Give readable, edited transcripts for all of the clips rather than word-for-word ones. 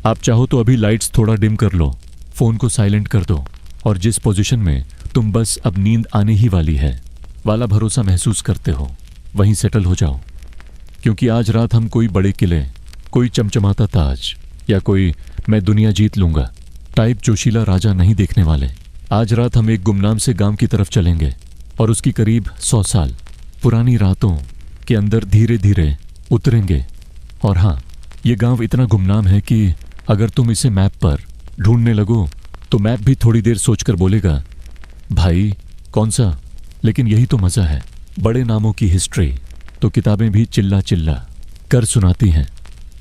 आप चाहो तो अभी लाइट्स थोड़ा डिम कर लो, फोन को साइलेंट कर दो और जिस पोजीशन में तुम बस अब नींद आने ही वाली है वाला भरोसा महसूस करते हो वहीं सेटल हो जाओ। क्योंकि आज रात हम कोई बड़े किले, कोई चमचमाता ताज या कोई मैं दुनिया जीत लूंगा टाइप जोशीला राजा नहीं देखने वाले। आज रात हम एक गुमनाम से गांव की तरफ चलेंगे और उसकी करीब 100 साल पुरानी रातों के अंदर धीरे धीरे उतरेंगे। और हाँ, ये गांव इतना गुमनाम है कि अगर तुम इसे मैप पर ढूंढने लगो तो मैप भी थोड़ी देर सोचकर बोलेगा, भाई कौन सा? लेकिन यही तो मजा है। बड़े नामों की हिस्ट्री तो किताबें भी चिल्ला चिल्ला कर सुनाती हैं,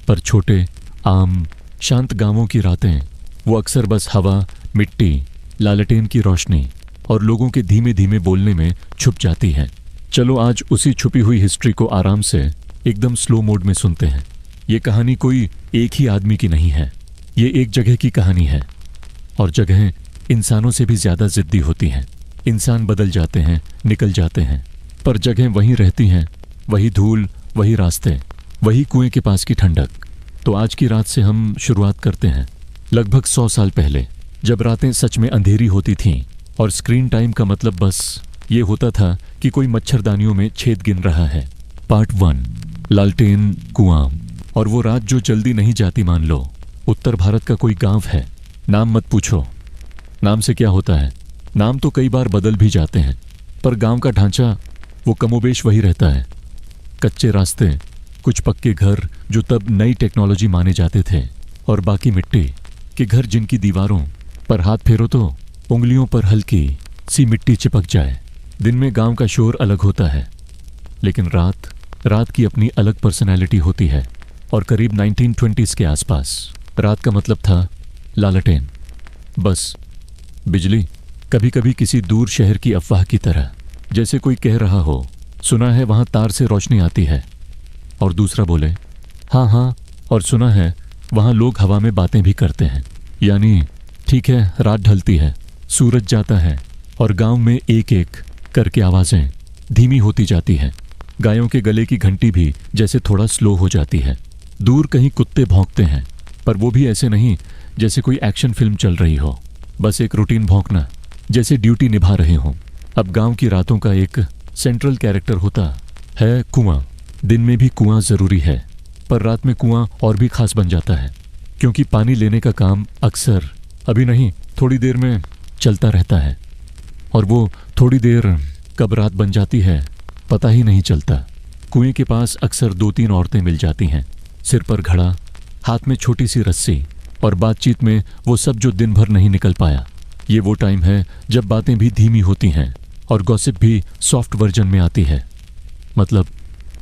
पर छोटे आम शांत गांवों की रातें वो अक्सर बस हवा, मिट्टी, लालटेन की रोशनी और लोगों के धीमे धीमे बोलने में छुप जाती हैं। चलो आज उसी छुपी हुई हिस्ट्री को आराम से एकदम स्लो मोड में सुनते हैं। ये कहानी कोई एक ही आदमी की नहीं है, ये एक जगह की कहानी है। और जगहें इंसानों से भी ज्यादा जिद्दी होती हैं। इंसान बदल जाते हैं, निकल जाते हैं, पर जगहें वहीं रहती हैं। वही धूल, वही रास्ते, वही कुएं के पास की ठंडक। तो आज की रात से हम शुरुआत करते हैं लगभग 100 साल पहले, जब रातें सच में अंधेरी होती थीं और स्क्रीन टाइम का मतलब बस ये होता था कि कोई मच्छरदानियों में छेद गिन रहा है। पार्ट 1, लालटेन कुआं। और वो रात जो जल्दी नहीं जाती। मान लो उत्तर भारत का कोई गांव है। नाम मत पूछो, नाम से क्या होता है। नाम तो कई बार बदल भी जाते हैं, पर गांव का ढांचा वो कमोबेश वही रहता है। कच्चे रास्ते, कुछ पक्के घर जो तब नई टेक्नोलॉजी माने जाते थे, और बाकी मिट्टी के घर जिनकी दीवारों पर हाथ फेरो तो उंगलियों पर हल्की सी मिट्टी चिपक जाए। दिन में गांव का शोर अलग होता है, लेकिन रात की अपनी अलग पर्सनैलिटी होती है। और करीब 1920s के आसपास रात का मतलब था लालटेन, बस बिजली। कभी कभी किसी दूर शहर की अफवाह की तरह, जैसे कोई कह रहा हो, सुना है वहां तार से रोशनी आती है, और दूसरा बोले हाँ हाँ, और सुना है वहां लोग हवा में बातें भी करते हैं। यानी ठीक है, रात ढलती है, सूरज जाता है और गांव में एक एक करके आवाजें धीमी होती जाती हैं। गायों के गले की घंटी भी जैसे थोड़ा स्लो हो जाती है। दूर कहीं कुत्ते भौंकते हैं, पर वो भी ऐसे नहीं जैसे कोई एक्शन फिल्म चल रही हो, बस एक रूटीन भौंकना, जैसे ड्यूटी निभा रहे हों। अब गांव की रातों का एक सेंट्रल कैरेक्टर होता है कुआं। दिन में भी कुआं जरूरी है, पर रात में कुआं और भी खास बन जाता है, क्योंकि पानी लेने का काम अक्सर अभी नहीं, थोड़ी देर में चलता रहता है। और वो थोड़ी देर कब रात बन जाती है पता ही नहीं चलता। कुएं के पास अक्सर 2-3 औरतें मिल जाती हैं, सिर पर घड़ा, हाथ में छोटी सी रस्सी, और बातचीत में वो सब जो दिन भर नहीं निकल पाया। ये वो टाइम है जब बातें भी धीमी होती हैं और गॉसिप भी सॉफ्ट वर्जन में आती है। मतलब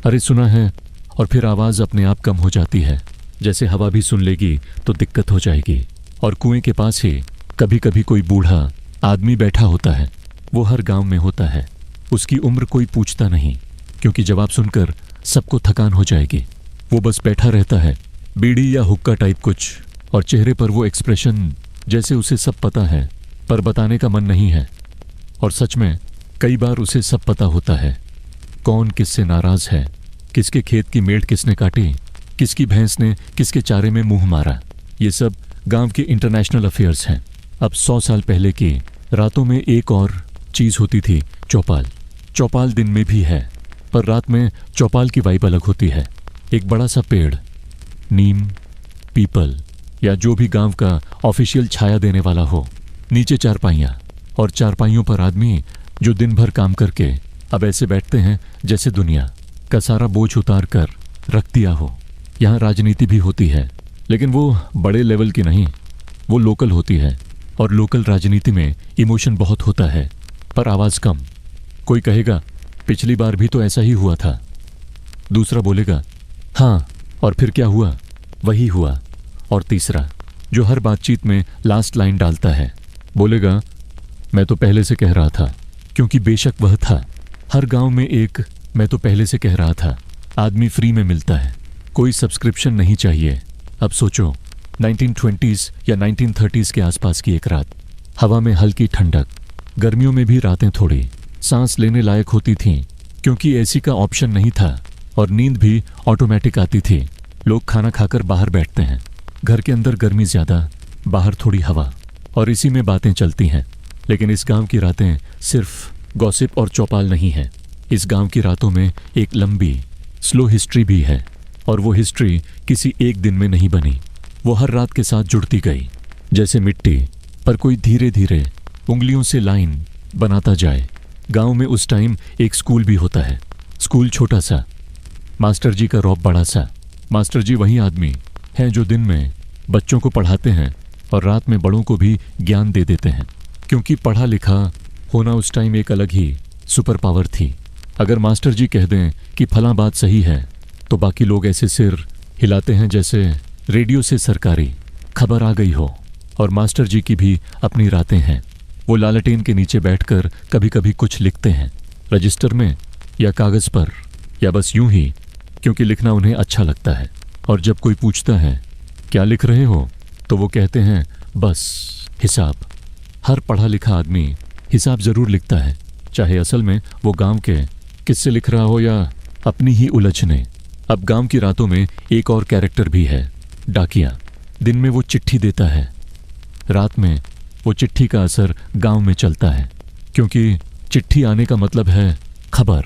अरे सुना है, और फिर आवाज़ अपने आप कम हो जाती है, जैसे हवा भी सुन लेगी तो दिक्कत हो जाएगी। और कुएं के पास ही कभी कभी कोई बूढ़ा आदमी बैठा होता है। वो हर गांव में होता है। उसकी उम्र कोई पूछता नहीं, क्योंकि जवाब सुनकर सबको थकान हो जाएगी। वो बस बैठा रहता है, बीड़ी या हुक्का टाइप कुछ, और चेहरे पर वो एक्सप्रेशन जैसे उसे सब पता है पर बताने का मन नहीं है। और सच में कई बार उसे सब पता होता है, कौन किससे नाराज है, किसके खेत की मेड़ किसने काटी, किसकी भैंस ने किसके चारे में मुंह मारा। ये सब गांव के इंटरनेशनल अफेयर्स हैं। अब 100 साल पहले की रातों में एक और चीज होती थी, चौपाल। चौपाल दिन में भी है, पर रात में चौपाल की वाइब अलग होती है। एक बड़ा सा पेड़, नीम, पीपल या जो भी गांव का ऑफिशियल छाया देने वाला हो, नीचे चारपाइयाँ, और चारपाइयों पर आदमी जो दिन भर काम करके अब ऐसे बैठते हैं जैसे दुनिया का सारा बोझ उतार कर रख दिया हो। यहाँ राजनीति भी होती है, लेकिन वो बड़े लेवल की नहीं, वो लोकल होती है। और लोकल राजनीति में इमोशन बहुत होता है, पर आवाज़ कम। कोई कहेगा पिछली बार भी तो ऐसा ही हुआ था, दूसरा बोलेगा हाँ, और फिर क्या हुआ, वही हुआ। और तीसरा, जो हर बातचीत में लास्ट लाइन डालता है, बोलेगा मैं तो पहले से कह रहा था। क्योंकि बेशक वह था। हर गांव में एक मैं तो पहले से कह रहा था आदमी फ्री में मिलता है, कोई सब्सक्रिप्शन नहीं चाहिए। अब सोचो 1920s या 1930s के आसपास की एक रात, हवा में हल्की ठंडक। गर्मियों में भी रातें थोड़ी सांस लेने लायक होती थीं, क्योंकि एसी का ऑप्शन नहीं था, और नींद भी ऑटोमेटिक आती थी। लोग खाना खाकर बाहर बैठते हैं, घर के अंदर गर्मी ज्यादा, बाहर थोड़ी हवा, और इसी में बातें चलती हैं। लेकिन इस गांव की रातें सिर्फ गॉसिप और चौपाल नहीं है। इस गांव की रातों में एक लंबी स्लो हिस्ट्री भी है, और वो हिस्ट्री किसी एक दिन में नहीं बनी। वो हर रात के साथ जुड़ती गई, जैसे मिट्टी पर कोई धीरे धीरे उंगलियों से लाइन बनाता जाए। गांव में उस टाइम एक स्कूल भी होता है। स्कूल छोटा सा, मास्टर जी का रौब बड़ा सा। मास्टर जी वही आदमी हैं जो दिन में बच्चों को पढ़ाते हैं और रात में बड़ों को भी ज्ञान दे देते हैं। क्योंकि पढ़ा लिखा होना उस टाइम एक अलग ही सुपर पावर थी। अगर मास्टर जी कह दें कि फलां बात सही है तो बाकी लोग ऐसे सिर हिलाते हैं जैसे रेडियो से सरकारी खबर आ गई हो। और मास्टर जी की भी अपनी रातें हैं। वो लालटेन के नीचे बैठकर कभी कभी कुछ लिखते हैं, रजिस्टर में या कागज़ पर, या बस यूं ही, क्योंकि लिखना उन्हें अच्छा लगता है। और जब कोई पूछता है क्या लिख रहे हो तो वो कहते हैं बस हिसाब। हर पढ़ा लिखा आदमी हिसाब ज़रूर लिखता है, चाहे असल में वो गांव के किससे लिख रहा हो या अपनी ही उलझने। अब गांव की रातों में एक और कैरेक्टर भी है, डाकिया। दिन में वो चिट्ठी देता है, रात में वो चिट्ठी का असर गांव में चलता है। क्योंकि चिट्ठी आने का मतलब है खबर,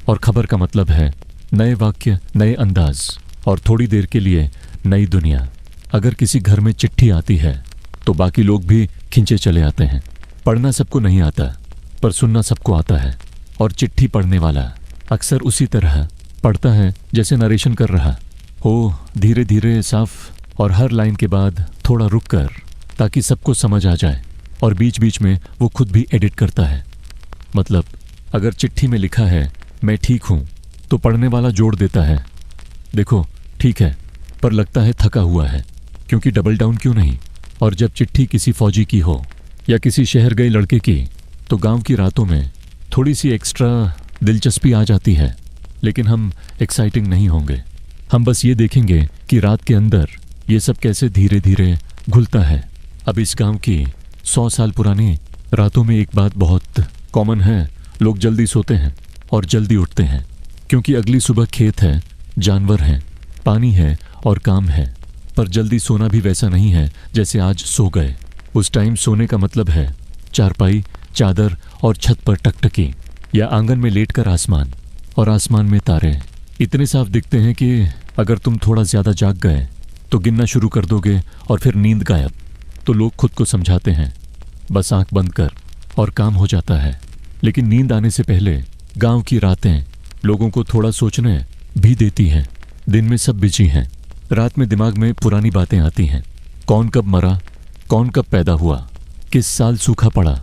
और खबर का मतलब है नए वाक्य, नए अंदाज, और थोड़ी देर के लिए नई दुनिया। अगर किसी घर में चिट्ठी आती है तो बाकी लोग भी खिंचे चले आते हैं। पढ़ना सबको नहीं आता, पर सुनना सबको आता है। और चिट्ठी पढ़ने वाला अक्सर उसी तरह पढ़ता है जैसे नरेशन कर रहा हो, धीरे धीरे, साफ, और हर लाइन के बाद थोड़ा रुक कर, ताकि सबको समझ आ जाए। और बीच बीच में वो खुद भी एडिट करता है। मतलब अगर चिट्ठी में लिखा है मैं ठीक हूँ तो पढ़ने वाला जोड़ देता है देखो ठीक है, पर लगता है थका हुआ है। क्योंकि डबल डाउन क्यों नहीं। और जब चिट्ठी किसी फौजी की हो या किसी शहर गए लड़के की तो गांव की रातों में थोड़ी सी एक्स्ट्रा दिलचस्पी आ जाती है। लेकिन हम एक्साइटिंग नहीं होंगे। हम बस ये देखेंगे कि रात के अंदर ये सब कैसे धीरे धीरे घुलता है। अब इस गांव की 100 साल पुरानी रातों में एक बात बहुत कॉमन है, लोग जल्दी सोते हैं और जल्दी उठते हैं। क्योंकि अगली सुबह खेत है, जानवर हैं, पानी है और काम है। पर जल्दी सोना भी वैसा नहीं है जैसे आज सो गए। उस टाइम सोने का मतलब है चारपाई, चादर और छत पर टकटकी, या आंगन में लेटकर आसमान, और आसमान में तारे इतने साफ दिखते हैं कि अगर तुम थोड़ा ज्यादा जाग गए तो गिनना शुरू कर दोगे और फिर नींद गायब। तो लोग खुद को समझाते हैं बस आंख बंद कर और काम हो जाता है। लेकिन नींद आने से पहले गांव की रातें लोगों को थोड़ा सोचने भी देती हैं। दिन में सब बिजी हैं, रात में दिमाग में पुरानी बातें आती हैं। कौन कब मरा, कौन कब पैदा हुआ, किस साल सूखा पड़ा,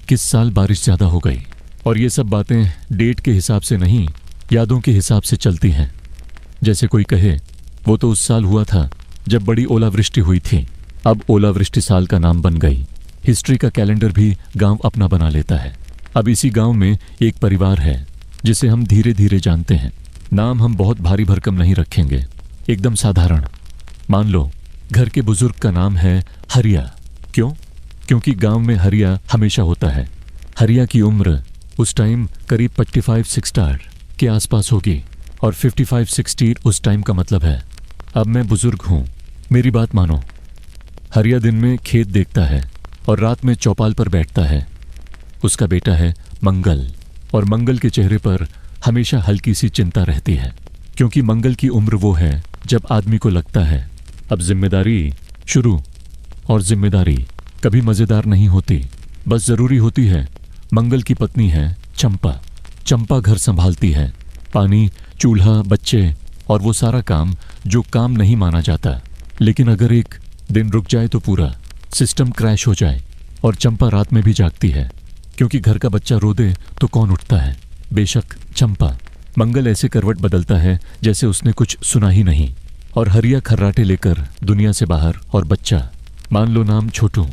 किस साल बारिश ज्यादा हो गई। और ये सब बातें डेट के हिसाब से नहीं, यादों के हिसाब से चलती हैं। जैसे कोई कहे वो तो उस साल हुआ था जब बड़ी ओलावृष्टि हुई थी, अब ओलावृष्टि साल का नाम बन गई। हिस्ट्री का कैलेंडर भी गांव अपना बना लेता है। अब इसी गांव में एक परिवार है जिसे हम धीरे धीरे जानते हैं। नाम हम बहुत भारी भरकम नहीं रखेंगे, एकदम साधारण। मान लो घर के बुजुर्ग का नाम है हरिया। क्यों? क्योंकि गांव में हरिया हमेशा होता है। हरिया की उम्र उस टाइम करीब 55-60 के आसपास होगी, और 55-60 उस टाइम का मतलब है अब मैं बुजुर्ग हूं, मेरी बात मानो। हरिया दिन में खेत देखता है और रात में चौपाल पर बैठता है। उसका बेटा है मंगल, और मंगल के चेहरे पर हमेशा हल्की सी चिंता रहती है। क्योंकि मंगल की उम्र वो है जब आदमी को लगता है अब जिम्मेदारी शुरू, और जिम्मेदारी कभी मज़ेदार नहीं होती, बस ज़रूरी होती है। मंगल की पत्नी है चंपा। चंपा घर संभालती है, पानी, चूल्हा, बच्चे और वो सारा काम जो काम नहीं माना जाता। लेकिन अगर एक दिन रुक जाए तो पूरा सिस्टम क्रैश हो जाए। और चंपा रात में भी जागती है, क्योंकि घर का बच्चा रो दे तो कौन उठता है? बेशक चंपा। मंगल ऐसे करवट बदलता है जैसे उसने कुछ सुना ही नहीं। और हरिया खर्राटे लेकर दुनिया से बाहर, और बच्चा मान लो नाम छोटू,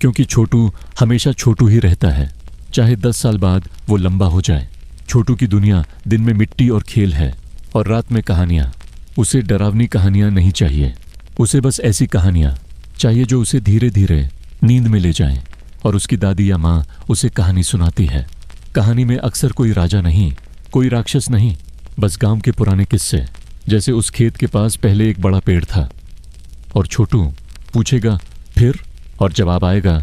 क्योंकि छोटू हमेशा छोटू ही रहता है, चाहे 10 साल बाद वो लंबा हो जाए। छोटू की दुनिया दिन में मिट्टी और खेल है, और रात में कहानियाँ। उसे डरावनी कहानियाँ नहीं चाहिए, उसे बस ऐसी कहानियाँ चाहिए जो उसे धीरे धीरे नींद में ले जाएं। और उसकी दादी या माँ उसे कहानी सुनाती है। कहानी में अक्सर कोई राजा नहीं, कोई राक्षस नहीं, बस गांव के पुराने किस्से। जैसे उस खेत के पास पहले एक बड़ा पेड़ था और छोटू पूछेगा फिर, और जवाब आएगा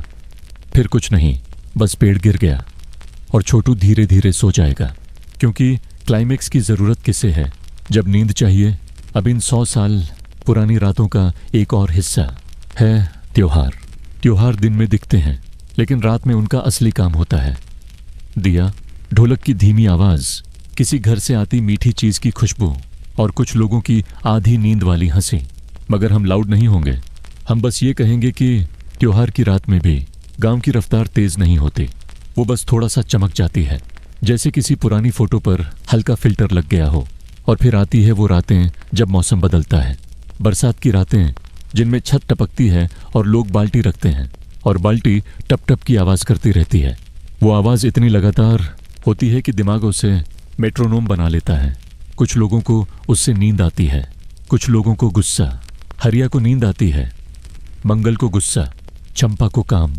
फिर कुछ नहीं, बस पेड़ गिर गया। और छोटू धीरे धीरे सो जाएगा, क्योंकि क्लाइमेक्स की ज़रूरत किसे है जब नींद चाहिए। अब इन 100 साल पुरानी रातों का एक और हिस्सा है त्योहार। त्योहार दिन में दिखते हैं, लेकिन रात में उनका असली काम होता है। दिया, ढोलक की धीमी आवाज़, किसी घर से आती मीठी चीज़ की खुशबू, और कुछ लोगों की आधी नींद वाली हंसी। मगर हम लाउड नहीं होंगे, हम बस ये कहेंगे कि त्योहार की रात में भी गांव की रफ्तार तेज़ नहीं होती, वो बस थोड़ा सा चमक जाती है, जैसे किसी पुरानी फोटो पर हल्का फिल्टर लग गया हो। और फिर आती है वो रातें जब मौसम बदलता है, बरसात की रातें जिनमें छत टपकती है और लोग बाल्टी रखते हैं, और बाल्टी टप टप की आवाज़ करती रहती है। वो आवाज़ इतनी लगातार होती है कि दिमाग उसे मेट्रोनोम बना लेता है। कुछ लोगों को उससे नींद आती है, कुछ लोगों को गुस्सा। हरिया को नींद आती है, मंगल को गुस्सा, चंपा को काम,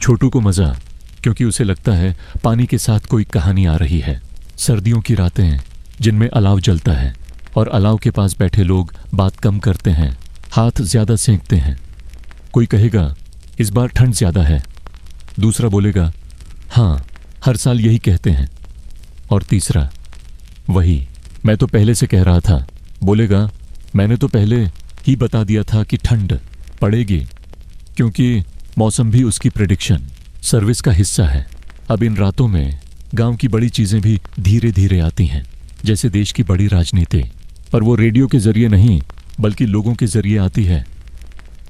छोटू को मज़ा, क्योंकि उसे लगता है पानी के साथ कोई कहानी आ रही है। सर्दियों की रातें जिनमें अलाव जलता है, और अलाव के पास बैठे लोग बात कम करते हैं, हाथ ज़्यादा सेंकते हैं। कोई कहेगा इस बार ठंड ज़्यादा है, दूसरा बोलेगा हाँ हर साल यही कहते हैं, और तीसरा वही मैं तो पहले से कह रहा था बोलेगा मैंने तो पहले ही बता दिया था कि ठंड पड़ेगी, क्योंकि मौसम भी उसकी प्रेडिक्शन सर्विस का हिस्सा है। अब इन रातों में गांव की बड़ी चीज़ें भी धीरे धीरे आती हैं, जैसे देश की बड़ी राजनीति, पर वो रेडियो के जरिए नहीं बल्कि लोगों के जरिए आती है।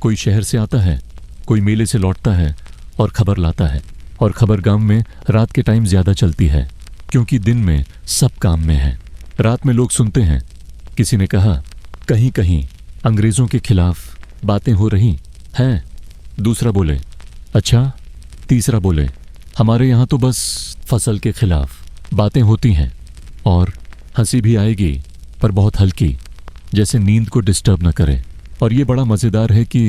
कोई शहर से आता है, कोई मेले से लौटता है और खबर लाता है, और खबर गांव में रात के टाइम ज़्यादा चलती है, क्योंकि दिन में सब काम में है। रात में लोग सुनते हैं, किसी ने कहा कहीं कहीं अंग्रेज़ों के खिलाफ बातें हो रही हैं, दूसरा बोले अच्छा, तीसरा बोले हमारे यहाँ तो बस फसल के खिलाफ बातें होती हैं, और हंसी भी आएगी पर बहुत हल्की, जैसे नींद को डिस्टर्ब न करे। और ये बड़ा मज़ेदार है कि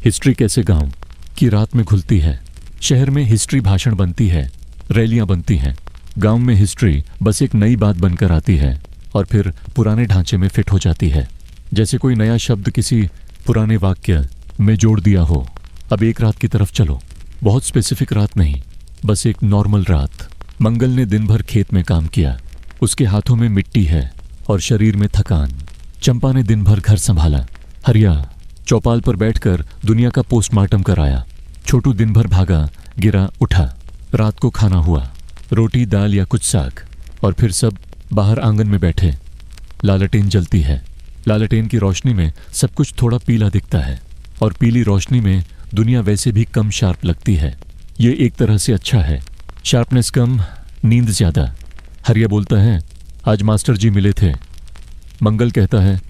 हिस्ट्री कैसे गांव की रात में खुलती है। शहर में हिस्ट्री भाषण बनती है, रैलियां बनती हैं, गांव में हिस्ट्री बस एक नई बात बनकर आती है और फिर पुराने ढांचे में फिट हो जाती है, जैसे कोई नया शब्द किसी पुराने वाक्य में जोड़ दिया हो। अब एक रात की तरफ चलो, बहुत स्पेसिफिक रात नहीं, बस एक नॉर्मल रात। मंगल ने दिन भर खेत में काम किया, उसके हाथों में मिट्टी है और शरीर में थकान। चंपा ने दिन भर घर संभाला, हरिया चौपाल पर बैठकर दुनिया का पोस्टमार्टम कराया। छोटू दिन भर भागा, गिरा, उठा। रात को खाना हुआ, रोटी दाल या कुछ साग, और फिर सब बाहर आंगन में बैठे। लालटेन जलती है, लालटेन की रोशनी में सब कुछ थोड़ा पीला दिखता है, और पीली रोशनी में दुनिया वैसे भी कम शार्प लगती है। ये एक तरह से अच्छा है, शार्पनेस कम, नींद ज़्यादा। हरिया बोलता है आज मास्टर जी मिले थे। मंगल कहता है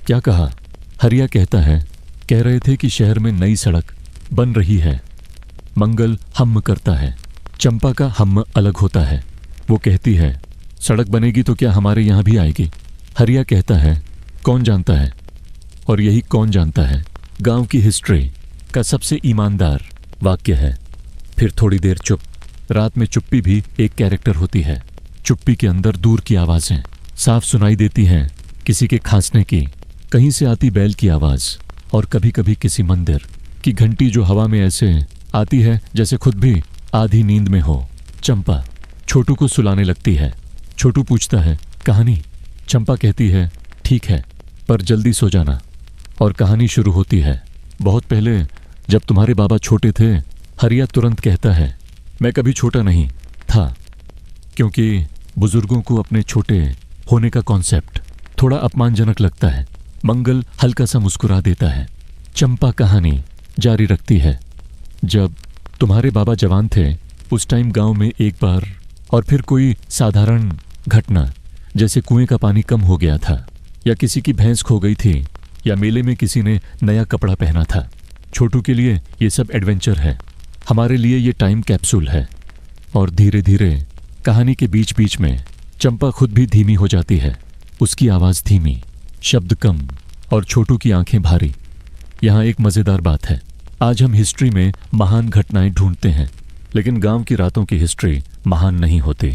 क्या कहा? हरिया कहता है कह रहे थे कि शहर में नई सड़क बन रही है। मंगल हम्म करता है। चंपा का हम्म अलग होता है, वो कहती है सड़क बनेगी तो क्या हमारे यहाँ भी आएगी? हरिया कहता है कौन जानता है, और यही कौन जानता है गांव की हिस्ट्री का सबसे ईमानदार वाक्य है। फिर थोड़ी देर चुप। रात में चुप्पी भी एक कैरेक्टर होती है। चुप्पी के अंदर दूर की आवाज़ें साफ सुनाई देती हैं, किसी के खांसने की, कहीं से आती बैल की आवाज़, और कभी कभी किसी मंदिर की घंटी जो हवा में ऐसे आती है जैसे खुद भी आधी नींद में हो। चंपा छोटू को सुलाने लगती है। छोटू पूछता है कहानी? चंपा कहती है ठीक है, पर जल्दी सो जाना। और कहानी शुरू होती है। बहुत पहले जब तुम्हारे बाबा छोटे थे। हरिया तुरंत कहता है मैं कभी छोटा नहीं था, क्योंकि बुजुर्गों को अपने छोटे होने का कॉन्सेप्ट थोड़ा अपमानजनक लगता है। मंगल हल्का सा मुस्कुरा देता है। चंपा कहानी जारी रखती है। जब तुम्हारे बाबा जवान थे, उस टाइम गांव में एक बार और फिर कोई साधारण घटना, जैसे कुएं का पानी कम हो गया था, या किसी की भैंस खो गई थी, या मेले में किसी ने नया कपड़ा पहना था। छोटू के लिए ये सब एडवेंचर है, हमारे लिए ये टाइम कैप्सूल है। और धीरे धीरे कहानी के बीच बीच में चंपा खुद भी धीमी हो जाती है। उसकी आवाज़ धीमी, शब्द कम, और छोटू की आंखें भारी। यहाँ एक मज़ेदार बात है। आज हम हिस्ट्री में महान घटनाएं ढूंढते हैं, लेकिन गांव की रातों की हिस्ट्री महान नहीं होती,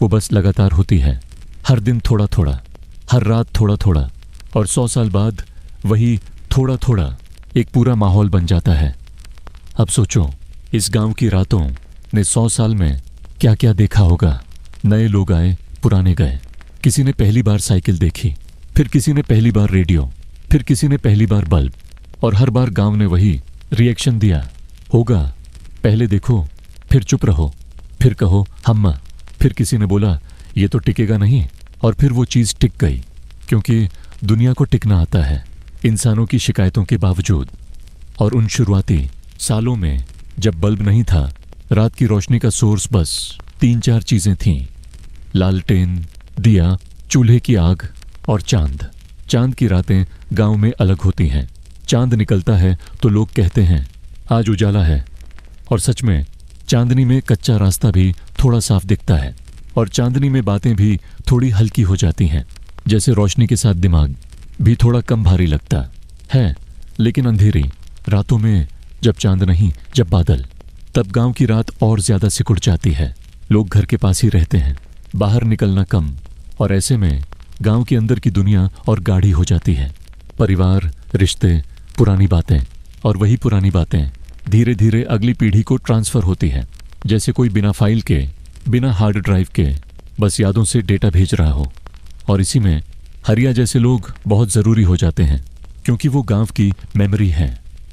वो बस लगातार होती है। हर दिन थोड़ा थोड़ा, हर रात थोड़ा थोड़ा, और 100 साल बाद वही थोड़ा थोड़ा एक पूरा माहौल बन जाता है। अब सोचो, इस गांव की रातों ने 100 साल में क्या क्या देखा होगा। नए लोग आए, पुराने गए। किसी ने पहली बार साइकिल देखी, फिर किसी ने पहली बार रेडियो, फिर किसी ने पहली बार बल्ब, और हर बार गांव ने वही रिएक्शन दिया होगा। पहले देखो, फिर चुप रहो, फिर कहो हम्मा। फिर किसी ने बोला ये तो टिकेगा नहीं, और फिर वो चीज़ टिक गई, क्योंकि दुनिया को टिकना आता है इंसानों की शिकायतों के बावजूद। और उन शुरुआती सालों में जब बल्ब नहीं था, रात की रोशनी का सोर्स बस 3-4 चीज़ें थीं। लालटेन, दिया, चूल्हे की आग और चांद। चांद की रातें गांव में अलग होती हैं। चांद निकलता है तो लोग कहते हैं आज उजाला है, और सच में चांदनी में कच्चा रास्ता भी थोड़ा साफ दिखता है, और चांदनी में बातें भी थोड़ी हल्की हो जाती हैं। जैसे रोशनी के साथ दिमाग भी थोड़ा कम भारी लगता है। लेकिन अंधेरी रातों में, जब चांद नहीं, जब बादल, तब गांव की रात और ज्यादा सिकुड़ जाती है। लोग घर के पास ही रहते हैं, बाहर निकलना कम, और ऐसे में गांव के अंदर की दुनिया और गाढ़ी हो जाती है। परिवार, रिश्ते, पुरानी बातें, और वही पुरानी बातें धीरे धीरे अगली पीढ़ी को ट्रांसफर होती है। जैसे कोई बिना फाइल के, बिना हार्ड ड्राइव के बस यादों से डेटा भेज रहा हो। और इसी में हरिया जैसे लोग बहुत ज़रूरी हो जाते हैं, क्योंकि वो गांव की मेमोरी है।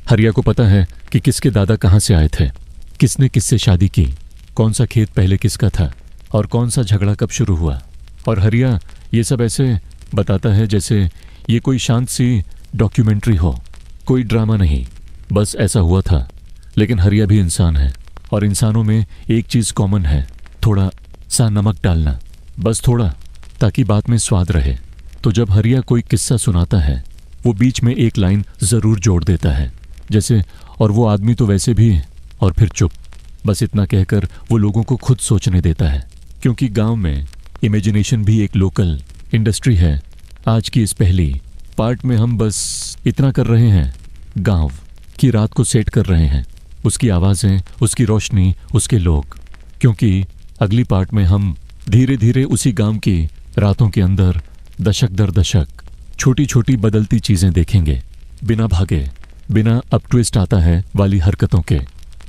हरिया को पता है कि किसके दादा कहाँ से आए थे, किसने किससे शादी की, कौन सा खेत पहले किसका था, और कौन सा झगड़ा कब शुरू हुआ। और हरिया ये सब ऐसे बताता है जैसे ये कोई शांत सी डॉक्यूमेंट्री हो, कोई ड्रामा नहीं, बस ऐसा हुआ था। लेकिन हरिया भी इंसान है, और इंसानों में एक चीज़ कॉमन है, थोड़ा सा नमक डालना, बस थोड़ा, ताकि बात में स्वाद रहे। तो जब हरिया कोई किस्सा सुनाता है, वो बीच में एक लाइन ज़रूर जोड़ देता है, जैसे और वो आदमी तो वैसे भी, और फिर चुप। बस इतना कहकर वो लोगों को खुद सोचने देता है, क्योंकि गांव में इमेजिनेशन भी एक लोकल इंडस्ट्री है। आज की इस पहली पार्ट में हम बस इतना कर रहे हैं, गांव की रात को सेट कर रहे हैं, उसकी आवाज़ें, उसकी रोशनी, उसके लोग। क्योंकि अगली पार्ट में हम धीरे धीरे उसी गांव की रातों के अंदर दशक दर दशक छोटी छोटी बदलती चीज़ें देखेंगे, बिना भागे, बिना अब ट्विस्ट आता है वाली हरकतों के।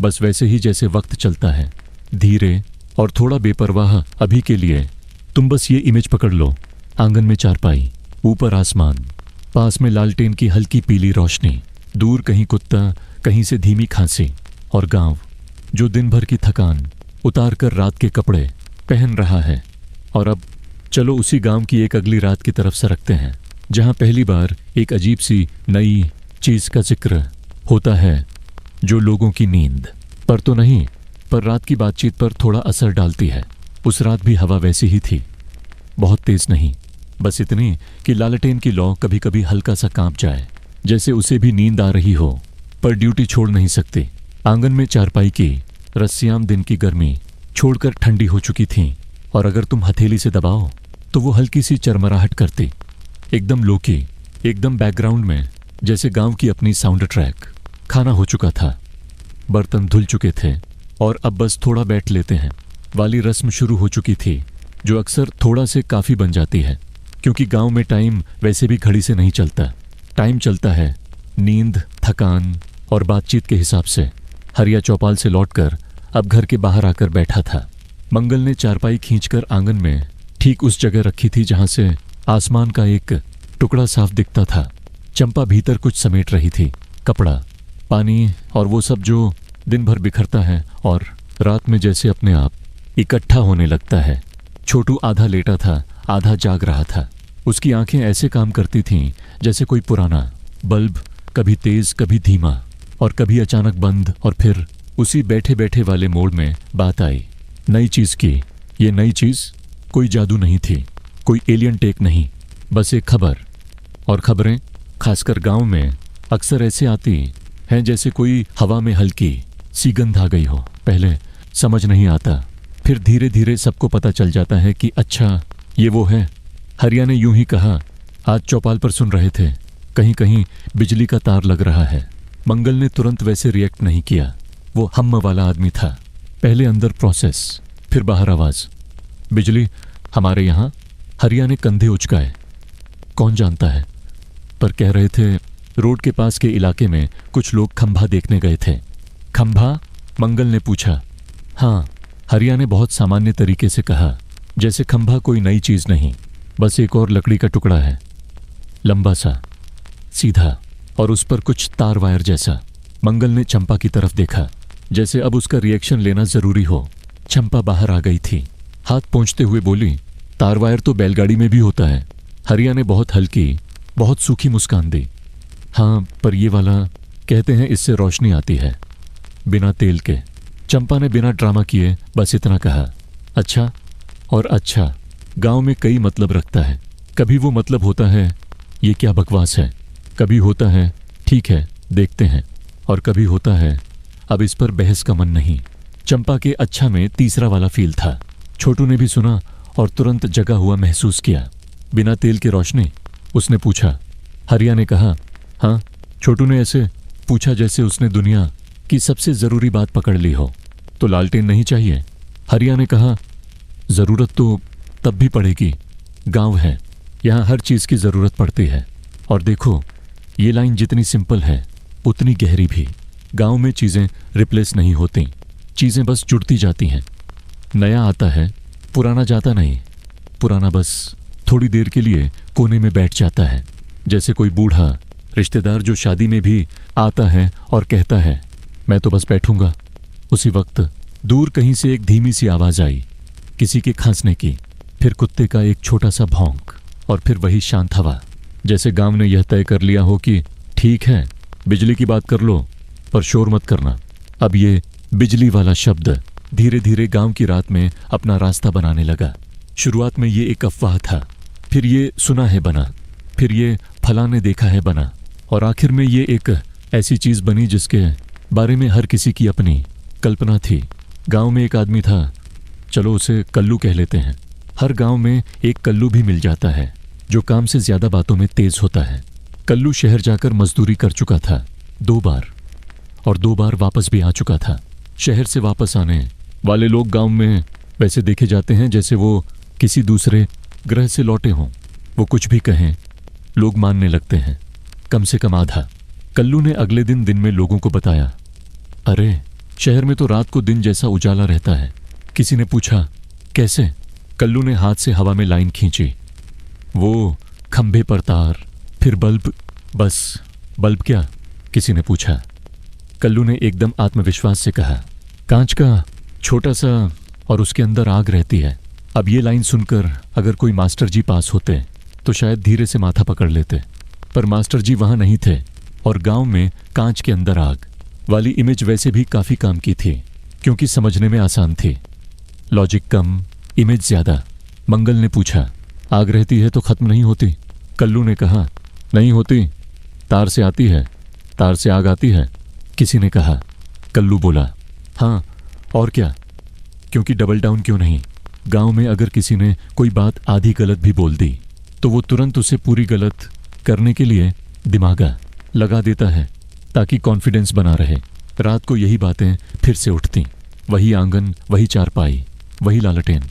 बस वैसे ही जैसे वक्त चलता है, धीरे और थोड़ा बेपरवाह। अभी के लिए तुम बस ये इमेज पकड़ लो, आंगन में चारपाई, ऊपर आसमान, पास में लालटेन की हल्की पीली रोशनी, दूर कहीं कुत्ता, कहीं से धीमी खांसी, और गांव जो दिन भर की थकान उतार कर रात के कपड़े पहन रहा है। और अब चलो उसी गांव की एक अगली रात की तरफ सरकते हैं, जहां पहली बार एक अजीब सी नई चीज का जिक्र होता है, जो लोगों की नींद पर तो नहीं, पर रात की बातचीत पर थोड़ा असर डालती है। उस रात भी हवा वैसी ही थी, बहुत तेज नहीं, बस इतनी कि लालटेन की लौ कभी कभी हल्का सा कांप जाए, जैसे उसे भी नींद आ रही हो, पर ड्यूटी छोड़ नहीं सकती। आंगन में चारपाई की रस्सियां दिन की गर्मी छोड़कर ठंडी हो चुकी थीं, और अगर तुम हथेली से दबाओ तो वो हल्की सी चरमराहट करती, एकदम लोकी, एकदम बैकग्राउंड में, जैसे गांव की अपनी साउंड ट्रैक। खाना हो चुका था, बर्तन धुल चुके थे, और अब बस थोड़ा बैठ लेते हैं वाली रस्म शुरू हो चुकी थी, जो अक्सर थोड़ा से काफ़ी बन जाती है। क्योंकि गांव में टाइम वैसे भी घड़ी से नहीं चलता, टाइम चलता है नींद, थकान और बातचीत के हिसाब से। हरिया चौपाल से लौटकर अब घर के बाहर आकर बैठा था। मंगल ने चारपाई खींचकर आंगन में ठीक उस जगह रखी थी जहां से आसमान का एक टुकड़ा साफ दिखता था। चंपा भीतर कुछ समेट रही थी, कपड़ा, पानी और वो सब जो दिन भर बिखरता है और रात में जैसे अपने आप इकट्ठा होने लगता है। छोटू आधा लेटा था, आधा जाग रहा था। उसकी आंखें ऐसे काम करती थीं जैसे कोई पुराना बल्ब, कभी तेज, कभी धीमा, और कभी अचानक बंद, और फिर उसी बैठे बैठे वाले मोड में बात आई, नई चीज़ की। ये नई चीज़ कोई जादू नहीं थी, कोई एलियन टेक नहीं, बस एक खबर। और खबरें खासकर गांव में अक्सर ऐसे आती हैं जैसे कोई हवा में हल्की सी गंध आ गई हो। पहले समझ नहीं आता, फिर धीरे धीरे सबको पता चल जाता है कि अच्छा ये वो है। हरिया ने यूं ही कहा, आज चौपाल पर सुन रहे थे, कहीं कहीं बिजली का तार लग रहा है। मंगल ने तुरंत वैसे रिएक्ट नहीं किया, वो हम्म वाला आदमी था। पहले अंदर प्रोसेस, फिर बाहर आवाज़, बिजली हमारे यहाँ। हरिया ने कंधे उचकाए, कौन जानता है, पर कह रहे थे रोड के पास के इलाके में कुछ लोग खंभा देखने गए थे। खंभा? मंगल ने पूछा। हाँ, हरिया ने बहुत सामान्य तरीके से कहा, जैसे खंभा कोई नई चीज नहीं, बस एक और लकड़ी का टुकड़ा है, लंबा सा, सीधा, और उस पर कुछ तार वायर जैसा। मंगल ने चंपा की तरफ देखा, जैसे अब उसका रिएक्शन लेना जरूरी हो। चंपा बाहर आ गई थी, हाथ पोंछते हुए बोली, तार वायर तो बैलगाड़ी में भी होता है। हरिया ने बहुत हल्की, बहुत सूखी मुस्कान दी। हाँ, पर ये वाला, कहते हैं इससे रोशनी आती है, बिना तेल के। चंपा ने बिना ड्रामा किए बस इतना कहा। अच्छा, और अच्छा गांव में कई मतलब रखता है। कभी वो मतलब होता है ये क्या बकवास है, कभी होता है ठीक है देखते हैं, और कभी होता है अब इस पर बहस का मन नहीं। चंपा के अच्छा में तीसरा वाला फील था। छोटू ने भी सुना और तुरंत जगा हुआ महसूस किया। बिना तेल की रोशनी? उसने पूछा। हरिया ने कहा। हाँ, छोटू ने ऐसे पूछा जैसे उसने दुनिया की सबसे जरूरी बात पकड़ ली हो। तो लालटेन नहीं चाहिए? हरिया ने कहा। जरूरत तो तब भी पड़ेगी, गांव है, यहाँ हर चीज की जरूरत पड़ती है। और देखो, ये लाइन जितनी सिंपल है उतनी गहरी भी। गांव में चीजें रिप्लेस नहीं होती, चीजें बस जुड़ती जाती हैं। नया आता है, पुराना जाता नहीं। पुराना बस थोड़ी देर के लिए कोने में बैठ जाता है, जैसे कोई बूढ़ा रिश्तेदार जो शादी में भी आता है और कहता है मैं तो बस बैठूंगा। उसी वक्त दूर कहीं से एक धीमी सी आवाज आई, किसी के खांसने की, फिर कुत्ते का एक छोटा सा भौंक, और फिर वही शांत हवा, जैसे गांव ने यह तय कर लिया हो कि ठीक है, बिजली की बात कर लो पर शोर मत करना। अब ये बिजली वाला शब्द धीरे धीरे गांव की रात में अपना रास्ता बनाने लगा। शुरुआत में ये एक अफवाह था, फिर ये सुना है बना, फिर ये फलाने देखा है बना, और आखिर में ये एक ऐसी चीज बनी जिसके बारे में हर किसी की अपनी कल्पना थी। गांव में एक आदमी था, चलो उसे कल्लू कह लेते हैं। हर गांव में एक कल्लू भी मिल जाता है जो काम से ज्यादा बातों में तेज होता है। कल्लू शहर जाकर मजदूरी कर चुका था 2 बार, और 2 बार वापस भी आ चुका था। शहर से वापस आने वाले लोग गांव में वैसे देखे जाते हैं जैसे वो किसी दूसरे ग्रह से लौटे हों। वो कुछ भी कहें लोग मानने लगते हैं, कम से कम आधा। कल्लू ने अगले दिन में लोगों को बताया, अरे शहर में तो रात को दिन जैसा उजाला रहता है। किसी ने पूछा कैसे? कल्लू ने हाथ से हवा में लाइन खींची। वो खंभे पर तार, फिर बल्ब। बस बल्ब क्या? किसी ने पूछा। कल्लू ने एकदम आत्मविश्वास से कहा, कांच का छोटा सा, और उसके अंदर आग रहती है। अब ये लाइन सुनकर अगर कोई मास्टर जी पास होते तो शायद धीरे से माथा पकड़ लेते, पर मास्टर जी वहां नहीं थे, और गांव में कांच के अंदर आग वाली इमेज वैसे भी काफी काम की थी, क्योंकि समझने में आसान थी। लॉजिक कम, इमेज ज्यादा। मंगल ने पूछा, आग रहती है तो खत्म नहीं होती? कल्लू ने कहा, नहीं होती, तार से आती है, तार से आग आती है। किसी ने कहा। कल्लू बोला, हाँ और क्या, क्योंकि डबल डाउन क्यों नहीं? गांव में अगर किसी ने कोई बात आधी गलत भी बोल दी तो वो तुरंत उसे पूरी गलत करने के लिए दिमागा लगा देता है, ताकि कॉन्फिडेंस बना रहे। रात को यही बातें फिर से उठती, वही आंगन, वही चारपाई, वही लालटेन,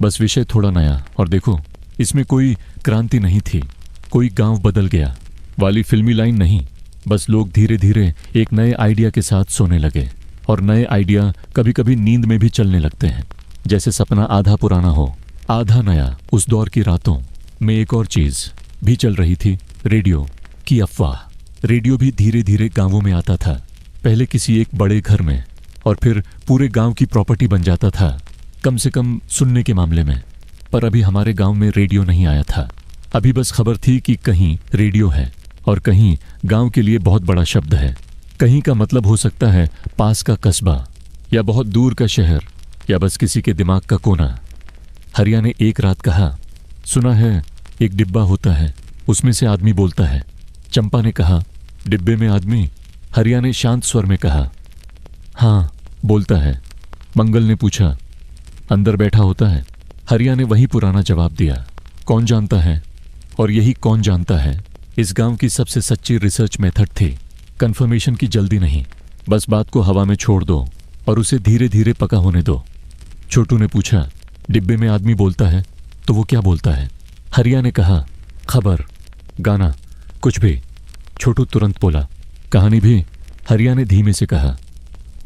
बस विषय थोड़ा नया। और देखो, इसमें कोई क्रांति नहीं थी, कोई गांव बदल गया वाली फिल्मी लाइन नहीं। बस लोग धीरे धीरे एक नए आइडिया के साथ सोने लगे, और नए आइडिया कभी कभी नींद में भी चलने लगते हैं, जैसे सपना आधा पुराना हो आधा नया। उस दौर की रातों में एक और चीज भी चल रही थी, रेडियो की अफवाह। रेडियो भी धीरे धीरे गांवों में आता था, पहले किसी एक बड़े घर में, और फिर पूरे गांव की प्रॉपर्टी बन जाता था, कम से कम सुनने के मामले में। पर अभी हमारे गांव में रेडियो नहीं आया था। अभी बस खबर थी कि कहीं रेडियो है, और कहीं गांव के लिए बहुत बड़ा शब्द है। कहीं का मतलब हो सकता है पास का कस्बा, या बहुत दूर का शहर, या बस किसी के दिमाग का कोना। हरिया ने एक रात कहा, सुना है एक डिब्बा होता है, उसमें से आदमी बोलता है। चंपा ने कहा, डिब्बे में आदमी? हरिया ने शांत स्वर में कहा, हाँ बोलता है। मंगल ने पूछा, अंदर बैठा होता है? हरिया ने वही पुराना जवाब दिया, कौन जानता है? और यही कौन जानता है इस गांव की सबसे सच्ची रिसर्च मेथड थी। कंफर्मेशन की जल्दी नहीं, बस बात को हवा में छोड़ दो और उसे धीरे धीरे पका होने दो। छोटू ने पूछा, डिब्बे में आदमी बोलता है तो वो क्या बोलता है? हरिया ने कहा, खबर, गाना, कुछ भी। छोटू तुरंत बोला। कहानी भी? हरिया ने धीमे से कहा।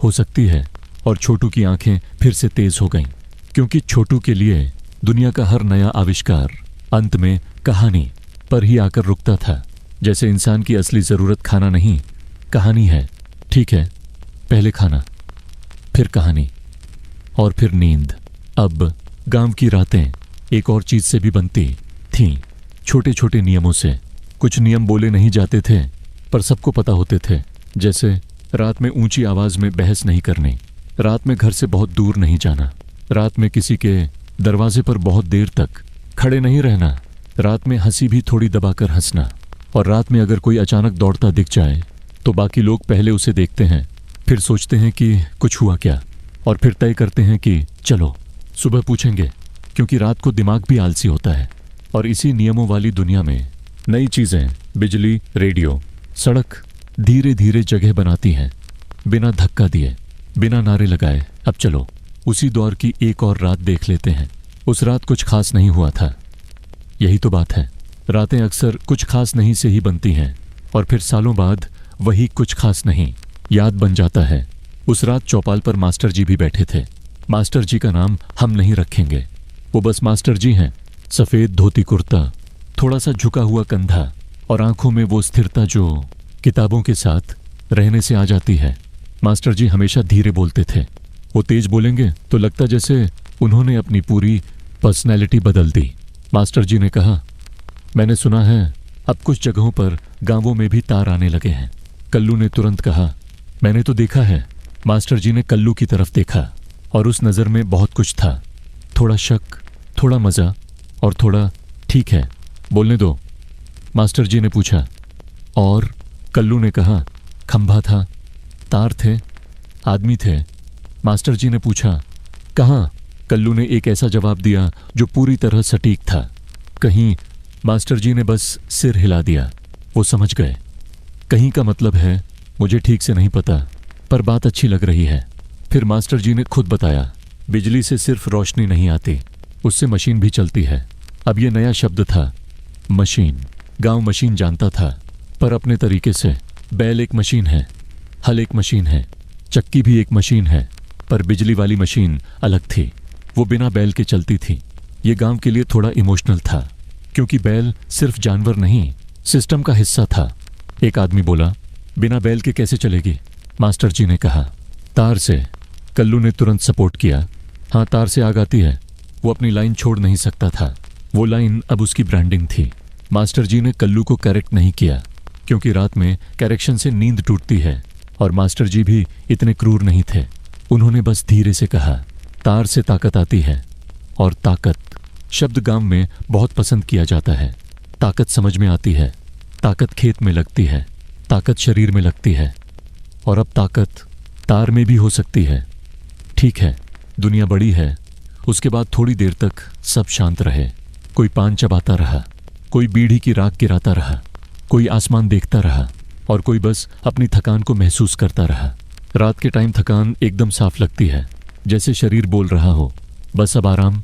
हो सकती है। और छोटू की आंखें फिर से तेज हो गईं, क्योंकि छोटू के लिए दुनिया का हर नया आविष्कार अंत में कहानी पर ही आकर रुकता था। जैसे इंसान की असली जरूरत खाना नहीं, कहानी है। ठीक है, पहले खाना, फिर कहानी, और फिर नींद। अब गांव की रातें एक और चीज से भी बनती थीं, छोटे छोटे नियमों से। कुछ नियम बोले नहीं जाते थे, पर सबको पता होते थे। जैसे रात में ऊंची आवाज में बहस नहीं करनी, रात में घर से बहुत दूर नहीं जाना, रात में किसी के दरवाजे पर बहुत देर तक खड़े नहीं रहना, रात में हंसी भी थोड़ी दबाकर हंसना, और रात में अगर कोई अचानक दौड़ता दिख जाए तो बाकी लोग पहले उसे देखते हैं, फिर सोचते हैं कि कुछ हुआ क्या, और फिर तय करते हैं कि चलो सुबह पूछेंगे, क्योंकि रात को दिमाग भी आलसी होता है। और इसी नियमों वाली दुनिया में नई चीजें, बिजली, रेडियो, सड़क धीरे धीरे जगह बनाती हैं, बिना धक्का दिए, बिना नारे लगाए। अब चलो उसी दौर की एक और रात देख लेते हैं। उस रात कुछ खास नहीं हुआ था। यही तो बात है, रातें अक्सर कुछ खास नहीं से ही बनती हैं, और फिर सालों बाद वही कुछ खास नहीं याद बन जाता है। उस रात चौपाल पर मास्टर जी भी बैठे थे। मास्टर जी का नाम हम नहीं रखेंगे, वो बस मास्टर जी हैं। सफेद धोती कुर्ता, थोड़ा सा झुका हुआ कंधा, और आंखों में वो स्थिरता जो किताबों के साथ रहने से आ जाती है। मास्टर जी हमेशा धीरे बोलते थे। वो तेज बोलेंगे तो लगता जैसे उन्होंने अपनी पूरी पर्सनैलिटी बदल दी। मास्टर जी ने कहा, मैंने सुना है अब कुछ जगहों पर गांवों में भी तार आने लगे हैं। कल्लू ने तुरंत कहा, मैंने तो देखा है। मास्टर जी ने कल्लू की तरफ देखा, और उस नज़र में बहुत कुछ था। थोड़ा शक, थोड़ा मज़ा, और थोड़ा ठीक है, बोलने दो। मास्टर जी ने पूछा, और? कल्लू ने कहा, खंभा था, तार थे, आदमी थे। मास्टर जी ने पूछा, कहाँ? कल्लू ने एक ऐसा जवाब दिया जो पूरी तरह सटीक था। कहीं। मास्टर जी ने बस सिर हिला दिया। वो समझ गए। कहीं का मतलब है मुझे ठीक से नहीं पता, पर बात अच्छी लग रही है। फिर मास्टर जी ने खुद बताया, बिजली से सिर्फ रोशनी नहीं आती, उससे मशीन भी चलती है। अब ये नया शब्द था, मशीन। गांव मशीन जानता था, पर अपने तरीके से। बैल एक मशीन है, हल एक मशीन है, चक्की भी एक मशीन है, पर बिजली वाली मशीन अलग थी। वो बिना बैल के चलती थी। ये गांव के लिए थोड़ा इमोशनल था, क्योंकि बैल सिर्फ जानवर नहीं, सिस्टम का हिस्सा था। एक आदमी बोला, बिना बैल के कैसे चलेगी? मास्टर जी ने कहा, तार से। कल्लू ने तुरंत सपोर्ट किया, हाँ, तार से आग आती है। वो अपनी लाइन छोड़ नहीं सकता था। वो लाइन अब उसकी ब्रांडिंग थी। मास्टर जी ने कल्लू को करेक्ट नहीं किया, क्योंकि रात में करेक्शन से नींद टूटती है, और मास्टर जी भी इतने क्रूर नहीं थे। उन्होंने बस धीरे से कहा, तार से ताकत आती है, और ताकत शब्द गांव में बहुत पसंद किया जाता है। ताकत समझ में आती है, ताकत खेत में लगती है, ताकत शरीर में लगती है, और अब ताकत तार में भी हो सकती है। ठीक है, दुनिया बड़ी है। उसके बाद थोड़ी देर तक सब शांत रहे। कोई पान चबाता रहा, कोई बीड़ी की राख गिराता रहा, कोई आसमान देखता रहा, और कोई बस अपनी थकान को महसूस करता रहा। रात के टाइम थकान एकदम साफ लगती है, जैसे शरीर बोल रहा हो, बस अब आराम।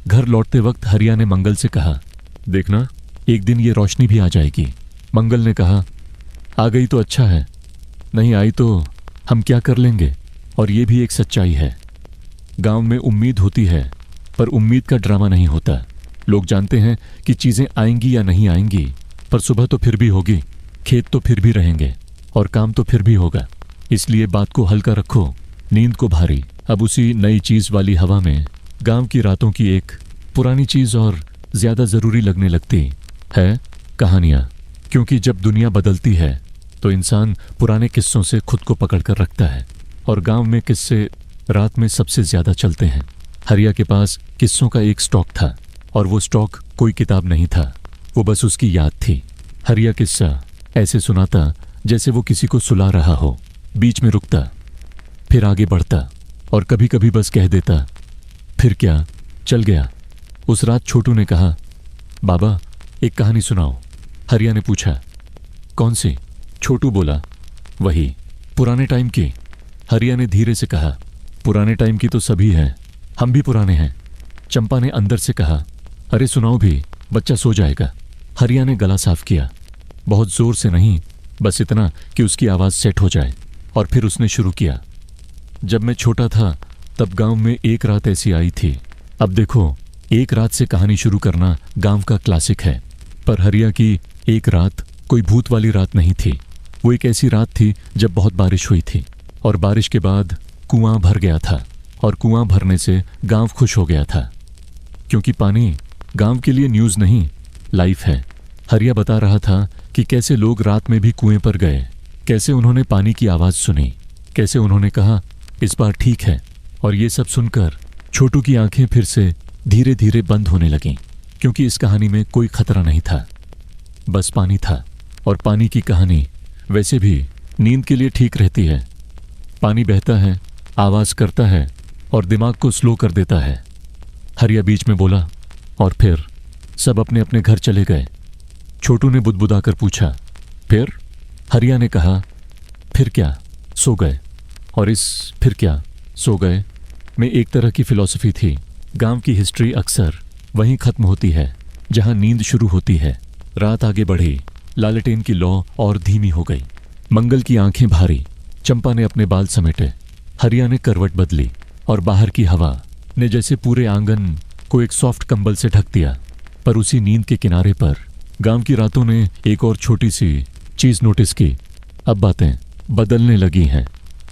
घर लौटते वक्त हरिया ने मंगल से कहा, देखना एक दिन ये रोशनी भी आ जाएगी। मंगल ने कहा, आ गई तो अच्छा है, नहीं आई तो हम क्या कर लेंगे। और ये भी एक सच्चाई है, गांव में उम्मीद होती है, पर उम्मीद का ड्रामा नहीं होता। लोग जानते हैं कि चीजें आएंगी या नहीं आएंगी, पर सुबह तो फिर भी होगी, खेत तो फिर भी रहेंगे, और काम तो फिर भी होगा। इसलिए बात को हल्का रखो, नींद को भारी। अब उसी नई चीज वाली हवा में गांव की रातों की एक पुरानी चीज और ज्यादा जरूरी लगने लगती है, कहानियां। क्योंकि जब दुनिया बदलती है तो इंसान पुराने किस्सों से खुद को पकड़कर रखता है, और गांव में किस्से रात में सबसे ज्यादा चलते हैं। हरिया के पास किस्सों का एक स्टॉक था, और वो स्टॉक कोई किताब नहीं था, वो बस उसकी याद थी। हरिया किस्सा ऐसे सुनाता जैसे वो किसी को सुला रहा हो, बीच में रुकता, फिर आगे बढ़ता, और कभी कभी बस कह देता, फिर क्या, चल गया। उस रात छोटू ने कहा, बाबा एक कहानी सुनाओ। हरिया ने पूछा, कौन सी? छोटू बोला, वही पुराने टाइम की। हरिया ने धीरे से कहा, पुराने टाइम की तो सभी हैं, हम भी पुराने हैं। चंपा ने अंदर से कहा, अरे सुनाओ भी, बच्चा सो जाएगा। हरिया ने गला साफ किया, बहुत जोर से नहीं, बस इतना कि उसकी आवाज़ सेट हो जाए। और फिर उसने शुरू किया, जब मैं छोटा था तब गांव में एक रात ऐसी आई थी। अब देखो, एक रात से कहानी शुरू करना गांव का क्लासिक है, पर हरिया की एक रात कोई भूत वाली रात नहीं थी। वो एक ऐसी रात थी जब बहुत बारिश हुई थी और बारिश के बाद कुआं भर गया था और कुआं भरने से गांव खुश हो गया था, क्योंकि पानी गांव के लिए न्यूज़ नहीं, लाइफ है। हरिया बता रहा था कि कैसे लोग रात में भी कुएं पर गए, कैसे उन्होंने पानी की आवाज़ सुनी, कैसे उन्होंने कहा इस बार ठीक है। और ये सब सुनकर छोटू की आंखें फिर से धीरे धीरे बंद होने लगीं, क्योंकि इस कहानी में कोई खतरा नहीं था, बस पानी था। और पानी की कहानी वैसे भी नींद के लिए ठीक रहती है। पानी बहता है, आवाज़ करता है और दिमाग को स्लो कर देता है। हरिया बीच में बोला और फिर सब अपने अपने घर चले गए। छोटू ने बुदबुदाकर पूछा, फिर? हरिया ने कहा, फिर क्या, सो गए। और इस फिर क्या, सो गए में एक तरह की फिलॉसफी थी। गांव की हिस्ट्री अक्सर वहीं खत्म होती है जहां नींद शुरू होती है। रात आगे बढ़ी, लालटेन की लौ और धीमी हो गई। मंगल की आंखें भारी, चंपा ने अपने बाल समेटे, हरिया ने करवट बदली और बाहर की हवा ने जैसे पूरे आंगन को एक सॉफ्ट कंबल से ढक दिया। पर उसी नींद के किनारे पर गांव की रातों ने एक और छोटी सी चीज नोटिस की। अब बातें बदलने लगी हैं।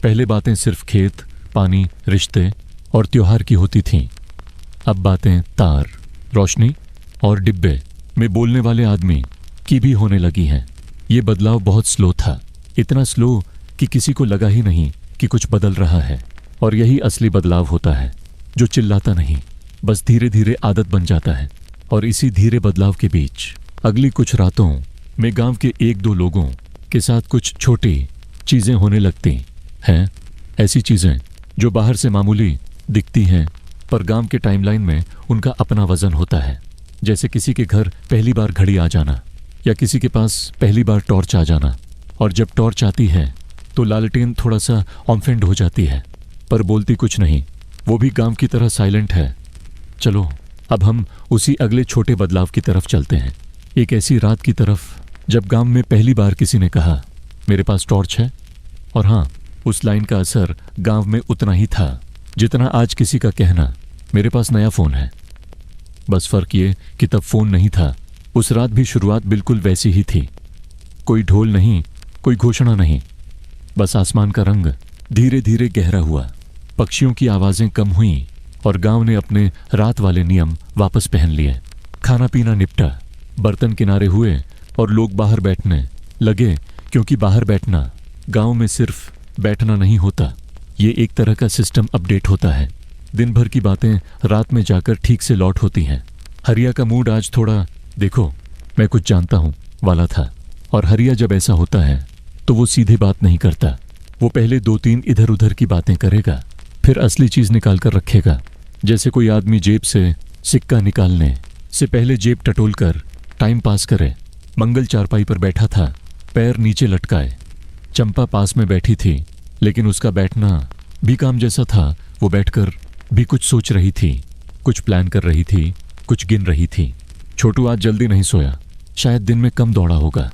पहले बातें सिर्फ खेत, पानी, रिश्ते और त्योहार की होती थीं। अब बातें तार, रोशनी और डिब्बे में बोलने वाले आदमी की भी होने लगी हैं। ये बदलाव बहुत स्लो था, इतना स्लो कि किसी को लगा ही नहीं कि कुछ बदल रहा है। और यही असली बदलाव होता है, जो चिल्लाता नहीं, बस धीरे धीरे आदत बन जाता है। और इसी धीरे बदलाव के बीच अगली कुछ रातों में गांव के एक दो लोगों के साथ कुछ छोटी चीज़ें होने लगती हैं। ऐसी चीज़ें जो बाहर से मामूली दिखती हैं, पर गांव के टाइमलाइन में उनका अपना वजन होता है। जैसे किसी के घर पहली बार घड़ी आ जाना, या किसी के पास पहली बार टॉर्च आ जाना। और जब टॉर्च आती है तो लालटेन थोड़ा सा ऑफेंड हो जाती है, पर बोलती कुछ नहीं, वो भी गांव की तरह साइलेंट है। चलो अब हम उसी अगले छोटे बदलाव की तरफ चलते हैं। एक ऐसी रात की तरफ जब गांव में पहली बार किसी ने कहा, मेरे पास टॉर्च है। और हाँ, उस लाइन का असर गांव में उतना ही था जितना आज किसी का कहना, मेरे पास नया फ़ोन है। बस फ़र्क ये कि तब फ़ोन नहीं था। उस रात भी शुरुआत बिल्कुल वैसी ही थी। कोई ढोल नहीं, कोई घोषणा नहीं, बस आसमान का रंग धीरे धीरे गहरा हुआ, पक्षियों की आवाज़ें कम हुईं और गांव ने अपने रात वाले नियम वापस पहन लिए। खाना पीना निपटा, बर्तन किनारे हुए और लोग बाहर बैठने लगे, क्योंकि बाहर बैठना गांव में सिर्फ बैठना नहीं होता, ये एक तरह का सिस्टम अपडेट होता है। दिन भर की बातें रात में जाकर ठीक से लौट होती हैं। हरिया का मूड आज थोड़ा देखो मैं कुछ जानता हूँ वाला था। और हरिया जब ऐसा होता है तो वो सीधे बात नहीं करता। वो पहले दो तीन इधर उधर की बातें करेगा, फिर असली चीज़ निकाल कर रखेगा। जैसे कोई आदमी जेब से सिक्का निकालने से पहले जेब टटोल कर टाइम पास करे। मंगल चारपाई पर बैठा था, पैर नीचे लटकाए। चंपा पास में बैठी थी, लेकिन उसका बैठना भी काम जैसा था। वो बैठकर भी कुछ सोच रही थी, कुछ प्लान कर रही थी, कुछ गिन रही थी। छोटू आज जल्दी नहीं सोया, शायद दिन में कम दौड़ा होगा,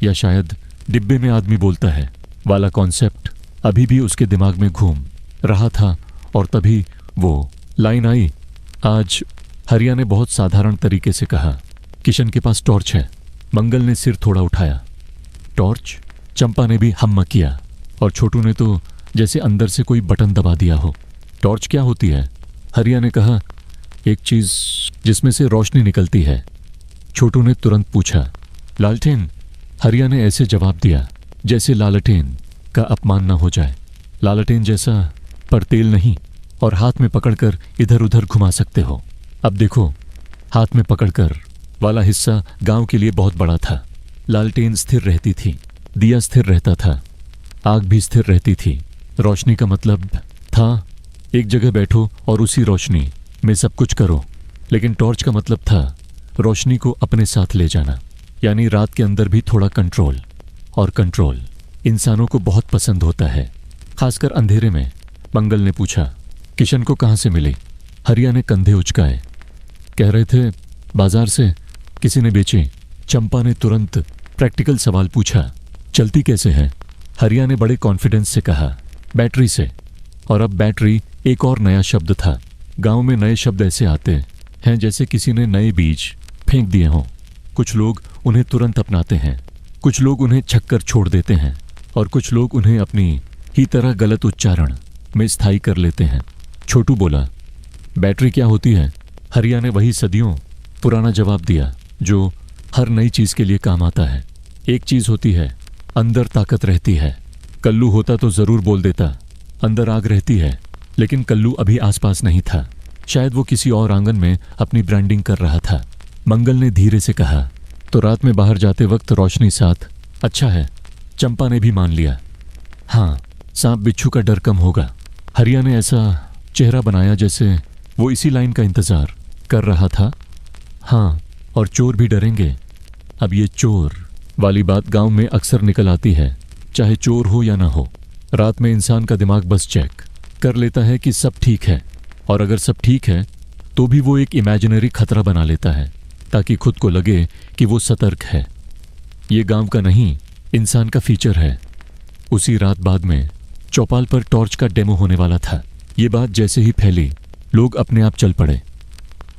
या शायद डिब्बे में आदमी बोलता है वाला कॉन्सेप्ट अभी भी उसके दिमाग में घूम रहा था। और तभी वो लाइन आई। आज हरिया ने बहुत साधारण तरीके से कहा, किशन के पास टॉर्च है। मंगल ने सिर थोड़ा उठाया, टॉर्च? चंपा ने भी हम्मा किया और छोटू ने तो जैसे अंदर से कोई बटन दबा दिया हो। टॉर्च क्या होती है? हरिया ने कहा, एक चीज़ जिसमें से रोशनी निकलती है। छोटू ने तुरंत पूछा, लालटेन? हरिया ने ऐसे जवाब दिया जैसे लालटेन का अपमान ना हो जाए। लालटेन जैसा, पर तेल नहीं, और हाथ में पकड़कर इधर उधर घुमा सकते हो। अब देखो, हाथ में पकड़कर वाला हिस्सा गांव के लिए बहुत बड़ा था। लालटेन स्थिर रहती थी, दिया स्थिर रहता था, आग भी स्थिर रहती थी। रोशनी का मतलब था एक जगह बैठो और उसी रोशनी में सब कुछ करो। लेकिन टॉर्च का मतलब था रोशनी को अपने साथ ले जाना, यानी रात के अंदर भी थोड़ा कंट्रोल। और कंट्रोल इंसानों को बहुत पसंद होता है, खासकर अंधेरे में। मंगल ने पूछा, किशन को कहाँ से मिली? हरिया ने कंधे उचकाए, कह रहे थे बाजार से, किसी ने बेची। चंपा ने तुरंत प्रैक्टिकल सवाल पूछा, चलती कैसे है? हरिया ने बड़े कॉन्फिडेंस से कहा। बैटरी से। और अब बैटरी एक और नया शब्द था। गांव में नए शब्द ऐसे आते हैं जैसे किसी ने नए बीज फेंक दिए हों। कुछ लोग उन्हें तुरंत अपनाते हैं, कुछ लोग उन्हें छक्कर छोड़ देते हैं और कुछ लोग उन्हें अपनी ही तरह गलत उच्चारण में स्थायी कर लेते हैं। छोटू बोला, बैटरी क्या होती है? हरिया ने वही सदियों पुराना जवाब दिया जो हर नई चीज के लिए काम आता है। एक चीज होती है, अंदर ताकत रहती है। कल्लू होता तो जरूर बोल देता, अंदर आग रहती है, लेकिन कल्लू अभी आसपास नहीं था। शायद वो किसी और आंगन में अपनी ब्रांडिंग कर रहा था। मंगल ने धीरे से कहा, तो रात में बाहर जाते वक्त रोशनी साथ अच्छा है। चंपा ने भी मान लिया, हाँ, सांप बिच्छू का डर कम होगा। हरिया ने ऐसा चेहरा बनाया जैसे वो इसी लाइन का इंतजार कर रहा था। हाँ, और चोर भी डरेंगे। अब ये चोर वाली बात गांव में अक्सर निकल आती है, चाहे चोर हो या ना हो। रात में इंसान का दिमाग बस चेक कर लेता है कि सब ठीक है, और अगर सब ठीक है तो भी वो एक इमेजिनरी खतरा बना लेता है ताकि खुद को लगे कि वो सतर्क है। ये गांव का नहीं, इंसान का फीचर है। उसी रात बाद में चौपाल पर टॉर्च का डेमो होने वाला था। ये बात जैसे ही फैली, लोग अपने आप चल पड़े।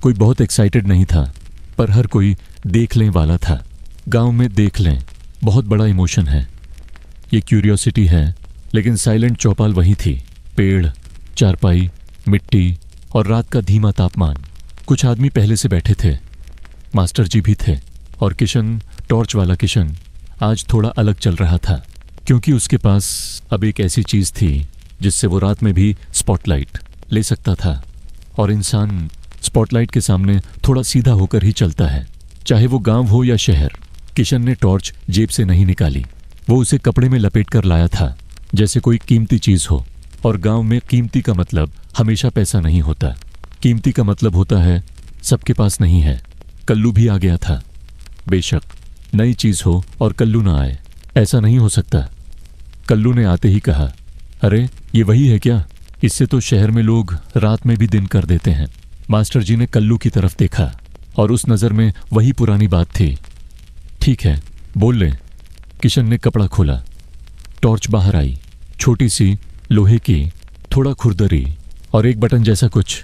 कोई बहुत एक्साइटेड नहीं था, पर हर कोई देख लें वाला था। गांव में देख लें बहुत बड़ा इमोशन है। ये क्यूरियोसिटी है, लेकिन साइलेंट चौपाल वही थी। पेड़, चारपाई, मिट्टी और रात का धीमा तापमान। कुछ आदमी पहले से बैठे थे। मास्टर जी भी थे, और किशन, टॉर्च वाला किशन, आज थोड़ा अलग चल रहा था, क्योंकि उसके पास अब एक ऐसी चीज थी जिससे वो रात में भी स्पॉटलाइट ले सकता था। और इंसान स्पॉटलाइट के सामने थोड़ा सीधा होकर ही चलता है, चाहे वो गांव हो या शहर। किशन ने टॉर्च जेब से नहीं निकाली, वो उसे कपड़े में लपेट कर लाया था जैसे कोई कीमती चीज हो। और गांव में कीमती का मतलब हमेशा पैसा नहीं होता। कीमती का मतलब होता है सबके पास नहीं है। कल्लू भी आ गया था। बेशक नई चीज हो और कल्लू ना आए, ऐसा नहीं हो सकता। कल्लू ने आते ही कहा, अरे ये वही है क्या? इससे तो शहर में लोग रात में भी दिन कर देते हैं। मास्टर जी ने कल्लू की तरफ देखा और उस नजर में वही पुरानी बात थी। ठीक है, बोल ले। किशन ने कपड़ा खोला। टॉर्च बाहर आई, छोटी सी, लोहे की, थोड़ा खुरदरी और एक बटन जैसा कुछ।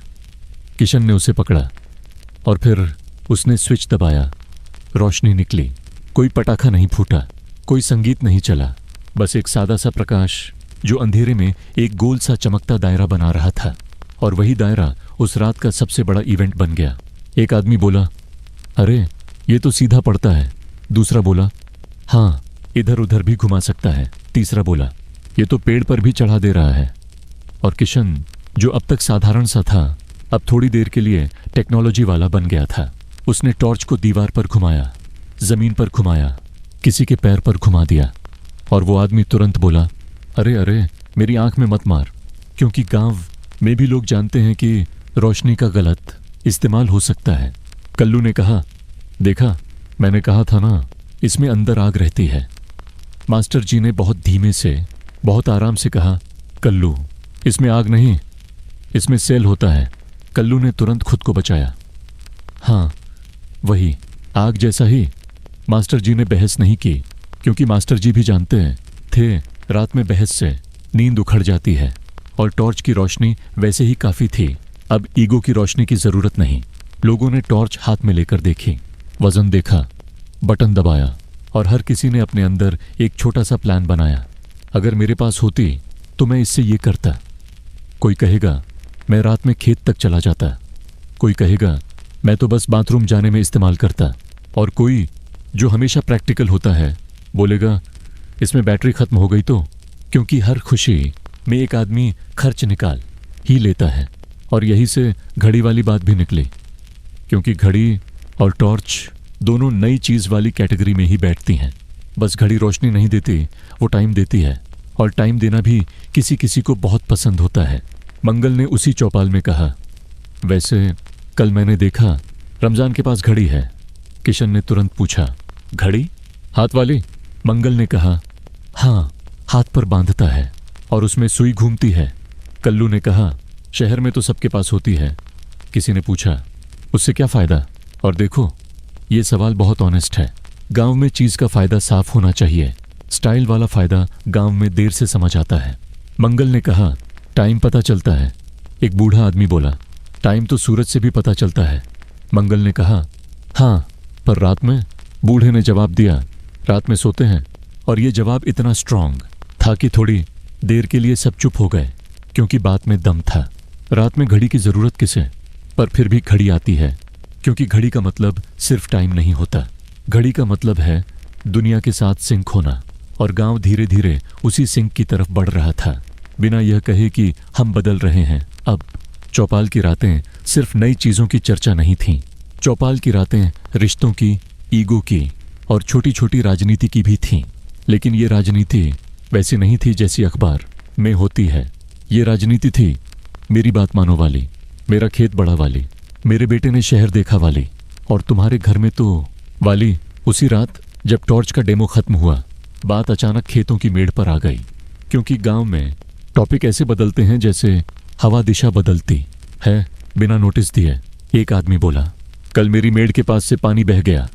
किशन ने उसे पकड़ा और फिर उसने स्विच दबाया। रोशनी निकली। कोई पटाखा नहीं फूटा, कोई संगीत नहीं चला, बस एक सादा सा प्रकाश जो अंधेरे में एक गोल सा चमकता दायरा बना रहा था। और वही दायरा उस रात का सबसे बड़ा इवेंट बन गया। एक आदमी बोला, अरे ये तो सीधा पड़ता है। दूसरा बोला, हाँ, इधर उधर भी घुमा सकता है। तीसरा बोला, ये तो पेड़ पर भी चढ़ा दे रहा है। और किशन, जो अब तक साधारण सा था, अब थोड़ी देर के लिए टेक्नोलॉजी वाला बन गया था। उसने टॉर्च को दीवार पर घुमाया, जमीन पर घुमाया, किसी के पैर पर घुमा दिया। और वो आदमी तुरंत बोला, अरे अरे, मेरी आंख में मत मार, क्योंकि गांव में भी लोग जानते हैं कि रोशनी का गलत इस्तेमाल हो सकता है। कल्लू ने कहा, देखा, मैंने कहा था ना, इसमें अंदर आग रहती है। मास्टर जी ने बहुत धीमे से, बहुत आराम से कहा, कल्लू, इसमें आग नहीं, इसमें सेल होता है। कल्लू ने तुरंत खुद को बचाया। हाँ, वही, आग जैसा ही। मास्टर जी ने बहस नहीं की, क्योंकि मास्टर जी भी जानते हैं थे रात में बहस से नींद उखड़ जाती है। और टॉर्च की रोशनी वैसे ही काफी थी, अब ईगो की रोशनी की जरूरत नहीं। लोगों ने टॉर्च हाथ में लेकर देखी, वजन देखा, बटन दबाया, और हर किसी ने अपने अंदर एक छोटा सा प्लान बनाया। अगर मेरे पास होती तो मैं इससे ये करता। कोई कहेगा मैं रात में खेत तक चला जाता, कोई कहेगा मैं तो बस बाथरूम जाने में इस्तेमाल करता, और कोई जो हमेशा प्रैक्टिकल होता है बोलेगा इसमें बैटरी खत्म हो गई तो। क्योंकि हर खुशी में एक आदमी खर्च निकाल ही लेता है। और यही से घड़ी वाली बात भी निकली, क्योंकि घड़ी और टॉर्च दोनों नई चीज वाली कैटेगरी में ही बैठती हैं। बस घड़ी रोशनी नहीं देती, वो टाइम देती है, और टाइम देना भी किसी किसी को बहुत पसंद होता है। मंगल ने उसी चौपाल में कहा, वैसे कल मैंने देखा रमजान के पास घड़ी है। किशन ने तुरंत पूछा, घड़ी हाथ वाली? मंगल ने कहा, हाँ, हाथ पर बांधता है और उसमें सुई घूमती है। कल्लू ने कहा, शहर में तो सबके पास होती है। किसी ने पूछा, उससे क्या फायदा? और देखो, ये सवाल बहुत ऑनेस्ट है। गांव में चीज का फायदा साफ होना चाहिए, स्टाइल वाला फायदा गांव में देर से समझ आता है। मंगल ने कहा, टाइम पता चलता है। एक बूढ़ा आदमी बोला, टाइम तो सूरज से भी पता चलता है। मंगल ने कहा, हाँ, पर रात में? बूढ़े ने जवाब दिया, रात में सोते हैं। और ये जवाब इतना स्ट्रांग था कि थोड़ी देर के लिए सब चुप हो गए, क्योंकि बात में दम था। रात में घड़ी की जरूरत किसे? पर फिर भी घड़ी आती है, क्योंकि घड़ी का मतलब सिर्फ टाइम नहीं होता। घड़ी का मतलब है दुनिया के साथ सिंक होना। और गांव धीरे धीरे उसी सिंक की तरफ बढ़ रहा था, बिना यह कहे कि हम बदल रहे हैं। अब चौपाल की रातें सिर्फ नई चीजों की चर्चा नहीं थीं। चौपाल की रातें रिश्तों की, ईगो की और छोटी छोटी राजनीति की भी थीं। लेकिन ये राजनीति वैसी नहीं थी जैसी अखबार में होती है। ये राजनीति थी मेरी बात मानो वाली, मेरा खेत बड़ा वाली, मेरे बेटे ने शहर देखा वाली, और तुम्हारे घर में तो वाली। उसी रात जब टॉर्च का डेमो खत्म हुआ, बात अचानक खेतों की मेड़ पर आ गई, क्योंकि गांव में टॉपिक ऐसे बदलते हैं जैसे हवा दिशा बदलती है बिना नोटिस दिए। एक आदमी बोला, कल मेरी मेड़ के पास से पानी बह गया।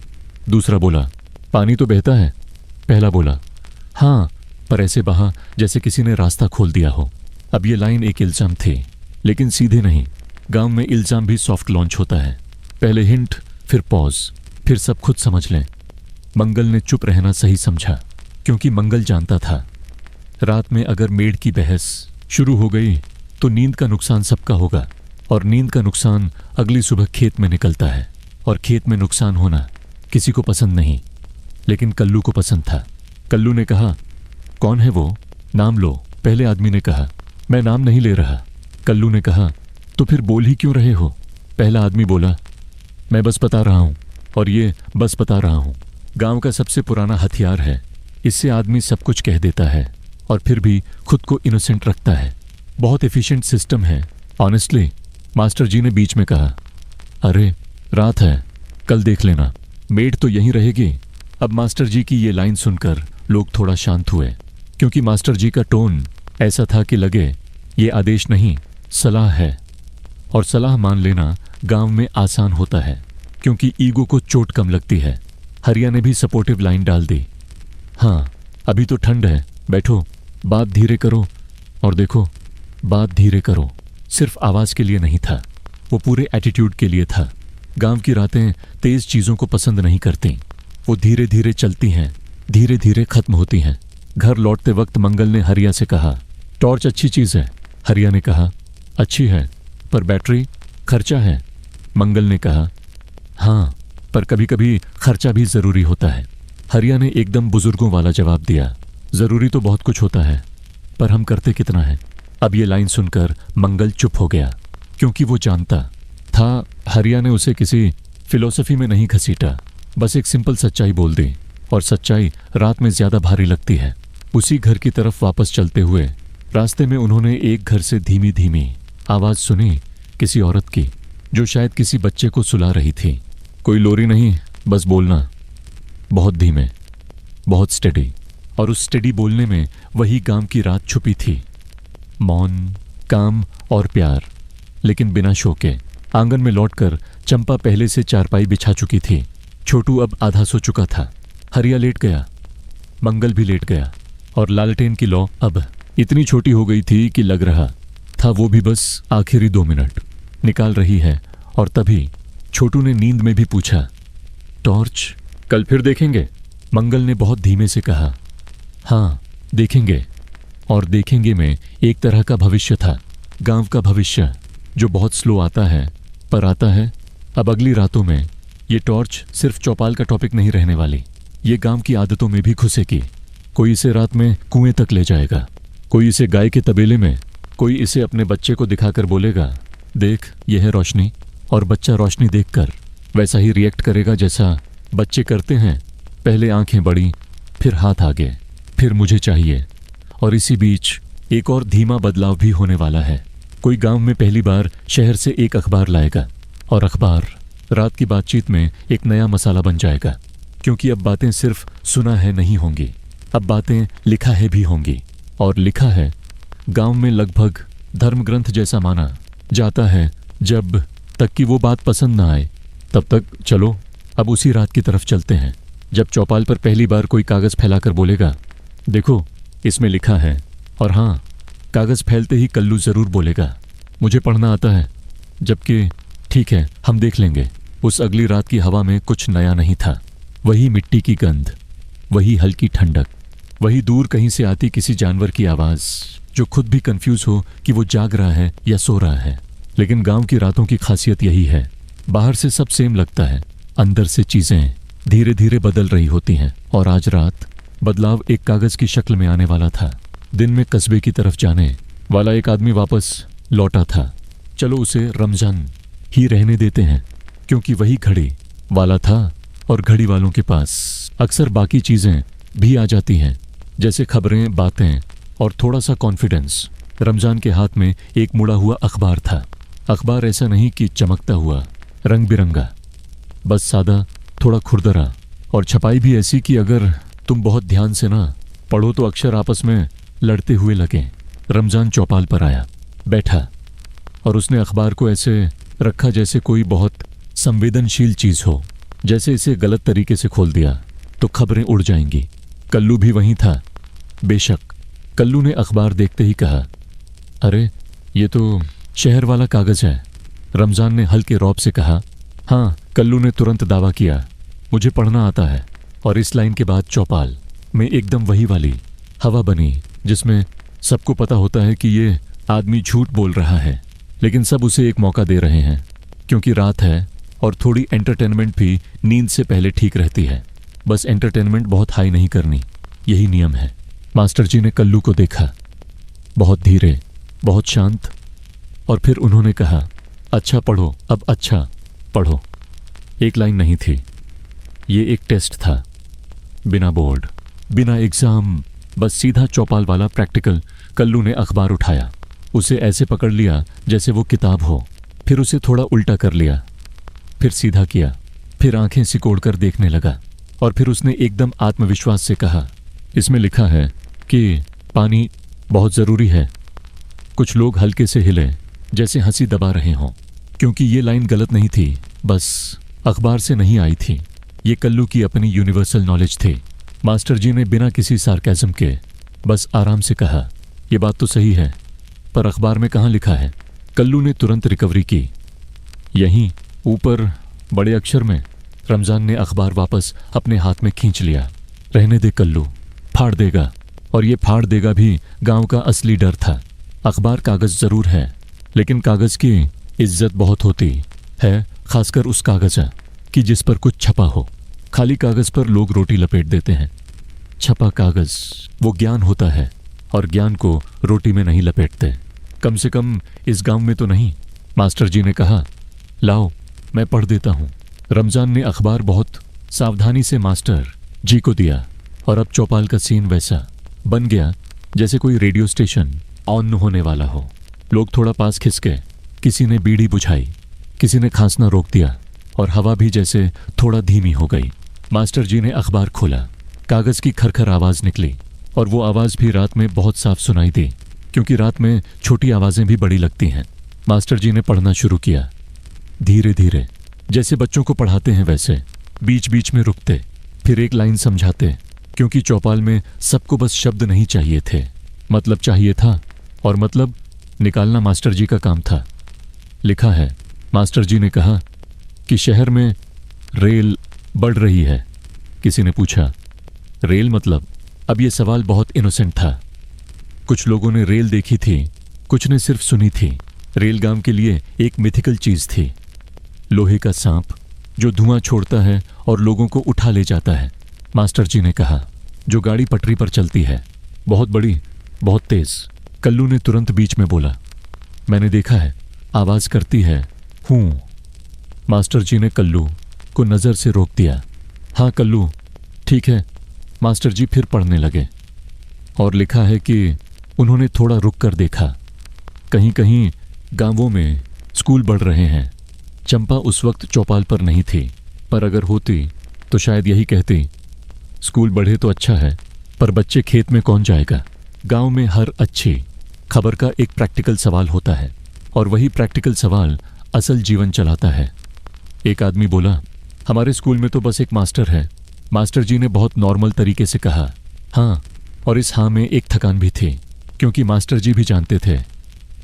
दूसरा बोला, पानी तो बहता है। पहला बोला, हाँ, पर ऐसे बहा जैसे किसी ने रास्ता खोल दिया हो। अब ये लाइन एक इल्जाम थी, लेकिन सीधे नहीं। गांव में इल्जाम भी सॉफ्ट लॉन्च होता है, पहले हिंट, फिर पॉज, फिर सब खुद समझ लें। मंगल ने चुप रहना सही समझा, क्योंकि मंगल जानता था रात में अगर मेड़ की बहस शुरू हो गई तो नींद का नुकसान सबका होगा, और नींद का नुकसान अगली सुबह खेत में निकलता है। और खेत में नुकसान होना किसी को पसंद नहीं, लेकिन कल्लू को पसंद था। कल्लू ने कहा, कौन है वो? नाम लो। पहले आदमी ने कहा, मैं नाम नहीं ले रहा। कल्लू ने कहा, तो फिर बोल ही क्यों रहे हो? पहला आदमी बोला, मैं बस बता रहा हूं, और ये बस बता रहा हूं गांव का सबसे पुराना हथियार है। इससे आदमी सब कुछ कह देता है और फिर भी खुद को इनोसेंट रखता है। बहुत एफिशिएंट सिस्टम है ऑनेस्टली। मास्टर जी ने बीच में कहा, अरे रात है, कल देख लेना, मेड तो यहीं रहेगी। अब मास्टर जी की ये लाइन सुनकर लोग थोड़ा शांत हुए, क्योंकि मास्टर जी का टोन ऐसा था कि लगे ये आदेश नहीं, सलाह है। और सलाह मान लेना गांव में आसान होता है, क्योंकि ईगो को चोट कम लगती है। हरिया ने भी सपोर्टिव लाइन डाल दी, हाँ, अभी तो ठंड है, बैठो, बात धीरे करो, और देखो, बात धीरे करो सिर्फ आवाज के लिए नहीं था, वो पूरे एटीट्यूड के लिए था। गांव की रातें तेज चीजों को पसंद नहीं करती, वो धीरे धीरे चलती हैं, धीरे धीरे खत्म होती हैं। घर लौटते वक्त मंगल ने हरिया से कहा, टॉर्च अच्छी चीज है। हरिया ने कहा, अच्छी है, पर बैटरी खर्चा है। मंगल ने कहा, हाँ, पर कभी कभी खर्चा भी जरूरी होता है। हरिया ने एकदम बुजुर्गों वाला जवाब दिया, जरूरी तो बहुत कुछ होता है, पर हम करते कितना है। अब ये लाइन सुनकर मंगल चुप हो गया, क्योंकि वो जानता था हरिया ने उसे किसी फिलॉसफी में नहीं घसीटा, बस एक सिंपल सच्चाई बोल दी, और सच्चाई रात में ज्यादा भारी लगती है। उसी घर की तरफ वापस चलते हुए रास्ते में उन्होंने एक घर से धीमी धीमी आवाज सुनी, किसी औरत की, जो शायद किसी बच्चे को सुला रही थी। कोई लोरी नहीं, बस बोलना, बहुत धीमे, बहुत स्टेडी। और उस स्टेडी बोलने में वही गांव की रात छुपी थी, मौन, काम और प्यार, लेकिन बिना शोके। आंगन में लौटकर चंपा पहले से चारपाई बिछा चुकी थी। छोटू अब आधा सो चुका था। हरिया लेट गया, मंगल भी लेट गया, और लालटेन की लौ अब इतनी छोटी हो गई थी कि लग रहा था वो भी बस आखिरी 2 मिनट निकाल रही है। और तभी छोटू ने नींद में भी पूछा, टॉर्च कल फिर देखेंगे? मंगल ने बहुत धीमे से कहा, हाँ, देखेंगे। और देखेंगे में एक तरह का भविष्य था, गांव का भविष्य, जो बहुत स्लो आता है, पर आता है। अब अगली रातों में ये टॉर्च सिर्फ चौपाल का टॉपिक नहीं रहने वाली, ये गांव की आदतों में भी घुसेगी। कोई इसे रात में कुएं तक ले जाएगा, कोई इसे गाय के तबेले में, कोई इसे अपने बच्चे को दिखाकर बोलेगा, देख ये है रोशनी, और बच्चा रोशनी देखकर वैसा ही रिएक्ट करेगा जैसा बच्चे करते हैं, पहले आंखें बड़ी, फिर हाथ आगे, फिर मुझे चाहिए। और इसी बीच एक और धीमा बदलाव भी होने वाला है। कोई गांव में पहली बार शहर से एक अखबार लाएगा, और अखबार रात की बातचीत में एक नया मसाला बन जाएगा, क्योंकि अब बातें सिर्फ सुना है नहीं होंगी, अब बातें लिखा है भी होंगी। और लिखा है गांव में लगभग धर्म ग्रंथ जैसा माना जाता है, जब तक कि वो बात पसंद ना आए तब तक चलो। अब उसी रात की तरफ चलते हैं, जब चौपाल पर पहली बार कोई कागज फैलाकर बोलेगा, देखो, इसमें लिखा है। और हाँ, कागज़ फैलते ही कल्लू ज़रूर बोलेगा, मुझे पढ़ना आता है। जबकि ठीक है, हम देख लेंगे। उस अगली रात की हवा में कुछ नया नहीं था। वही मिट्टी की गंध, वही हल्की ठंडक, वही दूर कहीं से आती किसी जानवर की आवाज़ जो खुद भी कंफ्यूज हो कि वो जाग रहा है या सो रहा है। लेकिन गांव की रातों की खासियत यही है, बाहर से सब सेम लगता है, अंदर से चीज़ें धीरे धीरे बदल रही होती हैं। और आज रात बदलाव एक कागज़ की शक्ल में आने वाला था। दिन में कस्बे की तरफ जाने वाला एक आदमी वापस लौटा था। चलो उसे रमजान ही रहने देते हैं, क्योंकि वही घड़ी वाला था और घड़ी वालों के पास अक्सर बाकी चीज़ें भी आ जाती हैं, जैसे खबरें, बातें और थोड़ा सा कॉन्फिडेंस। रमजान के हाथ में एक मुड़ा हुआ अखबार था। अखबार ऐसा नहीं कि चमकता हुआ, रंग बिरंगा, बस सादा, थोड़ा खुरदरा, और छपाई भी ऐसी कि अगर तुम बहुत ध्यान से ना पढ़ो तो अक्षर आपस में लड़ते हुए लगे। रमजान चौपाल पर आया, बैठा, और उसने अखबार को ऐसे रखा जैसे कोई बहुत संवेदनशील चीज़ हो, जैसे इसे गलत तरीके से खोल दिया तो खबरें उड़ जाएंगी। कल्लू भी वहीं था, बेशक। कल्लू ने अखबार देखते ही कहा, अरे ये तो शहर वाला कागज़ है। रमजान ने हल्के रौब से कहा। हाँ, कल्लू ने तुरंत दावा किया, मुझे पढ़ना आता है। और इस लाइन के बाद चौपाल में एकदम वही वाली हवा बनी जिसमें सबको पता होता है कि ये आदमी झूठ बोल रहा है, लेकिन सब उसे एक मौका दे रहे हैं, क्योंकि रात है और थोड़ी एंटरटेनमेंट भी नींद से पहले ठीक रहती है। बस एंटरटेनमेंट बहुत हाई नहीं करनी, यही नियम है। मास्टर जी ने कल्लू को देखा, बहुत धीरे, बहुत शांत, और फिर उन्होंने कहा, अच्छा पढ़ो, अब अच्छा पढ़ो। एक लाइन नहीं थी, ये एक टेस्ट था, बिना बोर्ड, बिना एग्जाम, बस सीधा चौपाल वाला प्रैक्टिकल। कल्लू ने अखबार उठाया, उसे ऐसे पकड़ लिया जैसे वो किताब हो, फिर उसे थोड़ा उल्टा कर लिया, फिर सीधा किया, फिर आंखें सिकोड़कर देखने लगा, और फिर उसने एकदम आत्मविश्वास से कहा, इसमें लिखा है कि पानी बहुत ज़रूरी है। कुछ लोग हल्के से हिले, जैसे हंसी दबा रहे हों, क्योंकि ये लाइन गलत नहीं थी, बस अखबार से नहीं आई थी। ये कल्लू की अपनी यूनिवर्सल नॉलेज थी। मास्टर जी ने बिना किसी सार्केज़म के बस आराम से कहा, ये बात तो सही है, पर अखबार में कहाँ लिखा है? कल्लू ने तुरंत रिकवरी की, यहीं ऊपर बड़े अक्षर में। रमजान ने अखबार वापस अपने हाथ में खींच लिया। रहने दे कल्लू, फाड़ देगा, और ये फाड़ देगा भी गांव का असली डर था। अखबार कागज़ ज़रूर है, लेकिन कागज़ की इज्जत बहुत होती है, खासकर उस कागज़ कि जिस पर कुछ छपा हो। खाली कागज़ पर लोग रोटी लपेट देते हैं, छपा कागज़ वो ज्ञान होता है, और ज्ञान को रोटी में नहीं लपेटते, कम से कम इस गांव में तो नहीं। मास्टर जी ने कहा, लाओ मैं पढ़ देता हूँ। रमजान ने अखबार बहुत सावधानी से मास्टर जी को दिया, और अब चौपाल का सीन वैसा बन गया जैसे कोई रेडियो स्टेशन ऑन होने वाला हो। लोग थोड़ा पास खिसके, किसी ने बीड़ी बुझाई, किसी ने खांसना रोक दिया, और हवा भी जैसे थोड़ा धीमी हो गई। मास्टर जी ने अखबार खोला, कागज़ की खरखर आवाज़ निकली, और वो आवाज़ भी रात में बहुत साफ सुनाई दी, क्योंकि रात में छोटी आवाज़ें भी बड़ी लगती हैं। मास्टर जी ने पढ़ना शुरू किया, धीरे धीरे, जैसे बच्चों को पढ़ाते हैं वैसे, बीच बीच में रुकते, फिर एक लाइन समझाते, क्योंकि चौपाल में सबको बस शब्द नहीं चाहिए थे, मतलब चाहिए था, और मतलब निकालना मास्टर जी का काम था। लिखा है, मास्टर जी ने कहा कि शहर में रेल बढ़ रही है। किसी ने पूछा, रेल मतलब? अब ये सवाल बहुत इनोसेंट था। कुछ लोगों ने रेल देखी थी, कुछ ने सिर्फ सुनी थी। रेल गांव के लिए एक मिथिकल चीज़ थी, लोहे का सांप जो धुआं छोड़ता है और लोगों को उठा ले जाता है। मास्टर जी ने कहा, जो गाड़ी पटरी पर चलती है, बहुत बड़ी, बहुत तेज। कल्लू ने तुरंत बीच में बोला, मैंने देखा है, आवाज़ करती है, हूँ। मास्टर जी ने कल्लू को नज़र से रोक दिया। हाँ कल्लू, ठीक है। मास्टर जी फिर पढ़ने लगे, और लिखा है कि उन्होंने थोड़ा रुक कर देखा, कहीं कहीं गांवों में स्कूल बढ़ रहे हैं। चंपा उस वक्त चौपाल पर नहीं थी, पर अगर होती तो शायद यही कहती, स्कूल बढ़े तो अच्छा है, पर बच्चे खेत में कौन जाएगा। गांव में हर अच्छी खबर का एक प्रैक्टिकल सवाल होता है, और वही प्रैक्टिकल सवाल असल जीवन चलाता है। एक आदमी बोला, हमारे स्कूल में तो बस एक मास्टर है। मास्टर जी ने बहुत नॉर्मल तरीके से कहा, हाँ और इस हाँ में एक थकान भी थी, क्योंकि मास्टर जी भी जानते थे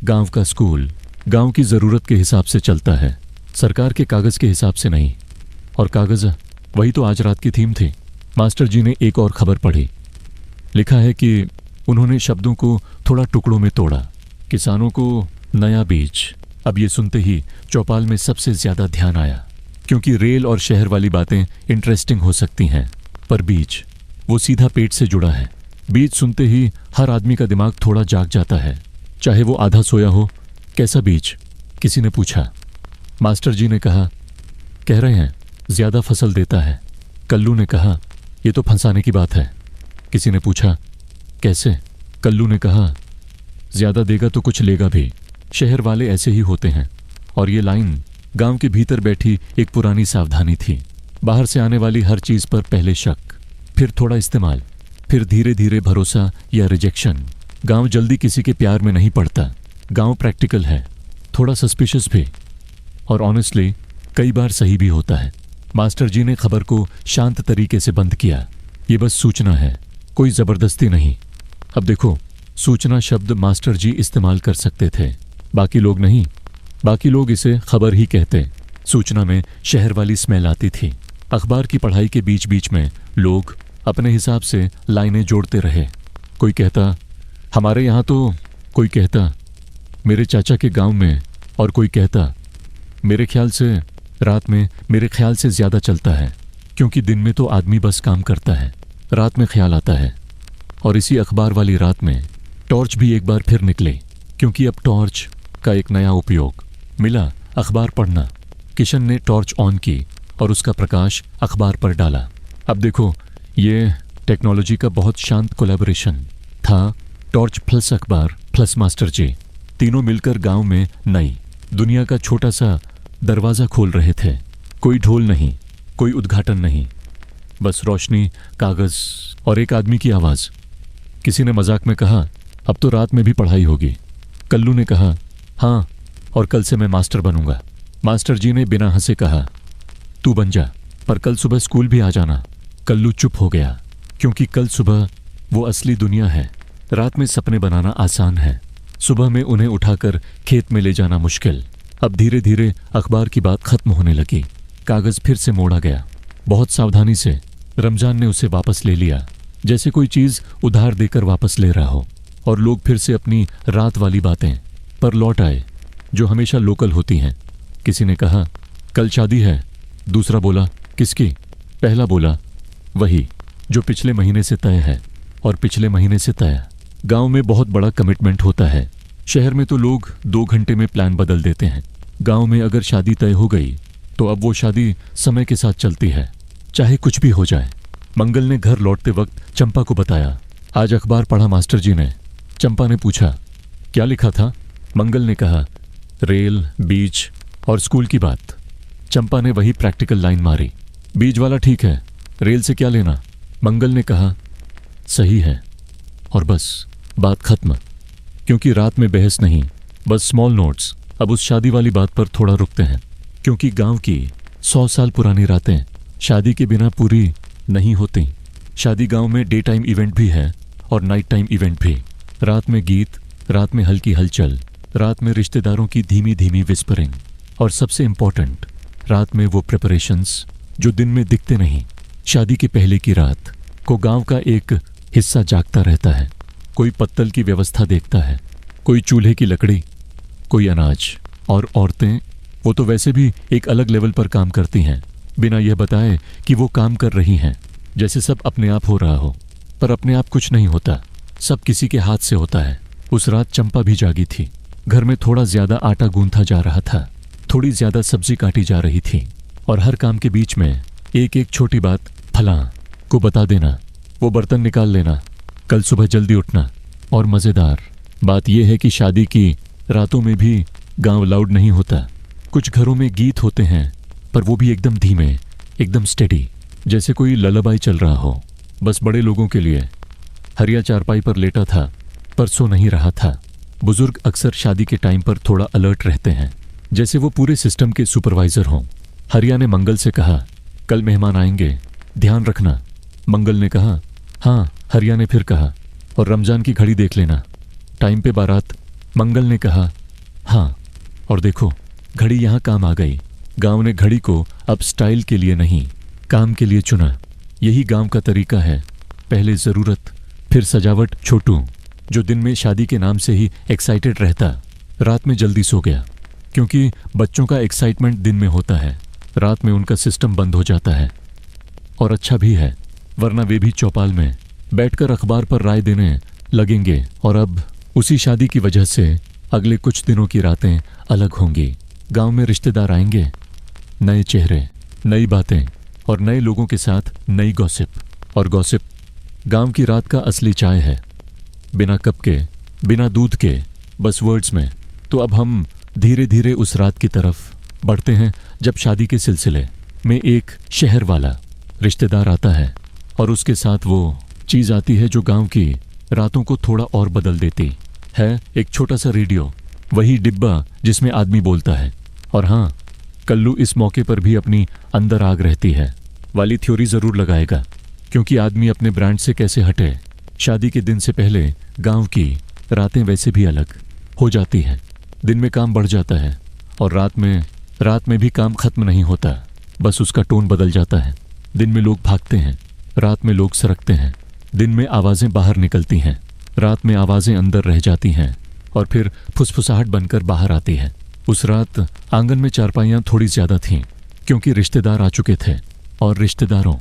गांव का स्कूल गांव की ज़रूरत के हिसाब से चलता है, सरकार के कागज़ के हिसाब से नहीं। और कागज़ वही तो आज रात की थीम थी। मास्टर जी ने एक और खबर पढ़ी। लिखा है कि उन्होंने शब्दों को थोड़ा टुकड़ों में तोड़ा। किसानों को नया बीज। अब ये सुनते ही चौपाल में सबसे ज़्यादा ध्यान आया, क्योंकि रेल और शहर वाली बातें इंटरेस्टिंग हो सकती हैं, पर बीज वो सीधा पेट से जुड़ा है। बीज सुनते ही हर आदमी का दिमाग थोड़ा जाग जाता है, चाहे वो आधा सोया हो। कैसा बीज? किसी ने पूछा। मास्टर जी ने कहा, कह रहे हैं ज़्यादा फसल देता है। कल्लू ने कहा, ये तो फंसाने की बात है। किसी ने पूछा, कैसे? कल्लू ने कहा, ज़्यादा देगा तो कुछ लेगा भी, शहर वाले ऐसे ही होते हैं। और ये लाइन गांव के भीतर बैठी एक पुरानी सावधानी थी। बाहर से आने वाली हर चीज़ पर पहले शक, फिर थोड़ा इस्तेमाल, फिर धीरे धीरे भरोसा या रिजेक्शन। गांव जल्दी किसी के प्यार में नहीं पड़ता। गांव प्रैक्टिकल है, थोड़ा सस्पिशियस भी, और ऑनेस्टली कई बार सही भी होता है। मास्टर जी ने खबर को शांत तरीके से बंद किया। ये बस सूचना है, कोई ज़बरदस्ती नहीं। अब देखो, सूचना शब्द मास्टर जी इस्तेमाल कर सकते थे, बाकी लोग नहीं। बाकी लोग इसे खबर ही कहते। सूचना में शहर वाली स्मेल आती थी। अखबार की पढ़ाई के बीच बीच में लोग अपने हिसाब से लाइनें जोड़ते रहे। कोई कहता हमारे यहाँ तो, कोई कहता मेरे चाचा के गांव में, और कोई कहता मेरे ख्याल से रात में मेरे ख्याल से ज़्यादा चलता है, क्योंकि दिन में तो आदमी बस काम करता है, रात में ख्याल आता है। और इसी अखबार वाली रात में टॉर्च भी एक बार फिर निकले, क्योंकि अब टॉर्च का एक नया उपयोग मिला, अखबार पढ़ना। किशन ने टॉर्च ऑन की और उसका प्रकाश अखबार पर डाला। अब देखो, ये टेक्नोलॉजी का बहुत शांत कोलैबोरेशन था। टॉर्च प्लस अखबार प्लस मास्टर जी, तीनों मिलकर गांव में नई दुनिया का छोटा सा दरवाज़ा खोल रहे थे। कोई ढोल नहीं, कोई उद्घाटन नहीं, बस रोशनी, कागज़ और एक आदमी की आवाज़। किसी ने मजाक में कहा, अब तो रात में भी पढ़ाई होगी। कल्लू ने कहा, हाँ, और कल से मैं मास्टर बनूंगा। मास्टर जी ने बिना हंसे कहा, तू बन जा, पर कल सुबह स्कूल भी आ जाना। कल्लू चुप हो गया, क्योंकि कल सुबह वो असली दुनिया है। रात में सपने बनाना आसान है, सुबह में उन्हें उठाकर खेत में ले जाना मुश्किल। अब धीरे धीरे अखबार की बात खत्म होने लगी। कागज़ फिर से मोड़ा गया, बहुत सावधानी से। रमजान ने उसे वापस ले लिया, जैसे कोई चीज़ उधार देकर वापस ले रहा हो। और लोग फिर से अपनी रात वाली बातें पर लौट आए, जो हमेशा लोकल होती हैं। किसी ने कहा, कल शादी है। दूसरा बोला, किसकी? पहला बोला, वही जो पिछले महीने से तय है। और पिछले महीने से तय गांव में बहुत बड़ा कमिटमेंट होता है। शहर में तो लोग 2 घंटे में प्लान बदल देते हैं। गांव में अगर शादी तय हो गई तो अब वो शादी समय के साथ चलती है, चाहे कुछ भी हो जाए। मंगल ने घर लौटते वक्त चंपा को बताया, आज अखबार पढ़ा मास्टर जी ने। चंपा ने पूछा, क्या लिखा था? मंगल ने कहा, रेल, बीज और स्कूल की बात। चंपा ने वही प्रैक्टिकल लाइन मारी, बीज वाला ठीक है, रेल से क्या लेना? मंगल ने कहा, सही है। और बस बात खत्म, क्योंकि रात में बहस नहीं, बस स्मॉल नोट्स। अब उस शादी वाली बात पर थोड़ा रुकते हैं, क्योंकि गांव की 100 साल पुरानी रातें शादी के बिना पूरी नहीं होती। शादी गांव में डे टाइम इवेंट भी है और नाइट टाइम इवेंट भी। रात में गीत, रात में हल्की हलचल, रात में रिश्तेदारों की धीमी धीमी विस्परिंग, और सबसे इम्पोर्टेंट, रात में वो प्रिपरेशंस जो दिन में दिखते नहीं। शादी के पहले की रात को गांव का एक हिस्सा जागता रहता है। कोई पत्तल की व्यवस्था देखता है, कोई चूल्हे की लकड़ी, कोई अनाज। और औरतें, वो तो वैसे भी एक अलग लेवल पर काम करती हैं, बिना यह बताए कि वो काम कर रही हैं। जैसे सब अपने आप हो रहा हो, पर अपने आप कुछ नहीं होता, सब किसी के हाथ से होता है। उस रात चंपा भी जागी थी। घर में थोड़ा ज्यादा आटा गूंथा जा रहा था, थोड़ी ज्यादा सब्जी काटी जा रही थी, और हर काम के बीच में एक एक छोटी बात, फलां को बता देना, वो बर्तन निकाल लेना, कल सुबह जल्दी उठना। और मज़ेदार बात यह है कि शादी की रातों में भी गांव लाउड नहीं होता। कुछ घरों में गीत होते हैं, पर वो भी एकदम धीमे, एकदम स्टेडी, जैसे कोई ललाबाई चल रहा हो, बस बड़े लोगों के लिए। हरिया चारपाई पर लेटा था, पर सो नहीं रहा था। बुजुर्ग अक्सर शादी के टाइम पर थोड़ा अलर्ट रहते हैं, जैसे वो पूरे सिस्टम के सुपरवाइजर हों। हरिया ने मंगल से कहा, कल मेहमान आएंगे, ध्यान रखना। मंगल ने कहा, हाँ। हरिया ने फिर कहा, और रमजान की घड़ी देख लेना, टाइम पे बारात। मंगल ने कहा, हाँ, और देखो घड़ी यहाँ काम आ गई। गांव ने घड़ी को अब स्टाइल के लिए नहीं, काम के लिए चुना। यही गांव का तरीका है, पहले ज़रूरत फिर सजावट। छोटू, जो दिन में शादी के नाम से ही एक्साइटेड रहता, रात में जल्दी सो गया, क्योंकि बच्चों का एक्साइटमेंट दिन में होता है, रात में उनका सिस्टम बंद हो जाता है। और अच्छा भी है, वरना वे भी चौपाल में बैठकर अखबार पर राय देने लगेंगे। और अब उसी शादी की वजह से अगले कुछ दिनों की रातें अलग होंगी। गांव में रिश्तेदार आएंगे, नए चेहरे, नई बातें और नए लोगों के साथ नई गॉसिप। और गॉसिप गांव की रात का असली चाय है, बिना कप के, बिना दूध के, बस वर्ड्स में। तो अब हम धीरे धीरे उस रात की तरफ बढ़ते हैं जब शादी के सिलसिले में एक शहर वाला रिश्तेदार आता है और उसके साथ वो चीज़ आती है जो गांव की रातों को थोड़ा और बदल देती है। एक छोटा सा रेडियो, वही डिब्बा जिसमें आदमी बोलता है। और हाँ, कल्लू इस मौके पर भी अपनी अंदर आग रहती है वाली थ्योरी ज़रूर लगाएगा, क्योंकि आदमी अपने ब्रांड से कैसे हटे। शादी के दिन से पहले गांव की रातें वैसे भी अलग हो जाती है। दिन में काम बढ़ जाता है और रात में भी काम खत्म नहीं होता, बस उसका टोन बदल जाता है। दिन में लोग भागते हैं, रात में लोग सरकते हैं। दिन में आवाज़ें बाहर निकलती हैं, रात में आवाज़ें अंदर रह जाती हैं और फिर फुसफुसाहट बनकर बाहर आती है। उस रात आंगन में चारपाइयाँ थोड़ी ज़्यादा थीं, क्योंकि रिश्तेदार आ चुके थे। और रिश्तेदारों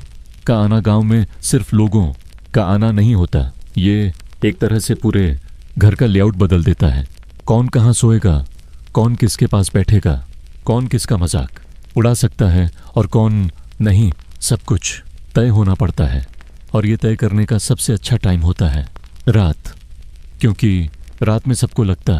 का आना गांव में सिर्फ लोगों का आना नहीं होता, ये एक तरह से पूरे घर का लेआउट बदल देता है। कौन कहाँ सोएगा, कौन किसके पास बैठेगा, कौन किसका मजाक उड़ा सकता है और कौन नहीं, सब कुछ तय होना पड़ता है। और ये तय करने का सबसे अच्छा टाइम होता है रात, क्योंकि रात में सबको लगता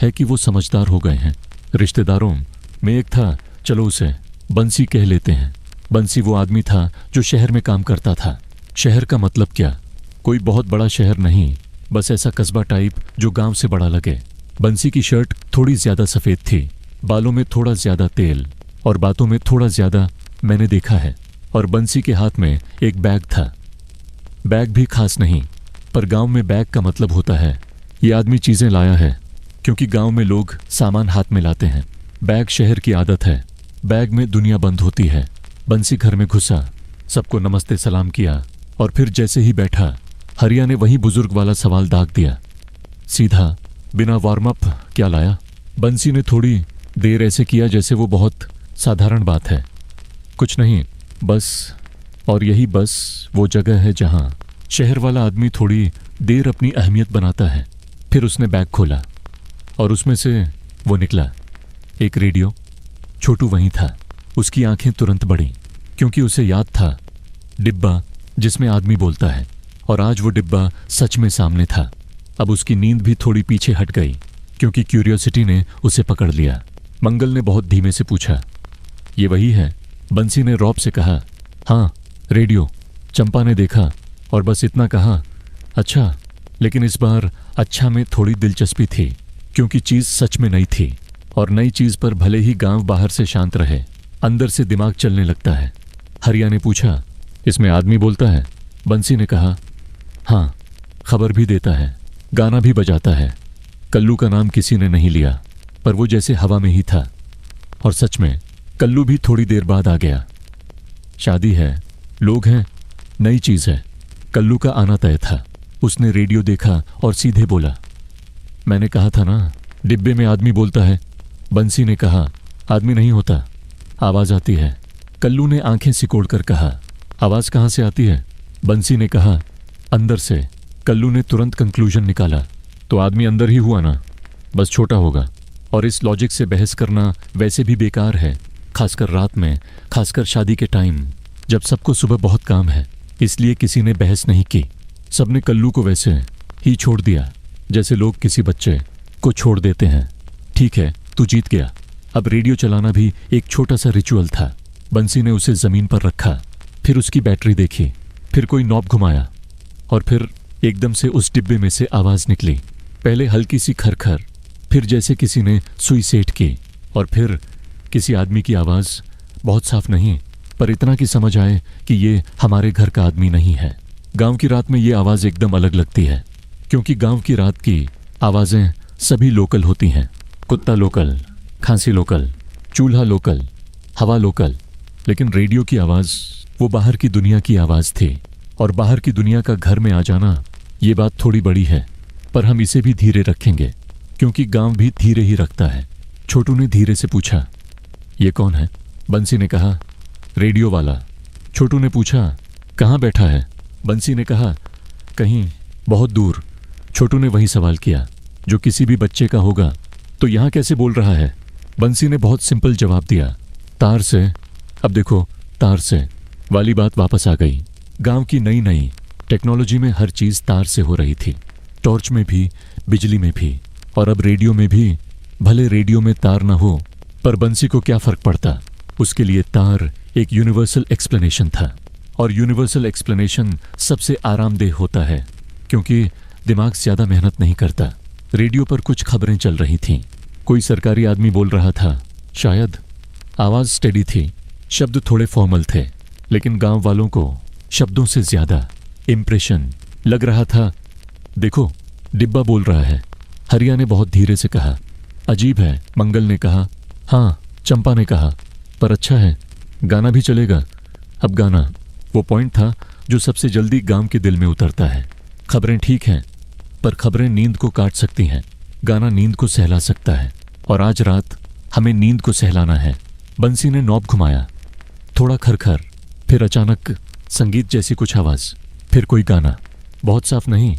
है कि वो समझदार हो गए हैं। रिश्तेदारों में एक था, चलो उसे बंसी कह लेते हैं। बंसी वो आदमी था जो शहर में काम करता था। शहर का मतलब क्या, कोई बहुत बड़ा शहर नहीं, बस ऐसा कस्बा टाइप जो गांव से बड़ा लगे। बंसी की शर्ट थोड़ी ज़्यादा सफ़ेद थी, बालों में थोड़ा ज़्यादा तेल और बातों में थोड़ा ज़्यादा मैंने देखा है। और बंसी के हाथ में एक बैग था। बैग भी खास नहीं, पर गांव में बैग का मतलब होता है ये आदमी चीज़ें लाया है, क्योंकि गांव में लोग सामान हाथ में लाते हैं। बैग शहर की आदत है, बैग में दुनिया बंद होती है। बंसी घर में घुसा, सबको नमस्ते सलाम किया और फिर जैसे ही बैठा, हरिया ने वही बुजुर्ग वाला सवाल दाग दिया, सीधा, बिना वार्म अप क्या लाया। बंसी ने थोड़ी देर ऐसे किया जैसे वो बहुत साधारण बात है, कुछ नहीं, बस। और यही बस वो जगह है जहां शहर वाला आदमी थोड़ी देर अपनी अहमियत बनाता है। फिर उसने बैग खोला और उसमें से वो निकला एक रेडियो। छोटू वहीं था। उसकी आंखें तुरंत बढ़ीं, क्योंकि उसे याद था डिब्बा जिसमें आदमी बोलता है। और आज वो डिब्बा सच में सामने था। अब उसकी नींद भी थोड़ी पीछे हट गई, क्योंकि क्यूरियोसिटी ने उसे पकड़ लिया। मंगल ने बहुत धीमे से पूछा, ये वही है? बंसी ने रौब से कहा, हाँ, रेडियो। चंपा ने देखा और बस इतना कहा, अच्छा। लेकिन इस बार अच्छा में थोड़ी दिलचस्पी थी, क्योंकि चीज़ सच में नई थी। और नई चीज़ पर भले ही गांव बाहर से शांत रहे, अंदर से दिमाग चलने लगता है। हरिया ने पूछा, इसमें आदमी बोलता है? बंसी ने कहा, हाँ, खबर भी देता है, गाना भी बजाता है। कल्लू का नाम किसी ने नहीं लिया, पर वो जैसे हवा में ही था। और सच में कल्लू भी थोड़ी देर बाद आ गया। शादी है, लोग हैं, नई चीज़ है। कल्लू का आना तय था। उसने रेडियो देखा और सीधे बोला, मैंने कहा था ना, डिब्बे में आदमी बोलता है। बंसी ने कहा, आदमी नहीं होता, आवाज़ आती है। कल्लू ने आंखें सिकोड़ कर कहा, आवाज़ कहाँ से आती है? बंसी ने कहा, अंदर से। कल्लू ने तुरंत कंक्लूजन निकाला, तो आदमी अंदर ही हुआ ना, बस छोटा होगा। और इस लॉजिक से बहस करना वैसे भी बेकार है, खासकर रात में, खासकर शादी के टाइम, जब सबको सुबह बहुत काम है। इसलिए किसी ने बहस नहीं की। सबने कल्लू को वैसे ही छोड़ दिया जैसे लोग किसी बच्चे को छोड़ देते हैं। ठीक है, तू जीत गया। अब रेडियो चलाना भी एक छोटा सा रिचुअल था। बंसी ने उसे ज़मीन पर रखा, फिर उसकी बैटरी देखी, फिर कोई नॉब घुमाया और फिर एकदम से उस डिब्बे में से आवाज़ निकली। पहले हल्की सी खरखर, फिर जैसे किसी ने सुई सेट की, और फिर किसी आदमी की आवाज़, बहुत साफ नहीं, पर इतना कि समझ आए कि ये हमारे घर का आदमी नहीं है। गांव की रात में ये आवाज़ एकदम अलग लगती है। क्योंकि गांव की रात की आवाज़ें सभी लोकल होती हैं। कुत्ता लोकल, खांसी लोकल, चूल्हा लोकल, हवा लोकल। लेकिन रेडियो की आवाज़ वो बाहर की दुनिया की आवाज़ थी। और बाहर की दुनिया का घर में आ जाना, ये बात थोड़ी बड़ी है, पर हम इसे भी धीरे रखेंगे, क्योंकि गांव भी धीरे ही रखता है। छोटू ने धीरे से पूछा, ये कौन है? बंसी ने कहा, रेडियो वाला। छोटू ने पूछा, कहाँ बैठा है? बंसी ने कहा, कहीं बहुत दूर। छोटू ने वही सवाल किया जो किसी भी बच्चे का होगा, तो यहाँ कैसे बोल रहा है? बंसी ने बहुत सिंपल जवाब दिया, तार से। अब देखो, तार से वाली बात वापस आ गई। गांव की नई नई टेक्नोलॉजी में हर चीज़ तार से हो रही थी, टॉर्च में भी, बिजली में भी, और अब रेडियो में भी। भले रेडियो में तार ना हो, पर बंसी को क्या फ़र्क पड़ता? उसके लिए तार एक यूनिवर्सल एक्सप्लेनेशन था। और यूनिवर्सल एक्सप्लेनेशन सबसे आरामदेह होता है, क्योंकि दिमाग ज़्यादा मेहनत नहीं करता। रेडियो पर कुछ खबरें चल रही थीं। कोई सरकारी आदमी बोल रहा था, शायद। आवाज़ स्टेडी थी, शब्द थोड़े फॉर्मल थे, लेकिन गांव वालों को शब्दों से ज़्यादा इम्प्रेशन लग रहा था। देखो, डिब्बा बोल रहा है, हरिया ने बहुत धीरे से कहा। अजीब है, मंगल ने कहा। हाँ, चंपा ने कहा, पर अच्छा है, गाना भी चलेगा। अब गाना वो पॉइंट था जो सबसे जल्दी गांव के दिल में उतरता है। खबरें ठीक हैं, पर खबरें नींद को काट सकती हैं, गाना नींद को सहला सकता है। और आज रात हमें नींद को सहलाना है। बंसी ने नॉब घुमाया, थोड़ा खरखर, फिर अचानक संगीत जैसी कुछ आवाज़, फिर कोई गाना, बहुत साफ नहीं,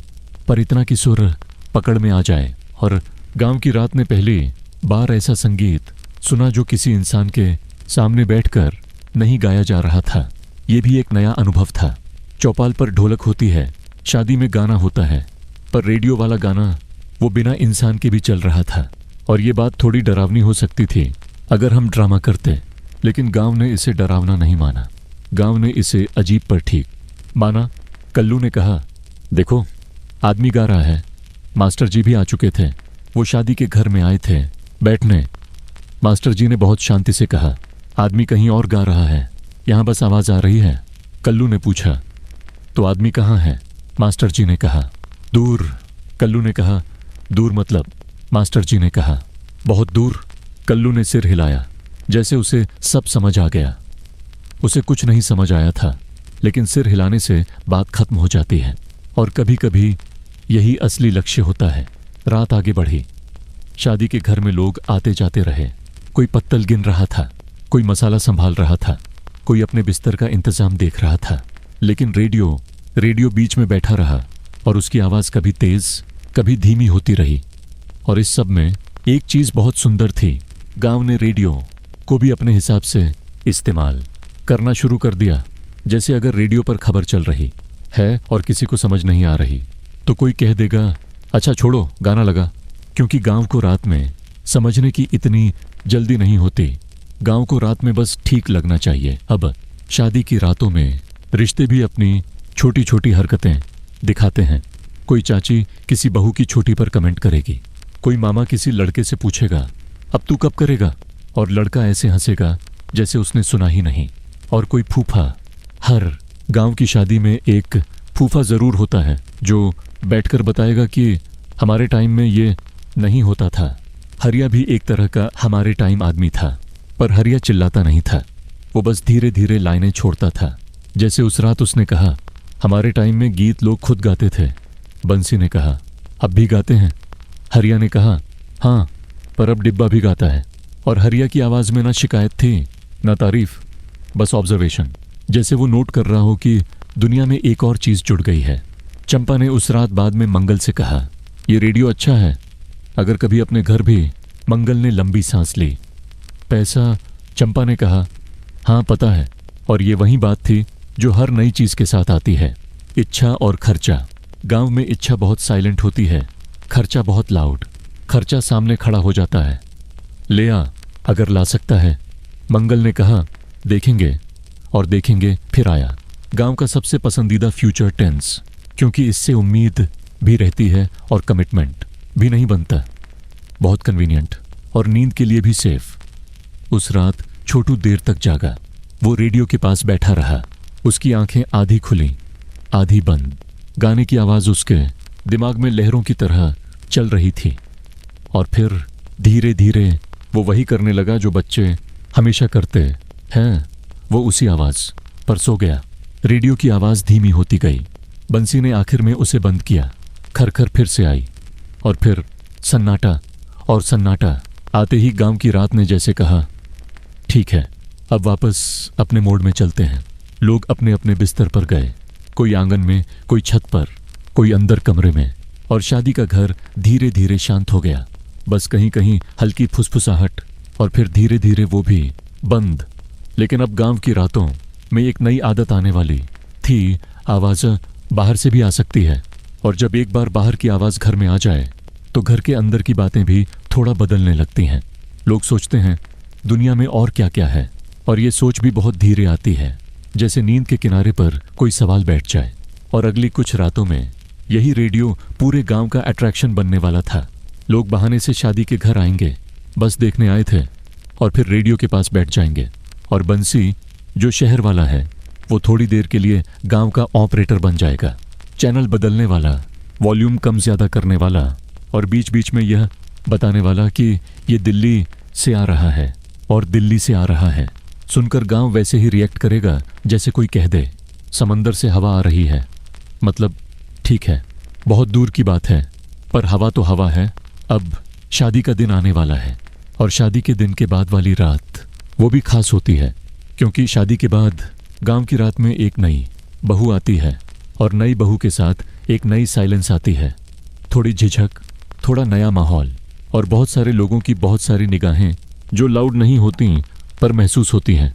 पर इतना कि सुर पकड़ में आ जाए। और गांव की रात में पहली बार ऐसा संगीत सुना जो किसी इंसान के सामने बैठकर नहीं गाया जा रहा था। ये भी एक नया अनुभव था। चौपाल पर ढोलक होती है, शादी में गाना होता है, पर रेडियो वाला गाना वो बिना इंसान के भी चल रहा था। और ये बात थोड़ी डरावनी हो सकती थी अगर हम ड्रामा करते, लेकिन गांव ने इसे डरावना नहीं माना। गांव ने इसे अजीब पर ठीक माना। कल्लू ने कहा, देखो, आदमी गा रहा है। मास्टर जी भी आ चुके थे, वो शादी के घर में आए थे बैठने। मास्टर जी ने बहुत शांति से कहा, आदमी कहीं और गा रहा है, यहाँ बस आवाज़ आ रही है। कल्लू ने पूछा, तो आदमी कहाँ है? मास्टर जी ने कहा, दूर। कल्लू ने कहा, दूर मतलब? मास्टर जी ने कहा, बहुत दूर। कल्लू ने सिर हिलाया, जैसे उसे सब समझ आ गया। उसे कुछ नहीं समझ आया था, लेकिन सिर हिलाने से बात खत्म हो जाती है। और कभी कभी यही असली लक्ष्य होता है। रात आगे बढ़ी। शादी के घर में लोग आते जाते रहे। कोई पत्तल गिन रहा था, कोई मसाला संभाल रहा था, कोई अपने बिस्तर का इंतजाम देख रहा था। लेकिन रेडियो बीच में बैठा रहा, और उसकी आवाज़ कभी तेज, कभी धीमी होती रही। और इस सब में एक चीज़ बहुत सुंदर थी। गांव ने रेडियो को भी अपने हिसाब से इस्तेमाल करना शुरू कर दिया। जैसे अगर रेडियो पर खबर चल रही है और किसी को समझ नहीं आ रही, तो कोई कह देगा, अच्छा छोड़ो, गाना लगा। क्योंकि गांव को रात में समझने की इतनी जल्दी नहीं होती। गांव को रात में बस ठीक लगना चाहिए। अब शादी की रातों में रिश्ते भी अपनी छोटी छोटी हरकतें दिखाते हैं। कोई चाची किसी बहू की छोटी पर कमेंट करेगी, कोई मामा किसी लड़के से पूछेगा, अब तू कब करेगा? और लड़का ऐसे हंसेगा जैसे उसने सुना ही नहीं। और कोई फूफा, हर गांव की शादी में एक फूफा ज़रूर होता है जो बैठकर बताएगा कि हमारे टाइम में ये नहीं होता था। हरिया भी एक तरह का हमारे टाइम आदमी था, पर हरिया चिल्लाता नहीं था, वो बस धीरे धीरे लाइनें छोड़ता था। जैसे उस रात उसने कहा, हमारे टाइम में गीत लोग खुद गाते थे। बंसी ने कहा, अब भी गाते हैं? हरिया ने कहा, हाँ, पर अब डिब्बा भी गाता है। और हरिया की आवाज़ में ना शिकायत थी, ना तारीफ, बस ऑब्जर्वेशन। जैसे वो नोट कर रहा हो कि दुनिया में एक और चीज़ जुड़ गई है। चंपा ने उस रात बाद में मंगल से कहा, ये रेडियो अच्छा है, अगर कभी अपने घर भी। मंगल ने लंबी सांस ली। पैसा? चंपा ने कहा, हाँ पता है। और ये वही बात थी जो हर नई चीज़ के साथ आती है, इच्छा और खर्चा। गांव में इच्छा बहुत साइलेंट होती है, खर्चा बहुत लाउड। खर्चा सामने खड़ा हो जाता है, ले आ अगर ला सकता है। मंगल ने कहा, देखेंगे। और देखेंगे फिर आया। गांव का सबसे पसंदीदा फ्यूचर टेंस, क्योंकि इससे उम्मीद भी रहती है और कमिटमेंट भी नहीं बनता। बहुत कन्वीनियंट और नींद के लिए भी सेफ। उस रात छोटू देर तक जागा। वो रेडियो के पास बैठा रहा। उसकी आंखें आधी खुली, आधी बंद। गाने की आवाज़ उसके दिमाग में लहरों की तरह चल रही थी। और फिर धीरे धीरे वो वही करने लगा जो बच्चे हमेशा करते हैं, वो उसी आवाज़ पर सो गया। रेडियो की आवाज़ धीमी होती गई। बंसी ने आखिर में उसे बंद किया। खरखर फिर से आई और फिर सन्नाटा और सन्नाटा। आते ही गांव की रात ने जैसे कहा, ठीक है, अब वापस अपने मोड में चलते हैं। लोग अपने अपने बिस्तर पर गए, कोई आंगन में, कोई छत पर, कोई अंदर कमरे में। और शादी का घर धीरे धीरे शांत हो गया। बस कहीं कहीं हल्की फुसफुसाहट और फिर धीरे धीरे वो भी बंद। लेकिन अब गांव की रातों में एक नई आदत आने वाली थी। आवाज़ बाहर से भी आ सकती है, और जब एक बार बाहर की आवाज़ घर में आ जाए तो घर के अंदर की बातें भी थोड़ा बदलने लगती हैं। लोग सोचते हैं दुनिया में और क्या क्या है, और ये सोच भी बहुत धीरे आती है, जैसे नींद के किनारे पर कोई सवाल बैठ जाए। और अगली कुछ रातों में यही रेडियो पूरे गांव का अट्रैक्शन बनने वाला था। लोग बहाने से शादी के घर आएंगे, बस देखने आए थे, और फिर रेडियो के पास बैठ जाएंगे। और बंसी, जो शहर वाला है, वो थोड़ी देर के लिए गांव का ऑपरेटर बन जाएगा। चैनल बदलने वाला, वॉल्यूम कम ज़्यादा करने वाला, और बीच बीच में यह बताने वाला कि ये दिल्ली से आ रहा है और दिल्ली से आ रहा है। सुनकर गांव वैसे ही रिएक्ट करेगा जैसे कोई कह दे समंदर से हवा आ रही है। मतलब ठीक है, बहुत दूर की बात है, पर हवा तो हवा है। अब शादी का दिन आने वाला है, और शादी के दिन के बाद वाली रात वो भी खास होती है, क्योंकि शादी के बाद गांव की रात में एक नई बहू आती है, और नई बहू के साथ एक नई साइलेंस आती है। थोड़ी झिझक, थोड़ा नया माहौल, और बहुत सारे लोगों की बहुत सारी निगाहें जो लाउड नहीं होती पर महसूस होती हैं।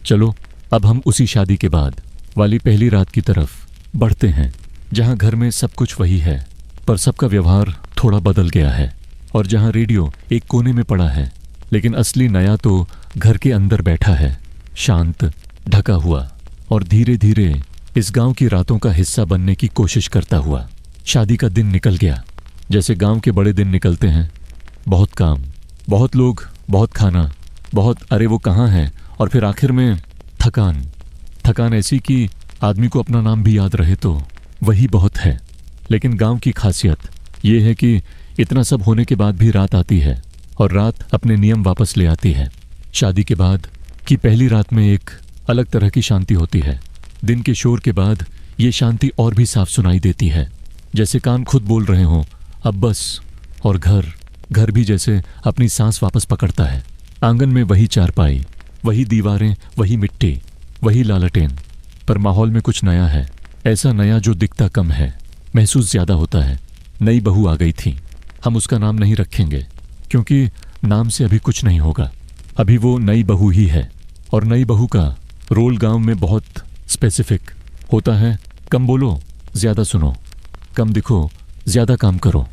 चलो अब हम उसी शादी के बाद वाली पहली रात की तरफ बढ़ते हैं, जहां घर में सब कुछ वही है, पर सबका व्यवहार थोड़ा बदल गया है। और जहां रेडियो एक कोने में पड़ा है, लेकिन असली नया तो घर के अंदर बैठा है, शांत, ढका हुआ, और धीरे धीरे इस गांव की रातों का हिस्सा बनने की कोशिश करता हुआ। शादी का दिन निकल गया, जैसे गांव के बड़े दिन निकलते हैं। बहुत काम, बहुत लोग, बहुत खाना, बहुत अरे वो कहाँ है, और फिर आखिर में थकान। थकान ऐसी कि आदमी को अपना नाम भी याद रहे तो वही बहुत है। लेकिन गांव की खासियत ये है कि इतना सब होने के बाद भी रात आती है, और रात अपने नियम वापस ले आती है। शादी के बाद की पहली रात में एक अलग तरह की शांति होती है। दिन के शोर के बाद ये शांति और भी साफ सुनाई देती है, जैसे कान खुद बोल रहे हों अब बस। और घर भी जैसे अपनी सांस वापस पकड़ता है। आंगन में वही चारपाई, वही दीवारें, वही मिट्टी, वही लालटेन, पर माहौल में कुछ नया है। ऐसा नया जो दिखता कम है, महसूस ज्यादा होता है। नई बहू आ गई थी। हम उसका नाम नहीं रखेंगे, क्योंकि नाम से अभी कुछ नहीं होगा। अभी वो नई बहू ही है, और नई बहू का रोल गांव में बहुत स्पेसिफिक होता है। कम बोलो, ज्यादा सुनो, कम दिखो, ज्यादा काम करो,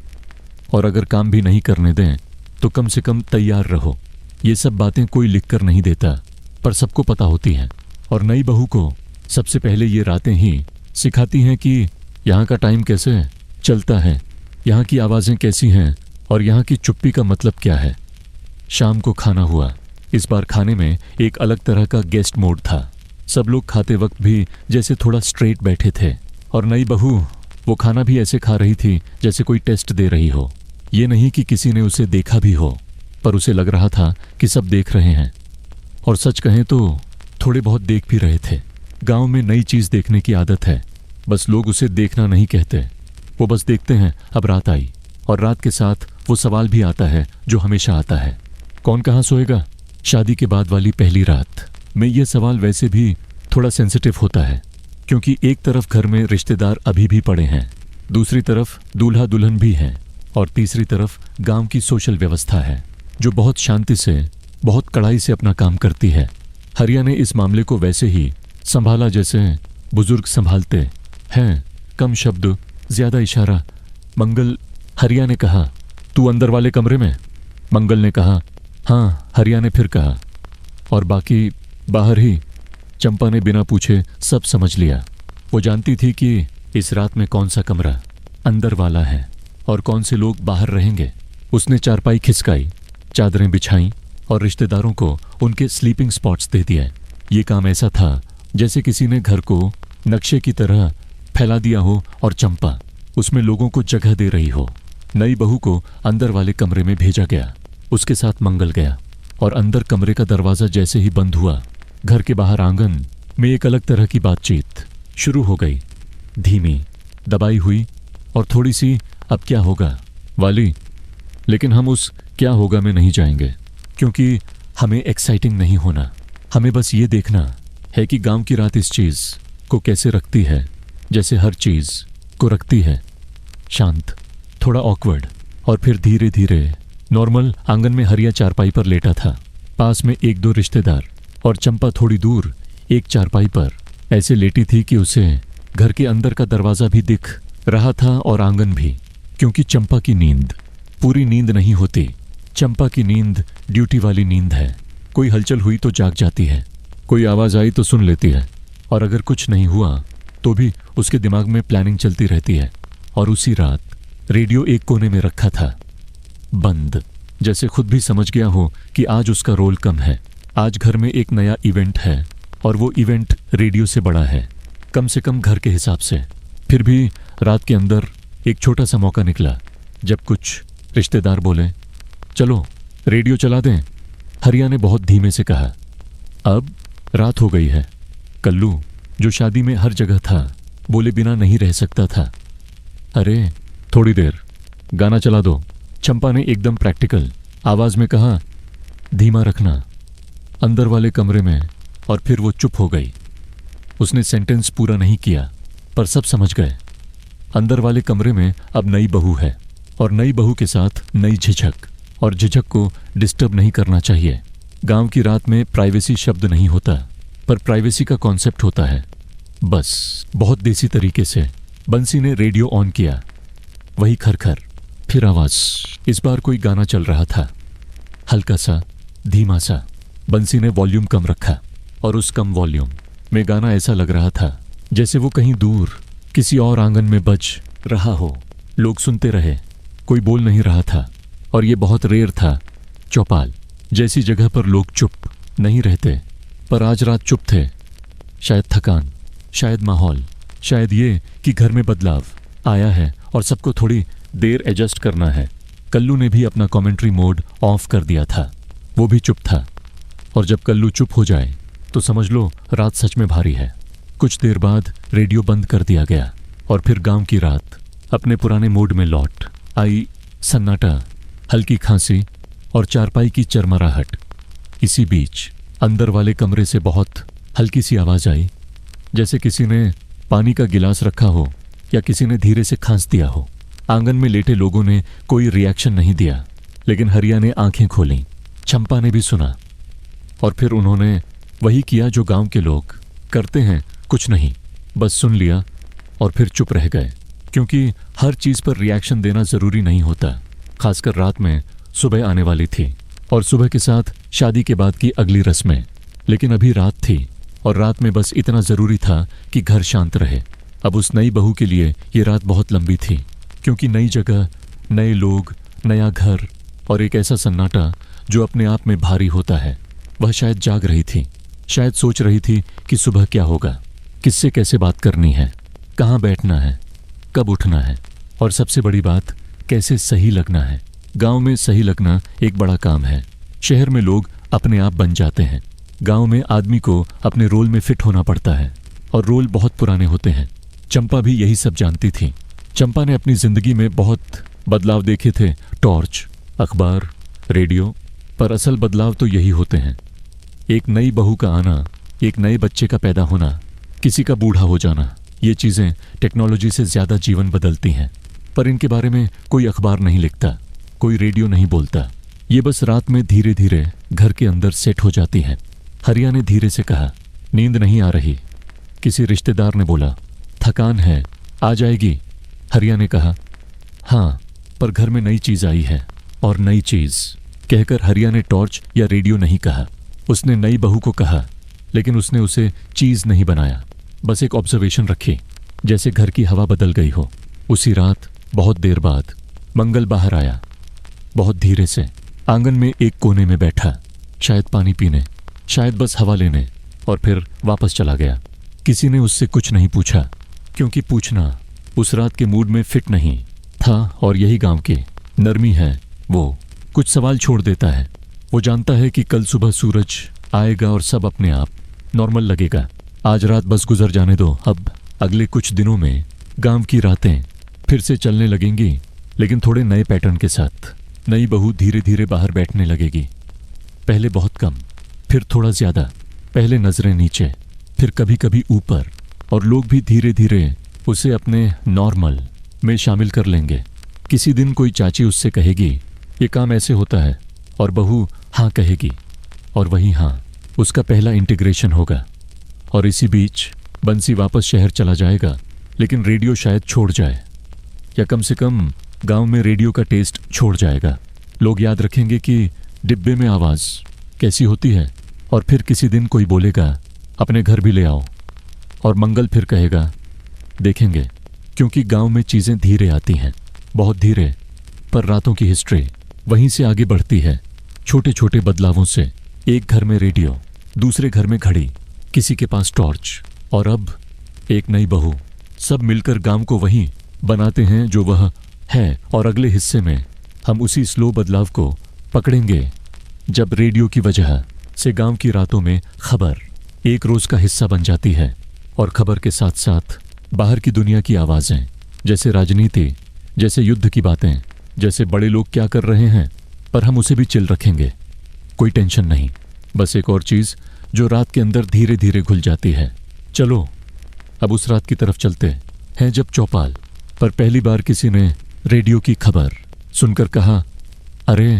और अगर काम भी नहीं करने दें तो कम से कम तैयार रहो। ये सब बातें कोई लिखकर नहीं देता, पर सबको पता होती हैं। और नई बहू को सबसे पहले ये रातें ही सिखाती हैं कि यहाँ का टाइम कैसे चलता है, यहाँ की आवाज़ें कैसी हैं, और यहाँ की चुप्पी का मतलब क्या है। शाम को खाना हुआ। इस बार खाने में एक अलग तरह का गेस्ट मोड था। सब लोग खाते वक्त भी जैसे थोड़ा स्ट्रेट बैठे थे, और नई बहू वो खाना भी ऐसे खा रही थी जैसे कोई टेस्ट दे रही हो। ये नहीं कि किसी ने उसे देखा भी हो, पर उसे लग रहा था कि सब देख रहे हैं, और सच कहें तो थोड़े बहुत देख भी रहे थे। गांव में नई चीज़ देखने की आदत है, बस लोग उसे देखना नहीं कहते, वो बस देखते हैं अब रात आई। और रात के साथ वो सवाल भी आता है जो हमेशा आता है, कौन कहाँ सोएगा। शादी के बाद वाली पहली रात में ये सवाल वैसे भी थोड़ा सेंसिटिव होता है, क्योंकि एक तरफ घर में रिश्तेदार अभी भी पड़े हैं, दूसरी तरफ दूल्हा दुल्हन भी हैं, और तीसरी तरफ गांव की सोशल व्यवस्था है जो बहुत शांति से, बहुत कड़ाई से अपना काम करती है। हरिया ने इस मामले को वैसे ही संभाला जैसे बुजुर्ग संभालते हैं। कम शब्द, ज्यादा इशारा। मंगल, हरिया ने कहा, तू अंदर वाले कमरे में। मंगल ने कहा, हाँ। हरिया ने फिर कहा, और बाकी बाहर ही। चंपा ने बिना पूछे सब समझ लिया। वो जानती थी कि इस रात में कौन सा कमरा अंदर वाला है और कौन से लोग बाहर रहेंगे। उसने चारपाई खिसकाई, चादरें बिछाईं, और रिश्तेदारों को उनके स्लीपिंग स्पॉट्स दे दिए। ये काम ऐसा था जैसे किसी ने घर को नक्शे की तरह फैला दिया हो। और चंपा उसमें लोगों को जगह दे रही हो। नई बहू को अंदर वाले कमरे में भेजा गया, उसके साथ मंगल गया, और अंदर कमरे का दरवाजा जैसे ही बंद हुआ, घर के बाहर आंगन में एक अलग तरह की बातचीत शुरू हो गई। धीमी, दबाई हुई और थोड़ी सी अब क्या होगा वाली। लेकिन हम उस क्या होगा में नहीं जाएंगे, क्योंकि हमें एक्साइटिंग नहीं होना। हमें बस ये देखना है कि गांव की रात इस चीज़ को कैसे रखती है, जैसे हर चीज़ को रखती है। शांत, थोड़ा ऑकवर्ड, और फिर धीरे धीरे नॉर्मल। आंगन में हरिया चारपाई पर लेटा था, पास में एक दो रिश्तेदार, और चंपा थोड़ी दूर एक चारपाई पर ऐसे लेटी थी कि उसे घर के अंदर का दरवाज़ा भी दिख रहा था और आंगन भी। क्योंकि चंपा की नींद पूरी नींद नहीं होती। चंपा की नींद ड्यूटी वाली नींद है। कोई हलचल हुई तो जाग जाती है, कोई आवाज़ आई तो सुन लेती है, और अगर कुछ नहीं हुआ तो भी उसके दिमाग में प्लानिंग चलती रहती है। और उसी रात रेडियो एक कोने में रखा था, बंद, जैसे खुद भी समझ गया हो कि आज उसका रोल कम है। आज घर में एक नया इवेंट है, और वो इवेंट रेडियो से बड़ा है, कम से कम घर के हिसाब से। फिर भी रात के अंदर एक छोटा सा मौका निकला, जब कुछ रिश्तेदार बोले, चलो रेडियो चला दें। हरिया ने बहुत धीमे से कहा, अब रात हो गई है। कल्लू, जो शादी में हर जगह था, बोले बिना नहीं रह सकता था, अरे थोड़ी देर गाना चला दो। चंपा ने एकदम प्रैक्टिकल आवाज में कहा, धीमा रखना। अंदर वाले कमरे में, और फिर वो चुप हो गई। उसने सेंटेंस पूरा नहीं किया, पर सब समझ गए। अंदर वाले कमरे में अब नई बहू है, और नई बहू के साथ नई झिझक, और झिझक को डिस्टर्ब नहीं करना चाहिए। गांव की रात में प्राइवेसी शब्द नहीं होता, पर प्राइवेसी का कॉन्सेप्ट होता है। बस बहुत देसी तरीके से बंसी ने रेडियो ऑन किया। वही खरखर, फिर आवाज। इस बार कोई गाना चल रहा था, हल्का सा, धीमा सा। बंसी ने वॉल्यूम कम रखा, और उस कम वॉल्यूम में गाना ऐसा लग रहा था जैसे वो कहीं दूर किसी और आंगन में बज रहा हो। लोग सुनते रहे, कोई बोल नहीं रहा था, और ये बहुत रेयर था। चौपाल जैसी जगह पर लोग चुप नहीं रहते, पर आज रात चुप थे। शायद थकान, शायद माहौल, शायद ये कि घर में बदलाव आया है और सबको थोड़ी देर एडजस्ट करना है। कल्लू ने भी अपना कमेंट्री मोड ऑफ कर दिया था, वो भी चुप था। और जब कल्लू चुप हो जाए तो समझ लो रात सच में भारी है। कुछ देर बाद रेडियो बंद कर दिया गया, और फिर गांव की रात अपने पुराने मोड में लौट आई। सन्नाटा, हल्की खांसी और चारपाई की चरमराहट। इसी बीच अंदर वाले कमरे से बहुत हल्की सी आवाज आई, जैसे किसी ने पानी का गिलास रखा हो या किसी ने धीरे से खांस दिया हो। आंगन में लेटे लोगों ने कोई रिएक्शन नहीं दिया, लेकिन हरिया ने आंखें खोलीं। चंपा ने भी सुना, और फिर उन्होंने वही किया जो गांव के लोग करते हैं, कुछ नहीं, बस सुन लिया और फिर चुप रह गए। क्योंकि हर चीज पर रिएक्शन देना जरूरी नहीं होता, खासकर रात में। सुबह आने वाली थी, और सुबह के साथ शादी के बाद की अगली रस्में। लेकिन अभी रात थी, और रात में बस इतना जरूरी था कि घर शांत रहे। अब उस नई बहू के लिए ये रात बहुत लंबी थी, क्योंकि नई जगह, नए लोग, नया घर, और एक ऐसा सन्नाटा जो अपने आप में भारी होता है। वह शायद जाग रही थी, शायद सोच रही थी कि सुबह क्या होगा, किससे कैसे बात करनी है, कहाँ बैठना है, कब उठना है, और सबसे बड़ी बात, कैसे सही लगना है। गांव में सही लगना एक बड़ा काम है। शहर में लोग अपने आप बन जाते हैं, गांव में आदमी को अपने रोल में फिट होना पड़ता है, और रोल बहुत पुराने होते हैं। चंपा भी यही सब जानती थी। चंपा ने अपनी जिंदगी में बहुत बदलाव देखे थे, टॉर्च, अखबार, रेडियो, पर असल बदलाव तो यही होते हैं। एक नई बहू का आना, एक नए बच्चे का पैदा होना, किसी का बूढ़ा हो जाना, ये चीजें टेक्नोलॉजी से ज्यादा जीवन बदलती हैं। पर इनके बारे में कोई अखबार नहीं लिखता, कोई रेडियो नहीं बोलता। ये बस रात में धीरे धीरे घर के अंदर सेट हो जाती है। हरिया ने धीरे से कहा, नींद नहीं आ रही। किसी रिश्तेदार ने बोला, थकान है, आ जाएगी। हरिया ने कहा, हाँ, पर घर में नई चीज आई है। और नई चीज कहकर हरिया ने टॉर्च या रेडियो नहीं कहा, उसने नई बहू को कहा। लेकिन उसने उसे चीज नहीं बनाया, बस एक ऑब्जर्वेशन रखी, जैसे घर की हवा बदल गई हो। उसी रात बहुत देर बाद मंगल बाहर आया, बहुत धीरे से। आंगन में एक कोने में बैठा, शायद पानी पीने, शायद बस हवा लेने, और फिर वापस चला गया। किसी ने उससे कुछ नहीं पूछा, क्योंकि पूछना उस रात के मूड में फिट नहीं था और यही गांव की नरमी है। वो कुछ सवाल छोड़ देता है। वो जानता है कि कल सुबह सूरज आएगा और सब अपने आप नॉर्मल लगेगा। आज रात बस गुजर जाने दो। अब अगले कुछ दिनों में गांव की रातें फिर से चलने लगेंगी, लेकिन थोड़े नए पैटर्न के साथ। नई बहू धीरे धीरे बाहर बैठने लगेगी। पहले बहुत कम, फिर थोड़ा ज्यादा। पहले नजरें नीचे, फिर कभी कभी ऊपर, और लोग भी धीरे धीरे उसे अपने नॉर्मल में शामिल कर लेंगे। किसी दिन कोई चाची उससे कहेगी ये काम ऐसे होता है, और बहू हाँ कहेगी, और वही हाँ उसका पहला इंटीग्रेशन होगा। और इसी बीच बंसी वापस शहर चला जाएगा, लेकिन रेडियो शायद छोड़ जाए, या कम से कम गांव में रेडियो का टेस्ट छोड़ जाएगा। लोग याद रखेंगे कि डिब्बे में आवाज़ कैसी होती है, और फिर किसी दिन कोई बोलेगा अपने घर भी ले आओ, और मंगल फिर कहेगा देखेंगे। क्योंकि गांव में चीज़ें धीरे आती हैं, बहुत धीरे, पर रातों की हिस्ट्री वहीं से आगे बढ़ती है। छोटे छोटे बदलावों से। एक घर में रेडियो, दूसरे घर में घड़ी, किसी के पास टॉर्च, और अब एक नई बहू। सब मिलकर गांव को वही बनाते हैं जो वह है। और अगले हिस्से में हम उसी स्लो बदलाव को पकड़ेंगे, जब रेडियो की वजह से गांव की रातों में खबर एक रोज का हिस्सा बन जाती है, और खबर के साथ साथ बाहर की दुनिया की आवाज़ें, जैसे राजनीति, जैसे युद्ध की बातें, जैसे बड़े लोग क्या कर रहे हैं, पर हम उसे भी चिल रखेंगे। कोई टेंशन नहीं। बस एक और चीज़ जो रात के अंदर धीरे धीरे घुल जाती है। चलो अब उस रात की तरफ चलते हैं जब चौपाल पर पहली बार किसी ने रेडियो की खबर सुनकर कहा, अरे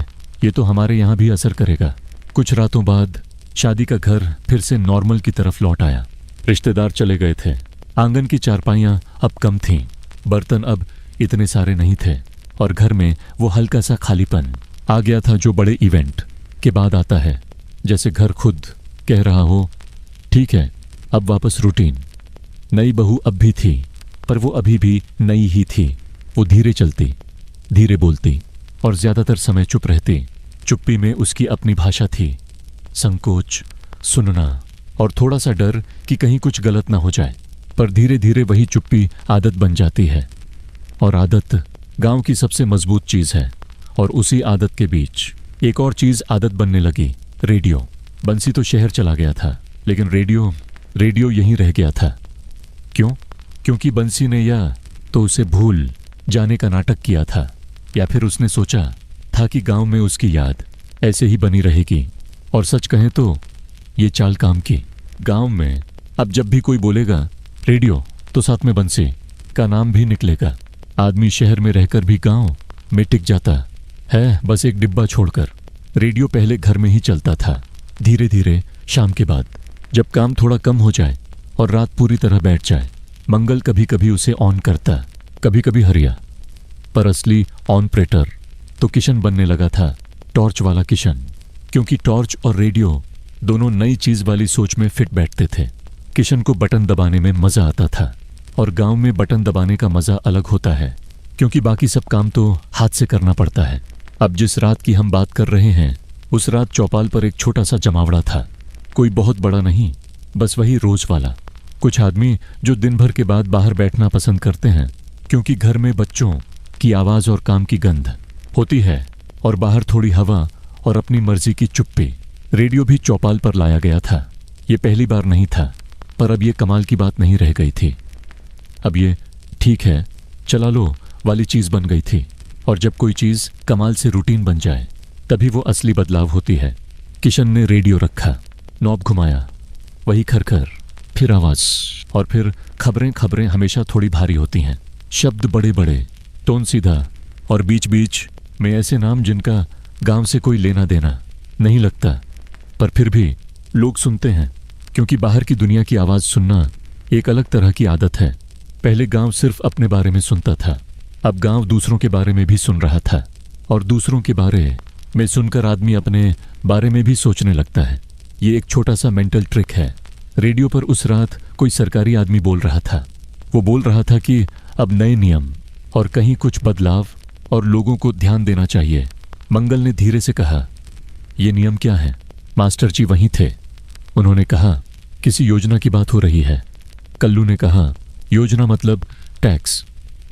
ये तो हमारे यहाँ भी असर करेगा। कुछ रातों बाद शादी का घर फिर से नॉर्मल की तरफ लौट आया। रिश्तेदार चले गए थे। आंगन की चारपाइयाँ अब कम थीं, बर्तन अब इतने सारे नहीं थे, और घर में वो हल्का सा खालीपन आ गया था जो बड़े इवेंट के बाद आता है। जैसे घर खुद कह रहा हो, ठीक है अब वापस रूटीन। नई बहू अब भी थी, पर वो अभी भी नई ही थी। वो धीरे चलती, धीरे बोलती, और ज्यादातर समय चुप रहती। चुप्पी में उसकी अपनी भाषा थी। संकोच, सुनना, और थोड़ा सा डर कि कहीं कुछ गलत ना हो जाए। पर धीरे धीरे वही चुप्पी आदत बन जाती है, और आदत गांव की सबसे मजबूत चीज है। और उसी आदत के बीच एक और चीज आदत बनने लगी, रेडियो। बंसी तो शहर चला गया था, लेकिन रेडियो यहीं रह गया था। क्यों? क्योंकि बंसी ने या तो उसे भूल जाने का नाटक किया था, या फिर उसने सोचा था कि गांव में उसकी याद ऐसे ही बनी रहेगी। और सच कहें तो ये चाल काम की। गांव में अब जब भी कोई बोलेगा रेडियो, तो साथ में बंसी का नाम भी निकलेगा। आदमी शहर में रहकर भी गांव में टिक जाता है, बस एक डिब्बा छोड़कर। रेडियो पहले घर में ही चलता था। धीरे धीरे शाम के बाद, जब काम थोड़ा कम हो जाए और रात पूरी तरह बैठ जाए, मंगल कभी कभी उसे ऑन करता, कभी कभी हरिया। पर असली ऑनप्रेटर तो किशन बनने लगा था, टॉर्च वाला किशन। क्योंकि टॉर्च और रेडियो दोनों नई चीज वाली सोच में फिट बैठते थे। किशन को बटन दबाने में मजा आता था, और गांव में बटन दबाने का मजा अलग होता है, क्योंकि बाकी सब काम तो हाथ से करना पड़ता है। अब जिस रात की हम बात कर रहे हैं, उस रात चौपाल पर एक छोटा सा जमावड़ा था। कोई बहुत बड़ा नहीं, बस वही रोज वाला। कुछ आदमी जो दिन भर के बाद बाहर बैठना पसंद करते हैं, क्योंकि घर में बच्चों की आवाज और काम की गंध होती है, और बाहर थोड़ी हवा और अपनी मर्जी की चुप्पी। रेडियो भी चौपाल पर लाया गया था। ये पहली बार नहीं था, पर अब ये कमाल की बात नहीं रह गई थी। अब ये ठीक है चला लो वाली चीज बन गई थी। और जब कोई चीज कमाल से रूटीन बन जाए, तभी वो असली बदलाव होती है। किशन ने रेडियो रखा, नॉब घुमाया, वही खरखर, फिर आवाज, और फिर खबरें हमेशा थोड़ी भारी होती हैं। शब्द बड़े बड़े, टोन सीधा, और बीच बीच में ऐसे नाम जिनका गांव से कोई लेना देना नहीं लगता, पर फिर भी लोग सुनते हैं। क्योंकि बाहर की दुनिया की आवाज सुनना एक अलग तरह की आदत है। पहले गांव सिर्फ अपने बारे में सुनता था, अब गांव दूसरों के बारे में भी सुन रहा था, और दूसरों के बारे में सुनकर आदमी अपने बारे में भी सोचने लगता है। ये एक छोटा सा मेंटल ट्रिक है। रेडियो पर उस रात कोई सरकारी आदमी बोल रहा था। वो बोल रहा था कि अब नए नियम और कहीं कुछ बदलाव, और लोगों को ध्यान देना चाहिए। मंगल ने धीरे से कहा, ये नियम क्या है? मास्टर जी वहीं थे। उन्होंने कहा, किसी योजना की बात हो रही है। कल्लू ने कहा, योजना मतलब टैक्स।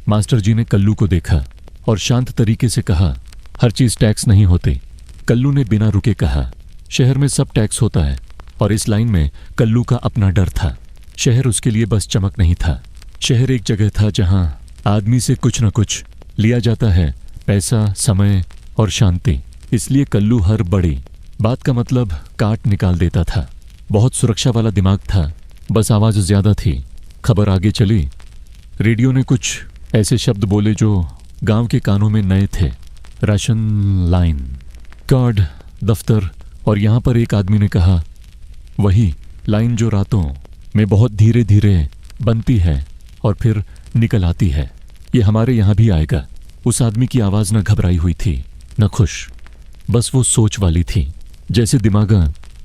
मास्टर जी ने कल्लू को देखा और शांत तरीके से कहा, हर चीज टैक्स नहीं होती। कल्लू ने बिना रुके कहा, शहर में सब टैक्स होता है। और इस लाइन में कल्लू का अपना डर था। शहर उसके लिए बस चमक नहीं था। शहर एक जगह था जहां आदमी से कुछ न कुछ लिया जाता है, पैसा, समय और शांति। इसलिए कल्लू हर बड़ी बात का मतलब काट निकाल देता था। बहुत सुरक्षा वाला दिमाग था, बस आवाज ज्यादा थी। खबर आगे चली। रेडियो ने कुछ ऐसे शब्द बोले जो गांव के कानों में नए थे। राशन लाइन, कार्ड, दफ्तर। और यहां पर एक आदमी ने कहा, वही लाइन जो रातों में बहुत धीरे धीरे बनती है और फिर निकल आती है, ये हमारे यहां भी आएगा। उस आदमी की आवाज न घबराई हुई थी न खुश, बस वो सोच वाली थी। जैसे दिमाग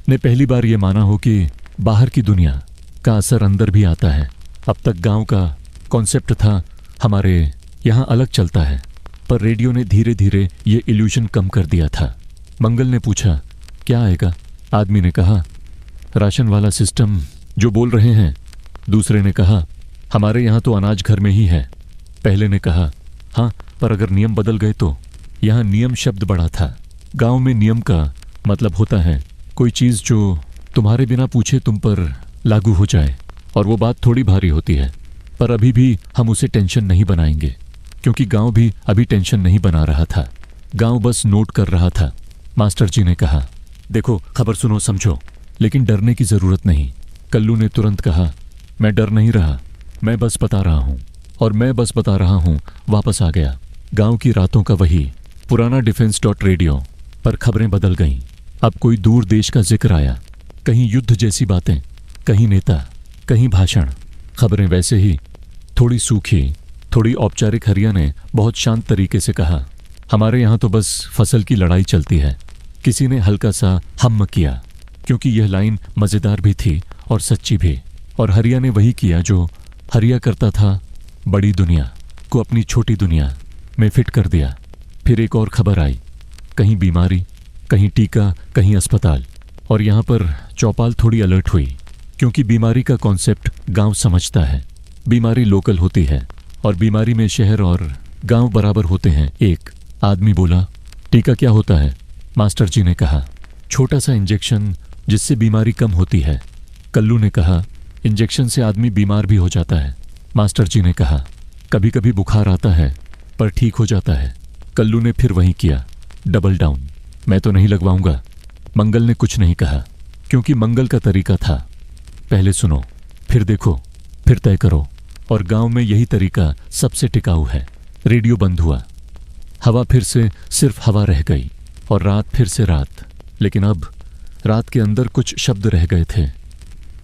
ने पहली बार ये माना हो कि बाहर की दुनिया का असर अंदर भी आता है। अब तक गांव का कॉन्सेप्ट था हमारे यहाँ अलग चलता है, पर रेडियो ने धीरे धीरे ये इल्यूशन कम कर दिया था। मंगल ने पूछा, क्या आएगा? आदमी ने कहा, राशन वाला सिस्टम जो बोल रहे हैं। दूसरे ने कहा, हमारे यहाँ तो अनाज घर में ही है। पहले ने कहा, हाँ, पर अगर नियम बदल गए तो। यहाँ नियम शब्द बड़ा था। गांव में नियम का मतलब होता है कोई चीज जो तुम्हारे बिना पूछे तुम पर लागू हो जाए, और वो बात थोड़ी भारी होती है। पर अभी भी हम उसे टेंशन नहीं बनाएंगे, क्योंकि गांव भी अभी टेंशन नहीं बना रहा था। गांव बस नोट कर रहा था। मास्टर जी ने कहा, देखो, खबर सुनो, समझो, लेकिन डरने की जरूरत नहीं। कल्लू ने तुरंत कहा, मैं डर नहीं रहा, मैं बस बता रहा हूँ। और मैं बस बता रहा हूँ वापस आ गया। गांव की रातों का वही पुराना डिफेंस रेडियो, पर खबरें बदल गईं। अब कोई दूर देश का जिक्र आया, कहीं युद्ध जैसी बातें, कहीं नेता, कहीं भाषण। खबरें वैसे ही, थोड़ी सूखी, थोड़ी औपचारिक। हरिया ने बहुत शांत तरीके से कहा, हमारे यहाँ तो बस फसल की लड़ाई चलती है। किसी ने हल्का सा हम्म किया, क्योंकि यह लाइन मजेदार भी थी और सच्ची भी। और हरिया ने वही किया जो हरिया करता था, बड़ी दुनिया को अपनी छोटी दुनिया में फिट कर दिया। फिर एक और खबर आई, कहीं बीमारी, कहीं टीका, कहीं अस्पताल। और यहाँ पर चौपाल थोड़ी अलर्ट हुई, क्योंकि बीमारी का कॉन्सेप्ट गांव समझता है। बीमारी लोकल होती है, और बीमारी में शहर और गांव बराबर होते हैं। एक आदमी बोला, टीका क्या होता है? मास्टर जी ने कहा, छोटा सा इंजेक्शन जिससे बीमारी कम होती है। कल्लू ने कहा, इंजेक्शन से आदमी बीमार भी हो जाता है। मास्टर जी ने कहा, कभी कभी बुखार आता है पर ठीक हो जाता है। कल्लू ने फिर वही किया, डबल डाउन, मैं तो नहीं लगवाऊंगा। मंगल ने कुछ नहीं कहा, क्योंकि मंगल का तरीका था, पहले सुनो, फिर देखो, फिर तय करो। और गांव में यही तरीका सबसे टिकाऊ है। रेडियो बंद हुआ। हवा फिर से सिर्फ हवा रह गई, और रात फिर से रात। लेकिन अब रात के अंदर कुछ शब्द रह गए थे।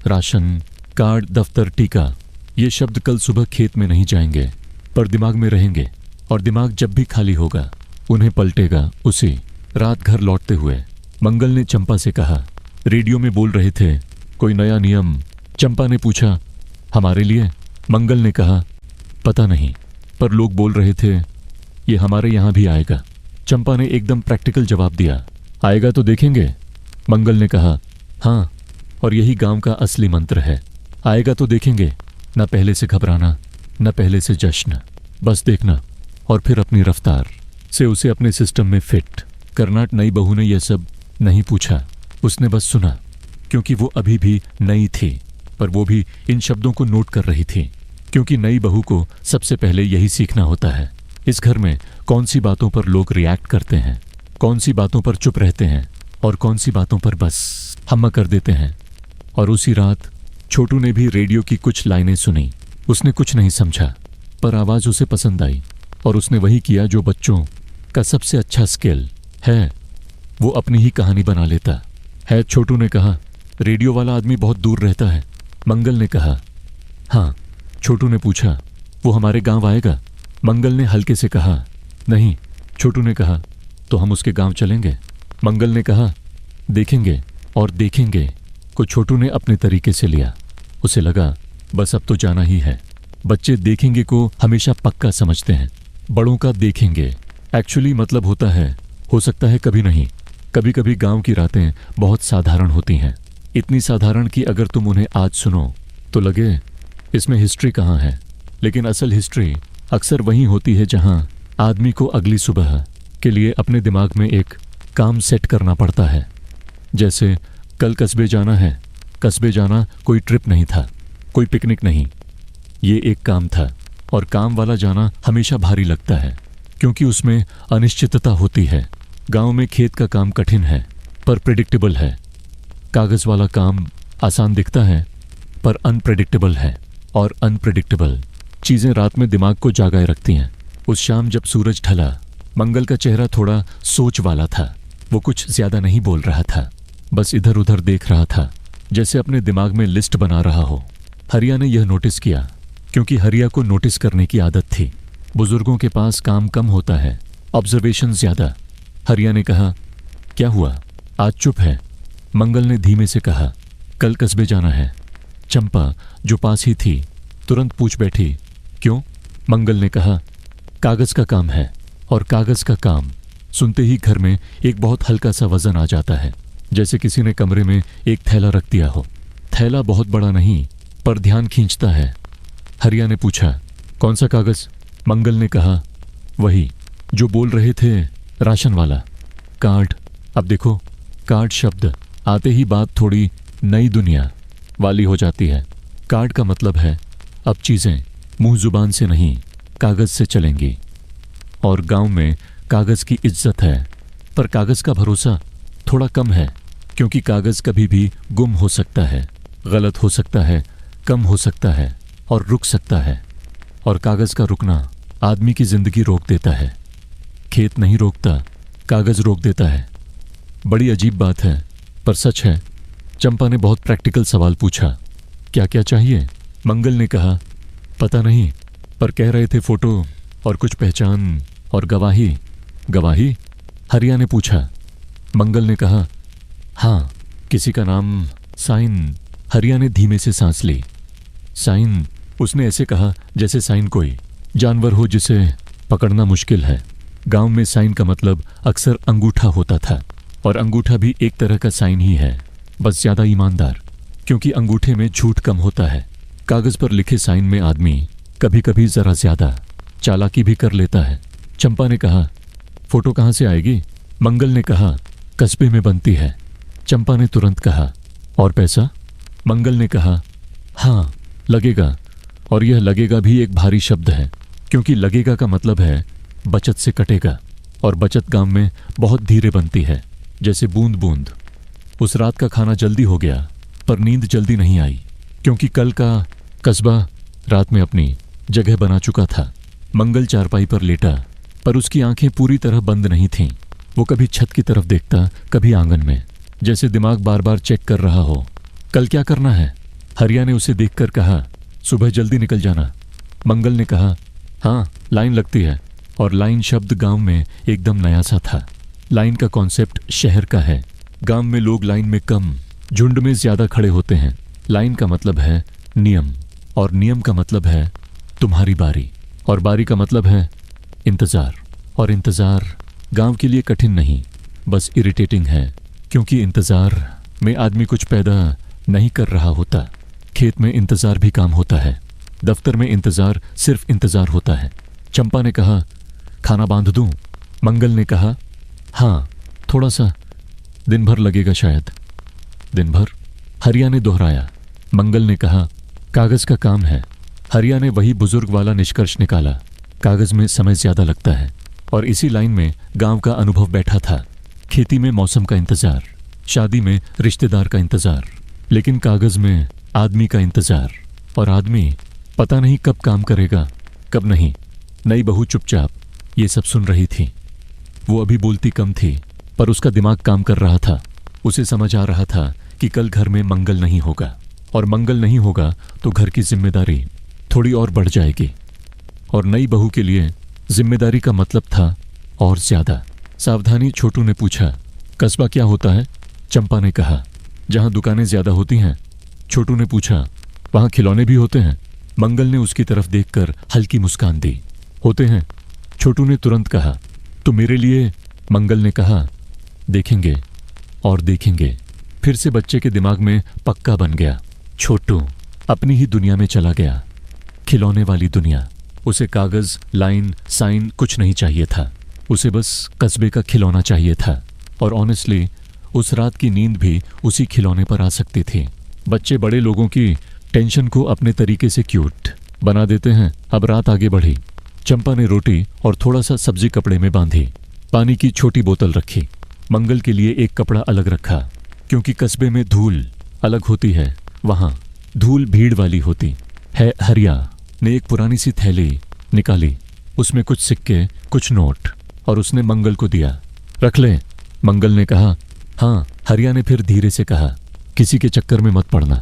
राशन, कार्ड, दफ्तर, टीका। ये शब्द कल सुबह खेत में नहीं जाएंगे, पर दिमाग में रहेंगे। और दिमाग जब भी खाली होगा, उन्हें पलटेगा उसी रात घर लौटते हुए। मंगल ने चंपा से कहा, रेडियो में बोल रहे थे कोई नया नियम। चंपा ने पूछा, हमारे लिए? मंगल ने कहा, पता नहीं, पर लोग बोल रहे थे ये हमारे यहाँ भी आएगा। चंपा ने एकदम प्रैक्टिकल जवाब दिया, आएगा तो देखेंगे। मंगल ने कहा, हाँ, और यही गांव का असली मंत्र है, आएगा तो देखेंगे। न पहले से घबराना, न पहले से जश्न, बस देखना, और फिर अपनी रफ्तार से उसे अपने सिस्टम में फिट करना। नई बहू ने यह सब नहीं पूछा, उसने बस सुना, क्योंकि वो अभी भी नई थी, पर वो भी इन शब्दों को नोट कर रही थी, क्योंकि नई बहू को सबसे पहले यही सीखना होता है। इस घर में कौन सी बातों पर लोग रिएक्ट करते हैं, कौन सी बातों पर चुप रहते हैं, और कौन सी बातों पर बस हम्मा कर देते हैं। और उसी रात छोटू ने भी रेडियो की कुछ लाइनें सुनी। उसने कुछ नहीं समझा, पर आवाज उसे पसंद आई, और उसने वही किया जो बच्चों का सबसे अच्छा स्किल है, वो अपनी ही कहानी बना लेता है। छोटू ने कहा, रेडियो वाला आदमी बहुत दूर रहता है। मंगल ने कहा, हाँ। छोटू ने पूछा, वो हमारे गांव आएगा? मंगल ने हल्के से कहा, नहीं। छोटू ने कहा, तो हम उसके गांव चलेंगे? मंगल ने कहा, देखेंगे और देखेंगे को छोटू ने अपने तरीके से लिया। उसे लगा बस अब तो जाना ही है। बच्चे देखेंगे को हमेशा पक्का समझते हैं। बड़ों का देखेंगे एक्चुअली मतलब होता है, हो सकता है कभी नहीं। कभी कभी गांव की रातें बहुत साधारण होती हैं, इतनी साधारण कि अगर तुम उन्हें आज सुनो तो लगे इसमें हिस्ट्री कहाँ है। लेकिन असल हिस्ट्री अक्सर वहीं होती है जहां आदमी को अगली सुबह के लिए अपने दिमाग में एक काम सेट करना पड़ता है। जैसे कल कस्बे जाना है। कस्बे जाना कोई ट्रिप नहीं था, कोई पिकनिक नहीं, ये एक काम था। और काम वाला जाना हमेशा भारी लगता है क्योंकि उसमें अनिश्चितता होती है। गांव में खेत का काम कठिन है पर प्रिडिक्टेबल है। कागज वाला काम आसान दिखता है पर अनप्रेडिक्टेबल है, और अनप्रेडिक्टेबल चीजें रात में दिमाग को जागाए रखती हैं। उस शाम जब सूरज ढला, मंगल का चेहरा थोड़ा सोच वाला था। वो कुछ ज्यादा नहीं बोल रहा था, बस इधर उधर देख रहा था, जैसे अपने दिमाग में लिस्ट बना रहा हो। हरिया ने यह नोटिस किया क्योंकि हरिया को नोटिस करने की आदत थी। बुजुर्गों के पास काम कम होता है, ऑब्जर्वेशन ज्यादा। हरिया ने कहा, क्या हुआ, आज चुप है? मंगल ने धीमे से कहा, कल कस्बे जाना है। चंपा जो पास ही थी तुरंत पूछ बैठी, क्यों? मंगल ने कहा, कागज का काम है। और कागज का काम सुनते ही घर में एक बहुत हल्का सा वजन आ जाता है, जैसे किसी ने कमरे में एक थैला रख दिया हो। थैला बहुत बड़ा नहीं पर ध्यान खींचता है। हरिया ने पूछा, कौन सा कागज? मंगल ने कहा, वही जो बोल रहे थे, राशन वाला कार्ड। अब देखो, कार्ड शब्द आते ही बात थोड़ी नई दुनिया वाली हो जाती है। कार्ड का मतलब है अब चीजें मुंह जुबान से नहीं, कागज से चलेंगी। और गांव में कागज की इज्जत है, पर कागज का भरोसा थोड़ा कम है क्योंकि कागज कभी भी गुम हो सकता है, गलत हो सकता है, कम हो सकता है और रुक सकता है। और कागज का रुकना आदमी की जिंदगी रोक देता है। खेत नहीं रोकता, कागज रोक देता है। बड़ी अजीब बात है पर सच है। चंपा ने बहुत प्रैक्टिकल सवाल पूछा, क्या क्या चाहिए? मंगल ने कहा, पता नहीं, पर कह रहे थे फोटो और कुछ पहचान और गवाही। गवाही? हरिया ने पूछा। मंगल ने कहा, हाँ, किसी का नाम, साइन। हरिया ने धीमे से सांस ली। साइन? उसने ऐसे कहा जैसे साइन कोई जानवर हो जिसे पकड़ना मुश्किल है। गांव में साइन का मतलब अक्सर अंगूठा होता था, और अंगूठा भी एक तरह का साइन ही है, बस ज्यादा ईमानदार, क्योंकि अंगूठे में झूठ कम होता है। कागज पर लिखे साइन में आदमी कभी कभी जरा ज्यादा चालाकी भी कर लेता है। चंपा ने कहा, फोटो कहाँ से आएगी? मंगल ने कहा, कस्बे में बनती है। चंपा ने तुरंत कहा, और पैसा? मंगल ने कहा, हाँ, लगेगा। और यह लगेगा भी एक भारी शब्द है, क्योंकि लगेगा का मतलब है बचत से कटेगा, और बचत गांव में बहुत धीरे बनती है, जैसे बूंद बूंद। उस रात का खाना जल्दी हो गया पर नींद जल्दी नहीं आई, क्योंकि कल का कस्बा रात में अपनी जगह बना चुका था। मंगल चारपाई पर लेटा, पर उसकी आंखें पूरी तरह बंद नहीं थीं। वो कभी छत की तरफ देखता, कभी आंगन में, जैसे दिमाग बार बार चेक कर रहा हो, कल क्या करना है? हरिया ने उसे देखकर कहा, सुबह जल्दी निकल जाना। मंगल ने कहा, हाँ, लाइन लगती है। और लाइन शब्द गांव में एकदम नया सा था। लाइन का कॉन्सेप्ट शहर का है। गांव में लोग लाइन में कम, झुंड में ज्यादा खड़े होते हैं। लाइन का मतलब है नियम, और नियम का मतलब है तुम्हारी बारी, और बारी का मतलब है इंतजार। और इंतजार गांव के लिए कठिन नहीं, बस इरिटेटिंग है, क्योंकि इंतजार में आदमी कुछ पैदा नहीं कर रहा होता। खेत में इंतजार भी काम होता है, दफ्तर में इंतजार सिर्फ इंतजार होता है। चंपा ने कहा, खाना बांध दूं? मंगल ने कहा, हाँ, थोड़ा सा, दिन भर लगेगा शायद। दिन भर? हरिया ने दोहराया। मंगल ने कहा, कागज का काम है। हरिया ने वही बुजुर्ग वाला निष्कर्ष निकाला, कागज में समय ज्यादा लगता है। और इसी लाइन में गांव का अनुभव बैठा था। खेती में मौसम का इंतजार, शादी में रिश्तेदार का इंतजार, लेकिन कागज में आदमी का इंतजार। और आदमी पता नहीं कब काम करेगा, कब नहीं। नई बहू चुपचाप ये सब सुन रही थी। वो अभी बोलती कम थी, पर उसका दिमाग काम कर रहा था। उसे समझ आ रहा था कि कल घर में मंगल नहीं होगा, और मंगल नहीं होगा तो घर की जिम्मेदारी थोड़ी और बढ़ जाएगी। और नई बहू के लिए जिम्मेदारी का मतलब था और ज्यादा। सावधानी छोटू ने पूछा, कस्बा क्या होता है? चंपा ने कहा, जहां दुकानें ज्यादा होती हैं। छोटू ने पूछा, वहां खिलौने भी होते हैं? मंगल ने उसकी तरफ देखकर हल्की मुस्कान दी। होते हैं, छोटू ने तुरंत कहा। तो मेरे लिए? मंगल ने कहा, देखेंगे और देखेंगे। फिर से बच्चे के दिमाग में पक्का बन गया। छोटू अपनी ही दुनिया में चला गया, खिलौने वाली दुनिया। उसे कागज, लाइन, साइन कुछ नहीं चाहिए था। उसे बस कस्बे का खिलौना चाहिए था। और ऑनेस्टली उस रात की नींद भी उसी खिलौने पर आ सकती थी। बच्चे बड़े लोगों की टेंशन को अपने तरीके से क्यूट बना देते हैं। अब रात आगे बढ़ी। चंपा ने रोटी और थोड़ा सा सब्जी कपड़े में बांधी, पानी की छोटी बोतल रखी, मंगल के लिए एक कपड़ा अलग रखा, क्योंकि कस्बे में धूल अलग होती है। वहाँ धूल भीड़ वाली होती है। हरिया ने एक पुरानी सी थैली निकाली, उसमें कुछ सिक्के, कुछ नोट, और उसने मंगल को दिया। रख ले, मंगल ने कहा। हाँ, हरिया ने फिर धीरे से कहा, किसी के चक्कर में मत पड़ना,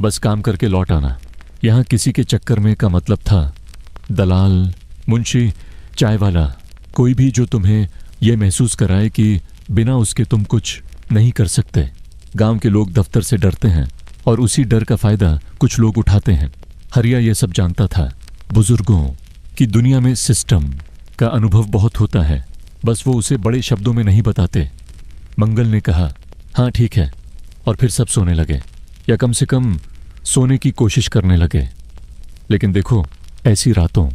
बस काम करके लौट आना। यहाँ किसी के चक्कर में का मतलब था दलाल, मुंशी, चाय वाला, कोई भी जो तुम्हें यह महसूस कराए कि बिना उसके तुम कुछ नहीं कर सकते। गांव के लोग दफ्तर से डरते हैं और उसी डर का फायदा कुछ लोग उठाते हैं। हरिया यह सब जानता था। बुजुर्गों की दुनिया में सिस्टम का अनुभव बहुत होता है, बस वो उसे बड़े शब्दों में नहीं बताते। मंगल ने कहा, हाँ ठीक है, और फिर सब सोने लगे, या कम से कम सोने की कोशिश करने लगे। लेकिन देखो, ऐसी रातों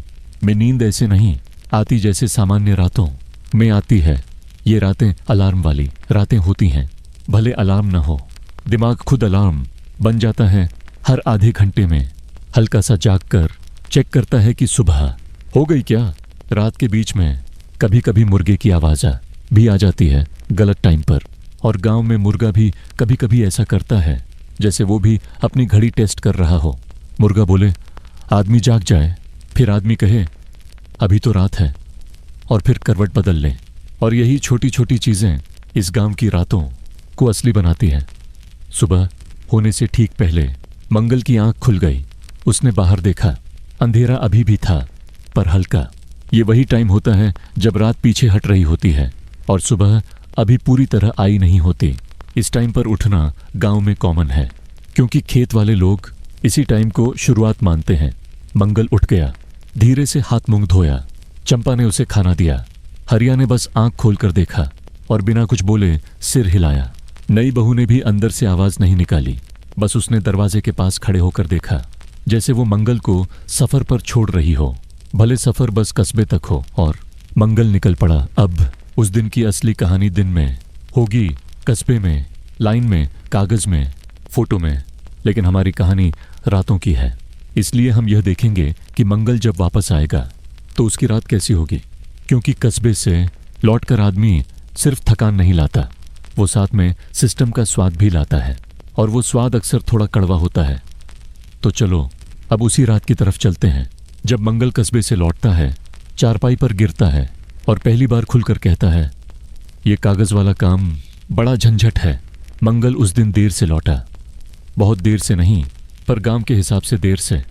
में नींद ऐसे नहीं आती जैसे सामान्य रातों में आती है। ये रातें अलार्म वाली रातें होती हैं। भले अलार्म न हो, दिमाग खुद अलार्म बन जाता है। हर आधे घंटे में हल्का सा जाग कर चेक करता है कि सुबह हो गई क्या। रात के बीच में कभी कभी मुर्गे की आवाज़ भी आ जाती है गलत टाइम पर, और गांव में मुर्गा भी कभी कभी ऐसा करता है जैसे वो भी अपनी घड़ी टेस्ट कर रहा हो। मुर्गा बोले, आदमी जाग जाए, फिर आदमी कहे अभी तो रात है, और फिर करवट बदल ले। और यही छोटी छोटी चीज़ें इस गांव की रातों को असली बनाती हैं। सुबह होने से ठीक पहले मंगल की आंख खुल गई। उसने बाहर देखा, अंधेरा अभी भी था, पर हल्का। ये वही टाइम होता है जब रात पीछे हट रही होती है और सुबह अभी पूरी तरह आई नहीं होती। इस टाइम पर उठना गांव में कॉमन है, क्योंकि खेत वाले लोग इसी टाइम को शुरुआत मानते हैं। मंगल उठ गया, धीरे से हाथ मुंह धोया। चंपा ने उसे खाना दिया। हरिया ने बस आंख खोलकर देखा और बिना कुछ बोले सिर हिलाया। नई बहू ने भी अंदर से आवाज नहीं निकाली, बस उसने दरवाजे के पास खड़े होकर देखा, जैसे वो मंगल को सफर पर छोड़ रही हो। भले सफर बस कस्बे तक हो। और मंगल निकल पड़ा। अब उस दिन की असली कहानी दिन में होगी, कस्बे में, लाइन में, कागज में, फोटो में। लेकिन हमारी कहानी रातों की है, इसलिए हम यह देखेंगे कि मंगल जब वापस आएगा तो उसकी रात कैसी होगी। क्योंकि कस्बे से लौटकर आदमी सिर्फ थकान नहीं लाता, वो साथ में सिस्टम का स्वाद भी लाता है, और वो स्वाद अक्सर थोड़ा कड़वा होता है। तो चलो अब उसी रात की तरफ चलते हैं जब मंगल कस्बे से लौटता है, चारपाई पर गिरता है और पहली बार खुलकर कहता है, ये कागज वाला काम बड़ा झंझट है। मंगल उस दिन देर से लौटा, बहुत देर से नहीं, पर गांव के हिसाब से देर से,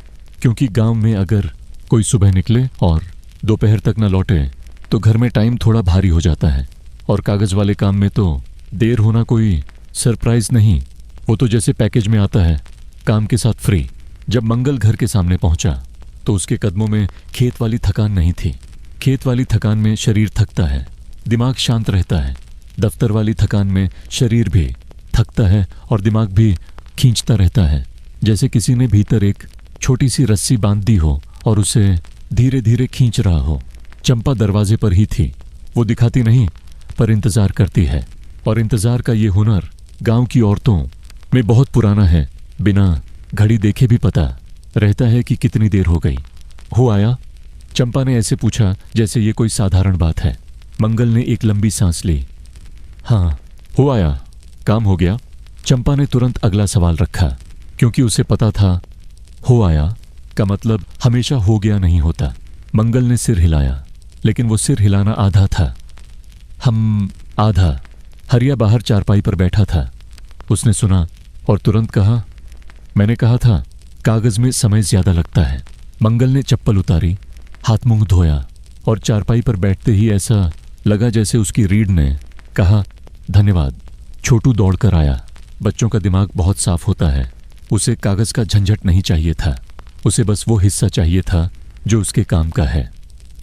क्योंकि गांव में अगर कोई सुबह निकले और दोपहर तक न लौटे तो घर में टाइम थोड़ा भारी हो जाता है। और कागज वाले काम में तो देर होना कोई सरप्राइज नहीं, वो तो जैसे पैकेज में आता है, काम के साथ फ्री। जब मंगल घर के सामने पहुंचा तो उसके कदमों में खेत वाली थकान नहीं थी। खेत वाली थकान में शरीर थकता है, दिमाग शांत रहता है। दफ्तर वाली थकान में शरीर भी थकता है और दिमाग भी खींचता रहता है, जैसे किसी ने भीतर एक छोटी सी रस्सी बांध दी हो और उसे धीरे धीरे खींच रहा हो। चंपा दरवाजे पर ही थी। वो दिखाती नहीं, पर इंतजार करती है। और इंतजार का ये हुनर गांव की औरतों में बहुत पुराना है। बिना घड़ी देखे भी पता रहता है कि कितनी देर हो गई। हो आया? चंपा ने ऐसे पूछा जैसे ये कोई साधारण बात है। मंगल ने एक लंबी सांस ली। हाँ, हो आया, काम हो गया। चंपा ने तुरंत अगला सवाल रखा, क्योंकि उसे पता था हो आया का मतलब हमेशा हो गया नहीं होता। मंगल ने सिर हिलाया, लेकिन वो सिर हिलाना आधा था। हम आधा। हरिया बाहर चारपाई पर बैठा था। उसने सुना और तुरंत कहा, मैंने कहा था कागज में समय ज्यादा लगता है। मंगल ने चप्पल उतारी, हाथ मुंह धोया और चारपाई पर बैठते ही ऐसा लगा जैसे उसकी रीढ़ ने कहा, धन्यवाद। छोटू दौड़कर आया। बच्चों का दिमाग बहुत साफ होता है। उसे कागज का झंझट नहीं चाहिए था, उसे बस वो हिस्सा चाहिए था जो उसके काम का है।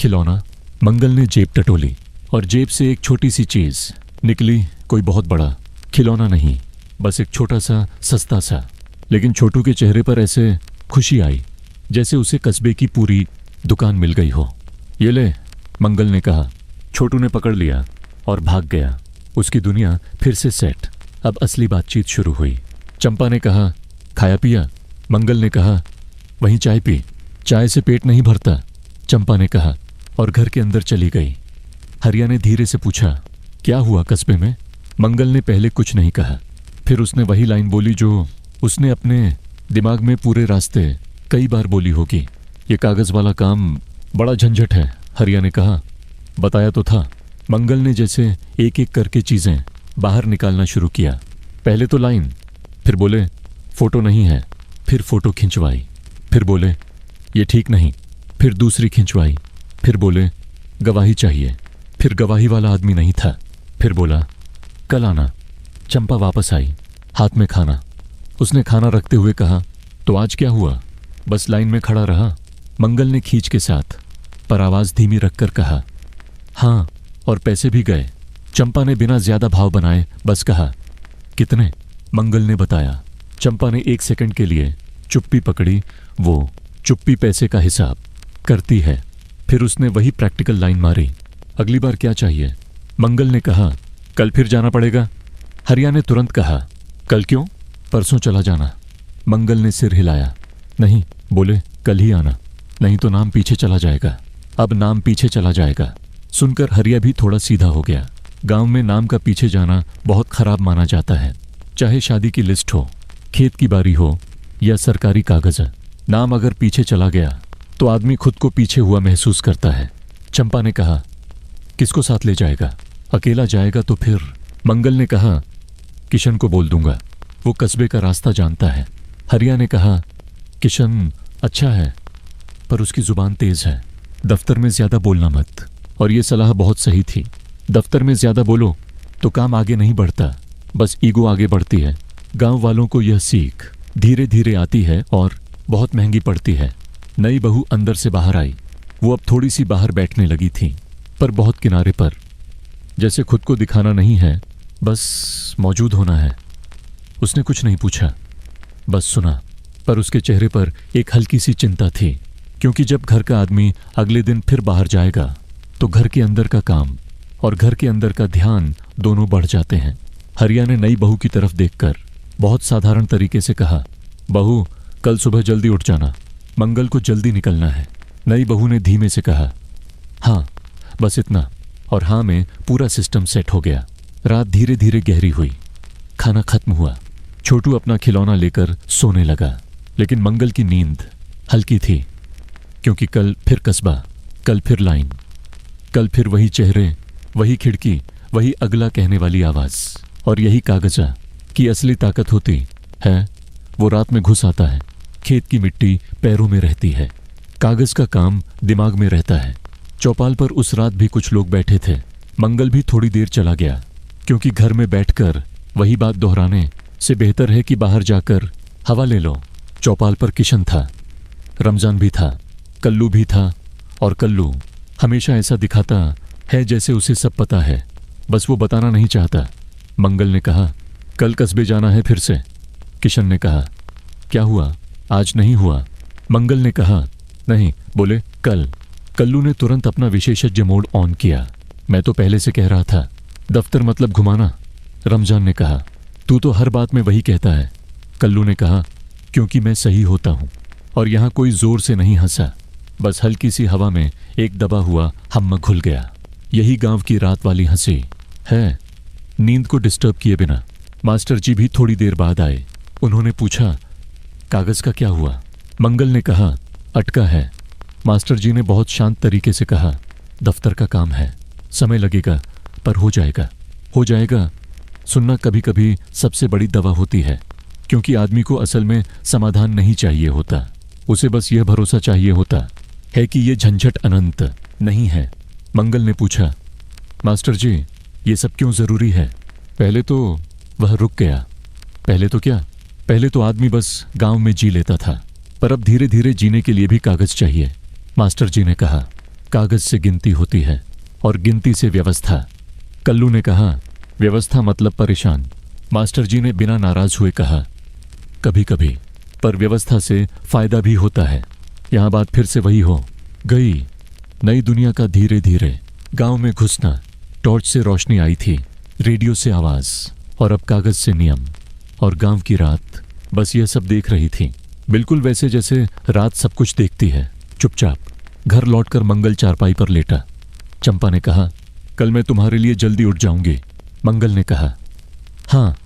खिलौना। मंगल ने जेब टटोली और जेब से एक छोटी सी चीज निकली। कोई बहुत बड़ा खिलौना नहीं, बस एक छोटा सा सस्ता सा। लेकिन छोटू के चेहरे पर ऐसे खुशी आई जैसे उसे कस्बे की पूरी दुकान मिल गई हो। ये ले, मंगल ने कहा। छोटू ने पकड़ लिया और भाग गया। उसकी दुनिया फिर से सेट। अब असली बातचीत शुरू हुई। चंपा ने कहा, खाया पिया? मंगल ने कहा, वहीं चाय पी। चाय से पेट नहीं भरता, चंपा ने कहा और घर के अंदर चली गई। हरिया ने धीरे से पूछा, क्या हुआ कस्बे में? मंगल ने पहले कुछ नहीं कहा। फिर उसने वही लाइन बोली जो उसने अपने दिमाग में पूरे रास्ते कई बार बोली होगी। ये कागज वाला काम बड़ा झंझट है, हरिया ने कहा। बताया तो था। मंगल ने जैसे एक एक करके चीजें बाहर निकालना शुरू किया। पहले तो लाइन, फिर बोले फोटो नहीं है, फिर फोटो खिंचवाई। फिर बोले ये ठीक नहीं, फिर दूसरी खिंचवाई। फिर बोले गवाही चाहिए, फिर गवाही वाला आदमी नहीं था। फिर बोला कल आना। चंपा वापस आई, हाथ में खाना। उसने खाना रखते हुए कहा, तो आज क्या हुआ? बस लाइन में खड़ा रहा। मंगल ने खींच के साथ पर आवाज धीमी रखकर कहा, हाँ, और पैसे भी गए। चंपा ने बिना ज्यादा भाव बनाए बस कहा, कितने? मंगल ने बताया। चंपा ने 1 सेकंड के लिए चुप्पी पकड़ी। वो चुप्पी पैसे का हिसाब करती है। फिर उसने वही प्रैक्टिकल लाइन मारी, अगली बार क्या चाहिए? मंगल ने कहा, कल फिर जाना पड़ेगा। हरिया ने तुरंत कहा, कल क्यों? परसों चला जाना। मंगल ने सिर हिलाया। नहीं, बोले कल ही आना, नहीं तो नाम पीछे चला जाएगा। अब नाम पीछे चला जाएगा सुनकर हरिया भी थोड़ा सीधा हो गया। गांव में नाम का पीछे जाना बहुत खराब माना जाता है। चाहे शादी की लिस्ट हो, खेत की बारी हो या सरकारी कागज। नाम अगर पीछे चला गया तो आदमी खुद को पीछे हुआ महसूस करता है। चंपा ने कहा, किसको साथ ले जाएगा? अकेला जाएगा तो फिर? मंगल ने कहा, किशन को बोल दूंगा, वो कस्बे का रास्ता जानता है। हरिया ने कहा, किशन अच्छा है पर उसकी जुबान तेज है। दफ्तर में ज्यादा बोलना मत। और ये सलाह बहुत सही थी। दफ्तर में ज्यादा बोलो तो काम आगे नहीं बढ़ता, बस ईगो आगे बढ़ती है। गांव वालों को यह सीख धीरे धीरे आती है और बहुत महंगी पड़ती है। नई बहू अंदर से बाहर आई। वो अब थोड़ी सी बाहर बैठने लगी थी, पर बहुत किनारे पर, जैसे खुद को दिखाना नहीं है, बस मौजूद होना है। उसने कुछ नहीं पूछा, बस सुना। पर उसके चेहरे पर एक हल्की सी चिंता थी, क्योंकि जब घर का आदमी अगले दिन फिर बाहर जाएगा तो घर के अंदर का काम और घर के अंदर का ध्यान दोनों बढ़ जाते हैं। हरिया ने नई बहू की तरफ देखकर बहुत साधारण तरीके से कहा, बहू कल सुबह जल्दी उठ जाना, मंगल को जल्दी निकलना है। नई बहू ने धीमे से कहा, हाँ, बस इतना। और हाँ में पूरा सिस्टम सेट हो गया। रात धीरे धीरे गहरी हुई। खाना खत्म हुआ। छोटू अपना खिलौना लेकर सोने लगा, लेकिन मंगल की नींद हल्की थी, क्योंकि कल फिर कस्बा, कल फिर लाइन, कल फिर वही चेहरे, वही खिड़की, वही अगला कहने वाली आवाज। और यही कागजा की असली ताकत होती है। वो रात में घुस आता है। खेत की मिट्टी पैरों में रहती है, कागज का काम दिमाग में रहता है। चौपाल पर उस रात भी कुछ लोग बैठे थे। मंगल भी थोड़ी देर चला गया, क्योंकि घर में बैठकर वही बात दोहराने से बेहतर है कि बाहर जाकर हवा ले लो। चौपाल पर किशन था, रमजान भी था, कल्लू भी था। और कल्लू हमेशा ऐसा दिखाता है जैसे उसे सब पता है, बस वो बताना नहीं चाहता। मंगल ने कहा, कल कस्बे जाना है फिर से। किशन ने कहा, क्या हुआ, आज नहीं हुआ? मंगल ने कहा, नहीं, बोले कल। कल्लू ने तुरंत अपना विशेषज्ञ मोड ऑन किया। मैं तो पहले से कह रहा था, दफ्तर मतलब घुमाना। रमजान ने कहा, तू तो हर बात में वही कहता है। कल्लू ने कहा, क्योंकि मैं सही होता हूं। और यहां कोई जोर से नहीं हंसा, बस हल्की सी हवा में एक दबा हुआ हम्मा खुल गया। यही गांव की रात वाली हंसी है, नींद को डिस्टर्ब किए बिना। मास्टर जी भी थोड़ी देर बाद आए। उन्होंने पूछा, कागज का क्या हुआ? मंगल ने कहा, अटका है। मास्टर जी ने बहुत शांत तरीके से कहा, दफ्तर का काम है, समय लगेगा पर हो जाएगा। हो जाएगा सुनना कभी कभी सबसे बड़ी दवा होती है, क्योंकि आदमी को असल में समाधान नहीं चाहिए होता। उसे बस यह भरोसा चाहिए होता है कि ये झंझट अनंत नहीं है। मंगल ने पूछा, मास्टर जी ये सब क्यों जरूरी है? पहले तो वह रुक गया। पहले तो क्या? पहले तो आदमी बस गांव में जी लेता था, पर अब धीरे धीरे जीने के लिए भी कागज चाहिए। मास्टर जी ने कहा, कागज से गिनती होती है और गिनती से व्यवस्था। कल्लू ने कहा, व्यवस्था मतलब परेशान। मास्टर जी ने बिना नाराज हुए कहा, कभी कभी, पर व्यवस्था से फायदा भी होता है। यहां बात फिर से वही हो, गई नई दुनिया का धीरे धीरे गांव में घुसना। टॉर्च से रोशनी आई थी, रेडियो से आवाज, और अब कागज से नियम। और गांव की रात बस यह सब देख रही थी, बिल्कुल वैसे जैसे रात सब कुछ देखती है। चुपचाप घर लौटकर मंगल चारपाई पर लेटा। चंपा ने कहा, कल मैं तुम्हारे लिए जल्दी उठ जाऊंगी। मंगल ने कहा, हाँ।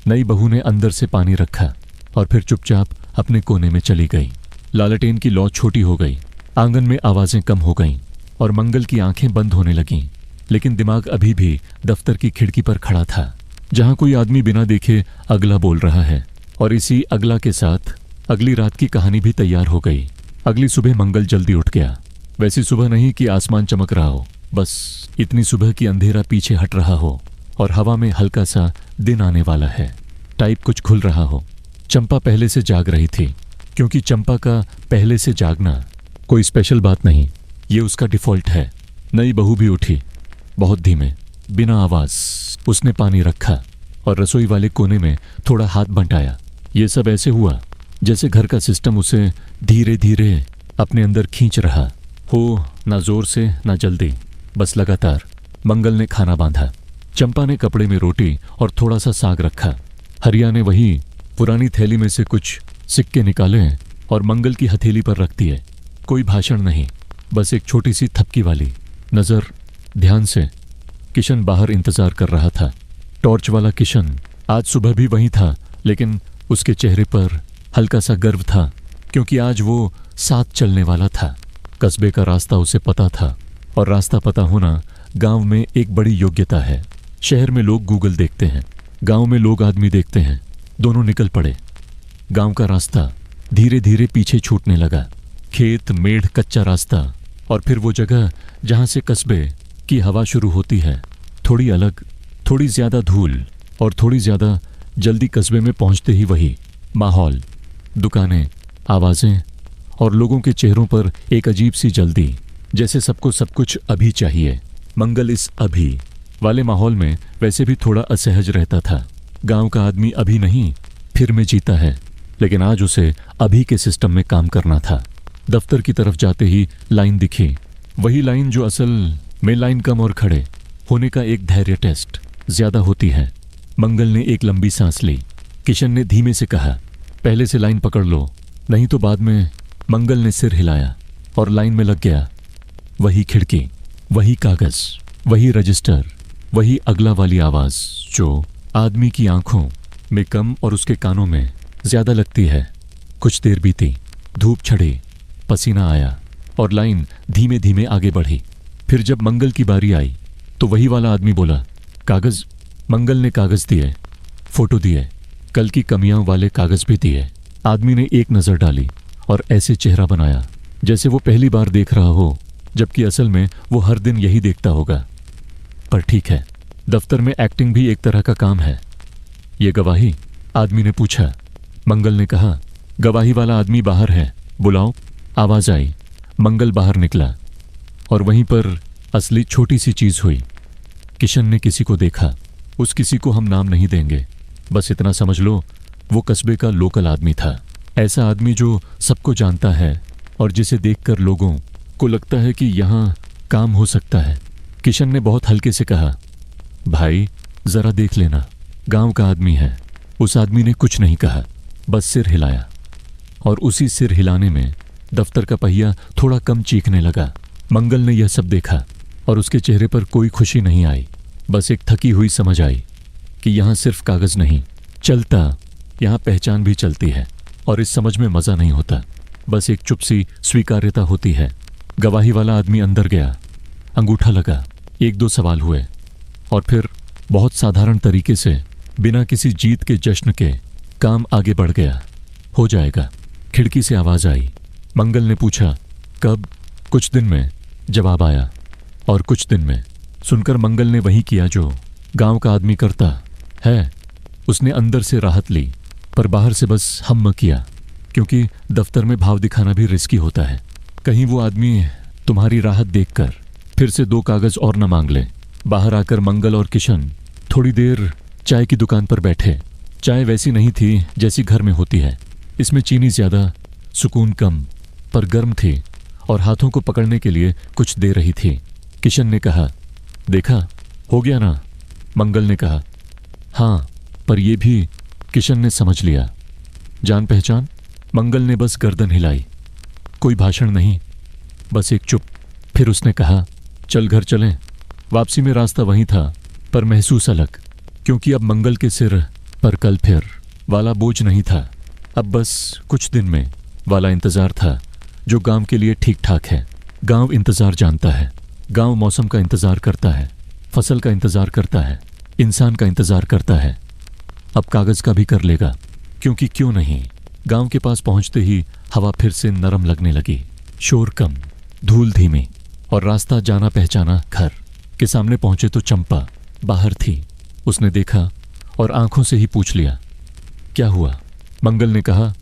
नई बहू ने अंदर से पानी रखा और फिर चुपचाप अपने कोने में चली गई। लालटेन की लौ छोटी हो गई, आंगन में आवाजें कम हो गईं और मंगल की आंखें बंद होने लगीं। लेकिन दिमाग अभी भी दफ्तर की खिड़की पर खड़ा था, जहां कोई आदमी बिना देखे अगला बोल रहा है। और इसी अगला के साथ अगली रात की कहानी भी तैयार हो गई। अगली सुबह मंगल जल्दी उठ गया। वैसी सुबह नहीं कि आसमान चमक रहा हो, बस इतनी सुबह कि अंधेरा पीछे हट रहा हो और हवा में हल्का सा दिन आने वाला है, टाइप कुछ खुल रहा हो। चंपा पहले से जाग रही थी, क्योंकि चंपा का पहले से जागना कोई स्पेशल बात नहीं, ये उसका डिफॉल्ट है। नई बहू भी उठी, बहुत धीमे, बिना आवाज। उसने पानी रखा और रसोई वाले कोने में थोड़ा हाथ बंटाया। ये सब ऐसे हुआ जैसे घर का सिस्टम उसे धीरे धीरे अपने अंदर खींच रहा हो, ना जोर से ना जल्दी, बस लगातार। मंगल ने खाना बांधा। चंपा ने कपड़े में रोटी और थोड़ा सा साग रखा। हरिया ने वही पुरानी थैली में से कुछ सिक्के निकाले और मंगल की हथेली पर रख दिए। कोई भाषण नहीं, बस एक छोटी सी थपकी वाली नजर। ध्यान से। किशन बाहर इंतजार कर रहा था। टॉर्च वाला किशन आज सुबह भी वहीं था, लेकिन उसके चेहरे पर हल्का सा गर्व था, क्योंकि आज वो साथ चलने वाला था। कस्बे का रास्ता उसे पता था, और रास्ता पता होना गांव में एक बड़ी योग्यता है। शहर में लोग गूगल देखते हैं, गांव में लोग आदमी देखते हैं। दोनों निकल पड़े। गांव का रास्ता धीरे धीरे पीछे छूटने लगा। खेत, मेढ़, कच्चा रास्ता, और फिर वो जगह जहां से कस्बे की हवा शुरू होती है। थोड़ी अलग, थोड़ी ज्यादा धूल, और थोड़ी ज्यादा जल्दी कस्बे में पहुंचते ही वही माहौल, दुकानें, आवाजें और लोगों के चेहरों पर एक अजीब सी जल्दी, जैसे सबको सब कुछ अभी चाहिए। मंगल इस अभी वाले माहौल में वैसे भी थोड़ा असहज रहता था। गांव का आदमी अभी नहीं, फिर में जीता है, लेकिन आज उसे अभी के सिस्टम में काम करना था। दफ्तर की तरफ जाते ही लाइन दिखी, वही लाइन जो असल में लाइन कम और खड़े होने का एक धैर्य टेस्ट ज्यादा होती है। मंगल ने एक लंबी सांस ली। किशन ने धीमे से कहा, पहले से लाइन पकड़ लो, नहीं तो बाद में। मंगल ने सिर हिलाया और लाइन में लग गया। वही खिड़की, वही कागज, वही रजिस्टर, वही अगला वाली आवाज जो आदमी की आंखों में कम और उसके कानों में ज्यादा लगती है। कुछ देर बीती, धूप चढ़ी, पसीना आया और लाइन धीमे धीमे आगे बढ़ी। फिर जब मंगल की बारी आई तो वही वाला आदमी बोला, कागज। मंगल ने कागज दिए, फोटो दिए, कल की कमियां वाले कागज भी दिए। आदमी ने एक नजर डाली और ऐसे चेहरा बनाया जैसे वो पहली बार देख रहा हो, जबकि असल में वो हर दिन यही देखता होगा। पर ठीक है, दफ्तर में एक्टिंग भी एक तरह का काम है। ये गवाही? आदमी ने पूछा। मंगल ने कहा, गवाही वाला आदमी बाहर है, बुलाओ। आवाज आई। मंगल बाहर निकला और वहीं पर असली छोटी सी चीज हुई। किशन ने किसी को देखा। उस किसी को हम नाम नहीं देंगे, बस इतना समझ लो वो कस्बे का लोकल आदमी था। ऐसा आदमी जो सबको जानता है और जिसे देखकर लोगों को लगता है कि यहाँ काम हो सकता है। किशन ने बहुत हल्के से कहा, भाई जरा देख लेना, गांव का आदमी है। उस आदमी ने कुछ नहीं कहा, बस सिर हिलाया, और उसी सिर हिलाने में दफ्तर का पहिया थोड़ा कम चीखने लगा। मंगल ने यह सब देखा और उसके चेहरे पर कोई खुशी नहीं आई, बस एक थकी हुई समझ आई कि यहाँ सिर्फ कागज नहीं चलता, यहाँ पहचान भी चलती है। और इस समझ में मजा नहीं होता, बस एक चुप सी स्वीकार्यता होती है। गवाही वाला आदमी अंदर गया, अंगूठा लगा, एक दो सवाल हुए और फिर बहुत साधारण तरीके से, बिना किसी जीत के जश्न के, काम आगे बढ़ गया। हो जाएगा। खिड़की से आवाज आई। मंगल ने पूछा, कब? कुछ दिन में, जवाब आया। और कुछ दिन में सुनकर मंगल ने वही किया जो गांव का आदमी करता है। उसने अंदर से राहत ली, पर बाहर से बस हम्म किया, क्योंकि दफ्तर में भाव दिखाना भी रिस्की होता है। कहीं वो आदमी तुम्हारी राहत देखकर फिर से दो कागज और न मांग ले। बाहर आकर मंगल और किशन थोड़ी देर चाय की दुकान पर बैठे। चाय वैसी नहीं थी जैसी घर में होती है। इसमें चीनी ज्यादा, सुकून कम, पर गर्म थी और हाथों को पकड़ने के लिए कुछ दे रही थी। किशन ने कहा, देखा, हो गया ना? मंगल ने कहा, हाँ, पर यह भी किशन ने समझ लिया। जान पहचान? मंगल ने बस गर्दन हिलाई। कोई भाषण नहीं, बस एक चुप। फिर उसने कहा, चल घर चलें। वापसी में रास्ता वहीं था, पर महसूस अलग, क्योंकि अब मंगल के सिर पर कल फिर वाला बोझ नहीं था। अब बस कुछ दिन में वाला इंतजार था, जो गांव के लिए ठीक ठाक है। गांव इंतजार जानता है। गांव मौसम का इंतजार करता है, फसल का इंतजार करता है, इंसान का इंतजार करता है। अब कागज का भी कर लेगा, क्योंकि क्यों नहीं। गांव के पास पहुंचते ही हवा फिर से नरम लगने लगी, शोर कम, धूल धीमी, और रास्ता जाना पहचाना। घर के सामने पहुंचे तो चंपा बाहर थी। उसने देखा और आंखों से ही पूछ लिया, क्या हुआ? मंगल ने कहा,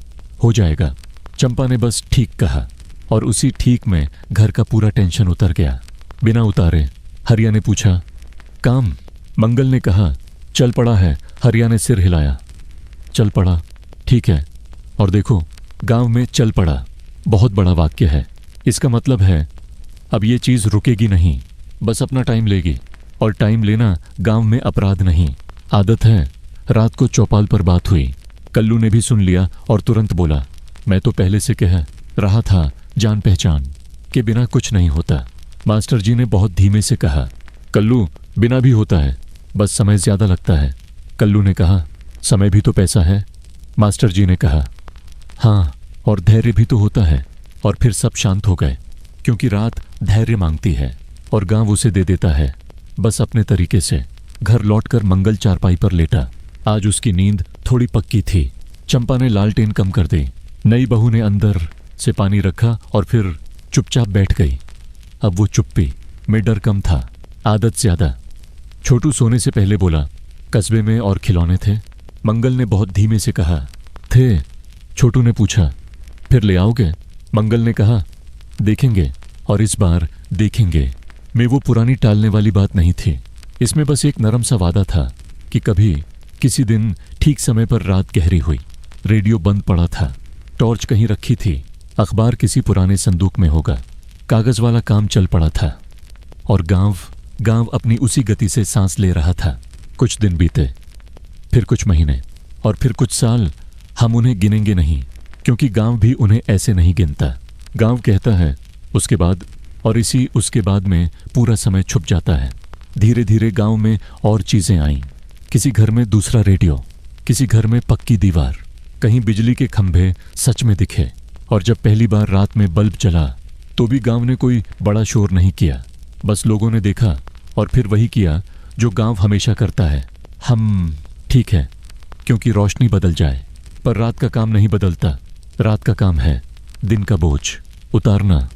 हो जाएगा। चंपा ने बस ठीक कहा, और उसी ठीक में घर का पूरा टेंशन उतर गया। बिना उतारे हरिया ने पूछा, काम? मंगल ने कहा, चल पड़ा है। हरिया ने सिर हिलाया। चल पड़ा, ठीक है। और देखो, गांव में चल पड़ा बहुत बड़ा वाक्य है। इसका मतलब है अब ये चीज रुकेगी नहीं, बस अपना टाइम लेगी। और टाइम लेना गांव में अपराध नहीं, आदत है। रात को चौपाल पर बात हुई। कल्लू ने भी सुन लिया और तुरंत बोला, मैं तो पहले से कह रहा था जान पहचान के बिना कुछ नहीं होता। मास्टर जी ने बहुत धीमे से कहा, कल्लू, बिना भी होता है, बस समय ज्यादा लगता है। कल्लू ने कहा, समय भी तो पैसा है। मास्टर जी ने कहा, हाँ, और धैर्य भी तो होता है। और फिर सब शांत हो गए, क्योंकि रात धैर्य मांगती है और गांव उसे दे देता है, बस अपने तरीके से। घर लौटकर मंगल चारपाई पर लेटा। आज उसकी नींद थोड़ी पक्की थी। चंपा ने लालटेन कम कर दी। नई बहू ने अंदर से पानी रखा और फिर चुपचाप बैठ गई। अब वो चुप्पी में डर कम था, आदत ज्यादा। छोटू सोने से पहले बोला, कस्बे में और खिलौने थे? मंगल ने बहुत धीमे से कहा, थे। छोटू ने पूछा, फिर ले आओगे? मंगल ने कहा, देखेंगे, और इस बार देखेंगे में वो पुरानी टालने वाली बात नहीं थी। इसमें बस एक नरम सा वादा था कि कभी किसी दिन ठीक समय पर रात गहरी हुई। रेडियो बंद पड़ा था, टॉर्च कहीं रखी थी, अखबार किसी पुराने संदूक में होगा। कागज वाला काम चल पड़ा था, और गांव अपनी उसी गति से सांस ले रहा था। कुछ दिन बीते, फिर कुछ महीने, और फिर कुछ साल। हम उन्हें गिनेंगे नहीं, क्योंकि गांव भी उन्हें ऐसे नहीं गिनता। गांव कहता है उसके बाद, और इसी उसके बाद में पूरा समय छुप जाता है। धीरे धीरे गांव में और चीजें आईं। किसी घर में दूसरा रेडियो, किसी घर में पक्की दीवार, कहीं बिजली के खंभे सच में दिखे। और जब पहली बार रात में बल्ब जला तो भी गांव ने कोई बड़ा शोर नहीं किया, बस लोगों ने देखा और फिर वही किया जो गांव हमेशा करता है। हम ठीक है, क्योंकि रोशनी बदल जाए, पर रात का काम नहीं बदलता। रात का काम है दिन का बोझ उतारना।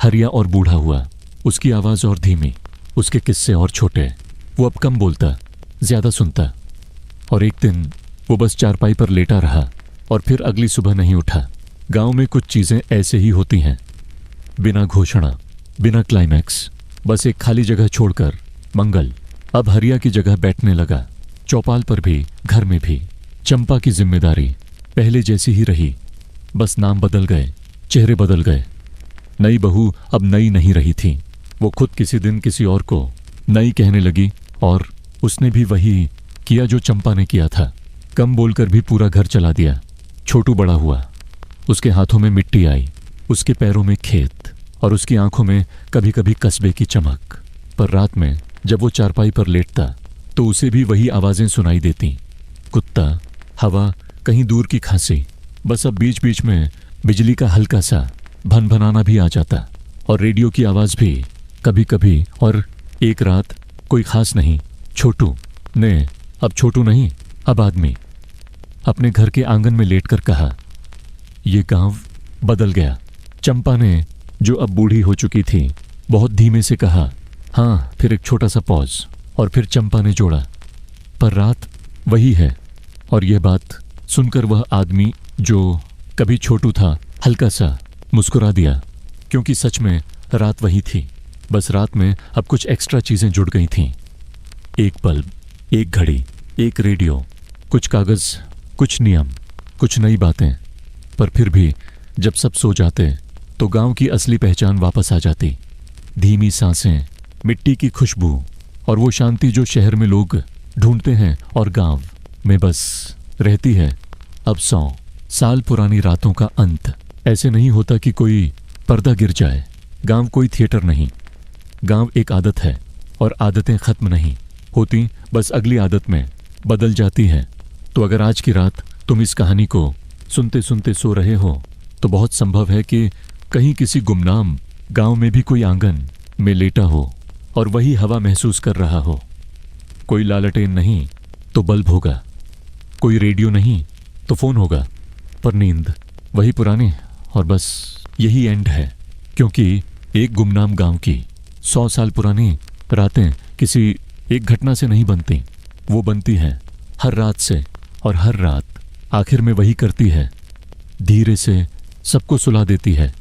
हरिया और बूढ़ा हुआ, उसकी आवाज और धीमी, उसके किस्से और छोटे। वो अब कम बोलता, ज्यादा सुनता। और एक दिन वो बस चारपाई पर लेटा रहा और फिर अगली सुबह नहीं उठा। गांव में कुछ चीजें ऐसे ही होती हैं, बिना घोषणा, बिना क्लाइमैक्स, बस एक खाली जगह छोड़कर। मंगल अब हरिया की जगह बैठने लगा, चौपाल पर भी, घर में भी। चंपा की जिम्मेदारी पहले जैसी ही रही, बस नाम बदल गए, चेहरे बदल गए। नई बहू अब नई नहीं रही थी। वो खुद किसी दिन किसी और को नई कहने लगी, और उसने भी वही किया जो चंपा ने किया था। कम बोलकर भी पूरा घर चला दिया। छोटू बड़ा हुआ, उसके हाथों में मिट्टी आई, उसके पैरों में खेत, और उसकी आंखों में कभी कभी कस्बे की चमक। पर रात में जब वो चारपाई पर लेटता तो उसे भी वही आवाजें सुनाई देती, कुत्ता, हवा, कहीं दूर की खांसी। बस अब बीच बीच में बिजली का हल्का सा भनभनाना भी आ जाता, और रेडियो की आवाज भी कभी कभी। और एक रात, कोई खास नहीं, छोटू ने, अब छोटू नहीं, अब आदमी, अपने घर के आंगन में लेटकर कहा, ये गांव बदल गया। चंपा ने, जो अब बूढ़ी हो चुकी थी, बहुत धीमे से कहा, हाँ। फिर एक छोटा सा पॉज, और फिर चंपा ने जोड़ा, पर रात वही है। और यह बात सुनकर वह आदमी जो कभी छोटू था, हल्का सा मुस्कुरा दिया, क्योंकि सच में रात वही थी। बस रात में अब कुछ एक्स्ट्रा चीजें जुड़ गई थीं। एक बल्ब, एक घड़ी, एक रेडियो, कुछ कागज, कुछ नियम, कुछ नई बातें। पर फिर भी जब सब सो जाते तो गांव की असली पहचान वापस आ जाती। धीमी सांसें, मिट्टी की खुशबू और वो शांति जो शहर में लोग ढूंढते हैं और गांव में बस रहती है। अब 100 साल पुरानी रातों का अंत ऐसे नहीं होता कि कोई पर्दा गिर जाए। गांव कोई थिएटर नहीं, गांव एक आदत है और आदतें खत्म नहीं होती, बस अगली आदत में बदल जाती हैं। तो अगर आज की रात तुम इस कहानी को सुनते सुनते सो रहे हो तो बहुत संभव है कि कहीं किसी गुमनाम गांव में भी कोई आंगन में लेटा हो और वही हवा महसूस कर रहा हो। कोई लालटेन नहीं तो बल्ब होगा, कोई रेडियो नहीं तो फोन होगा, पर नींद वही पुरानी। और बस यही एंड है, क्योंकि एक गुमनाम गांव की 100 साल पुरानी रातें किसी एक घटना से नहीं बनती, वो बनती हैं हर रात से। और हर रात आखिर में वही करती है, धीरे से सबको सुला देती है।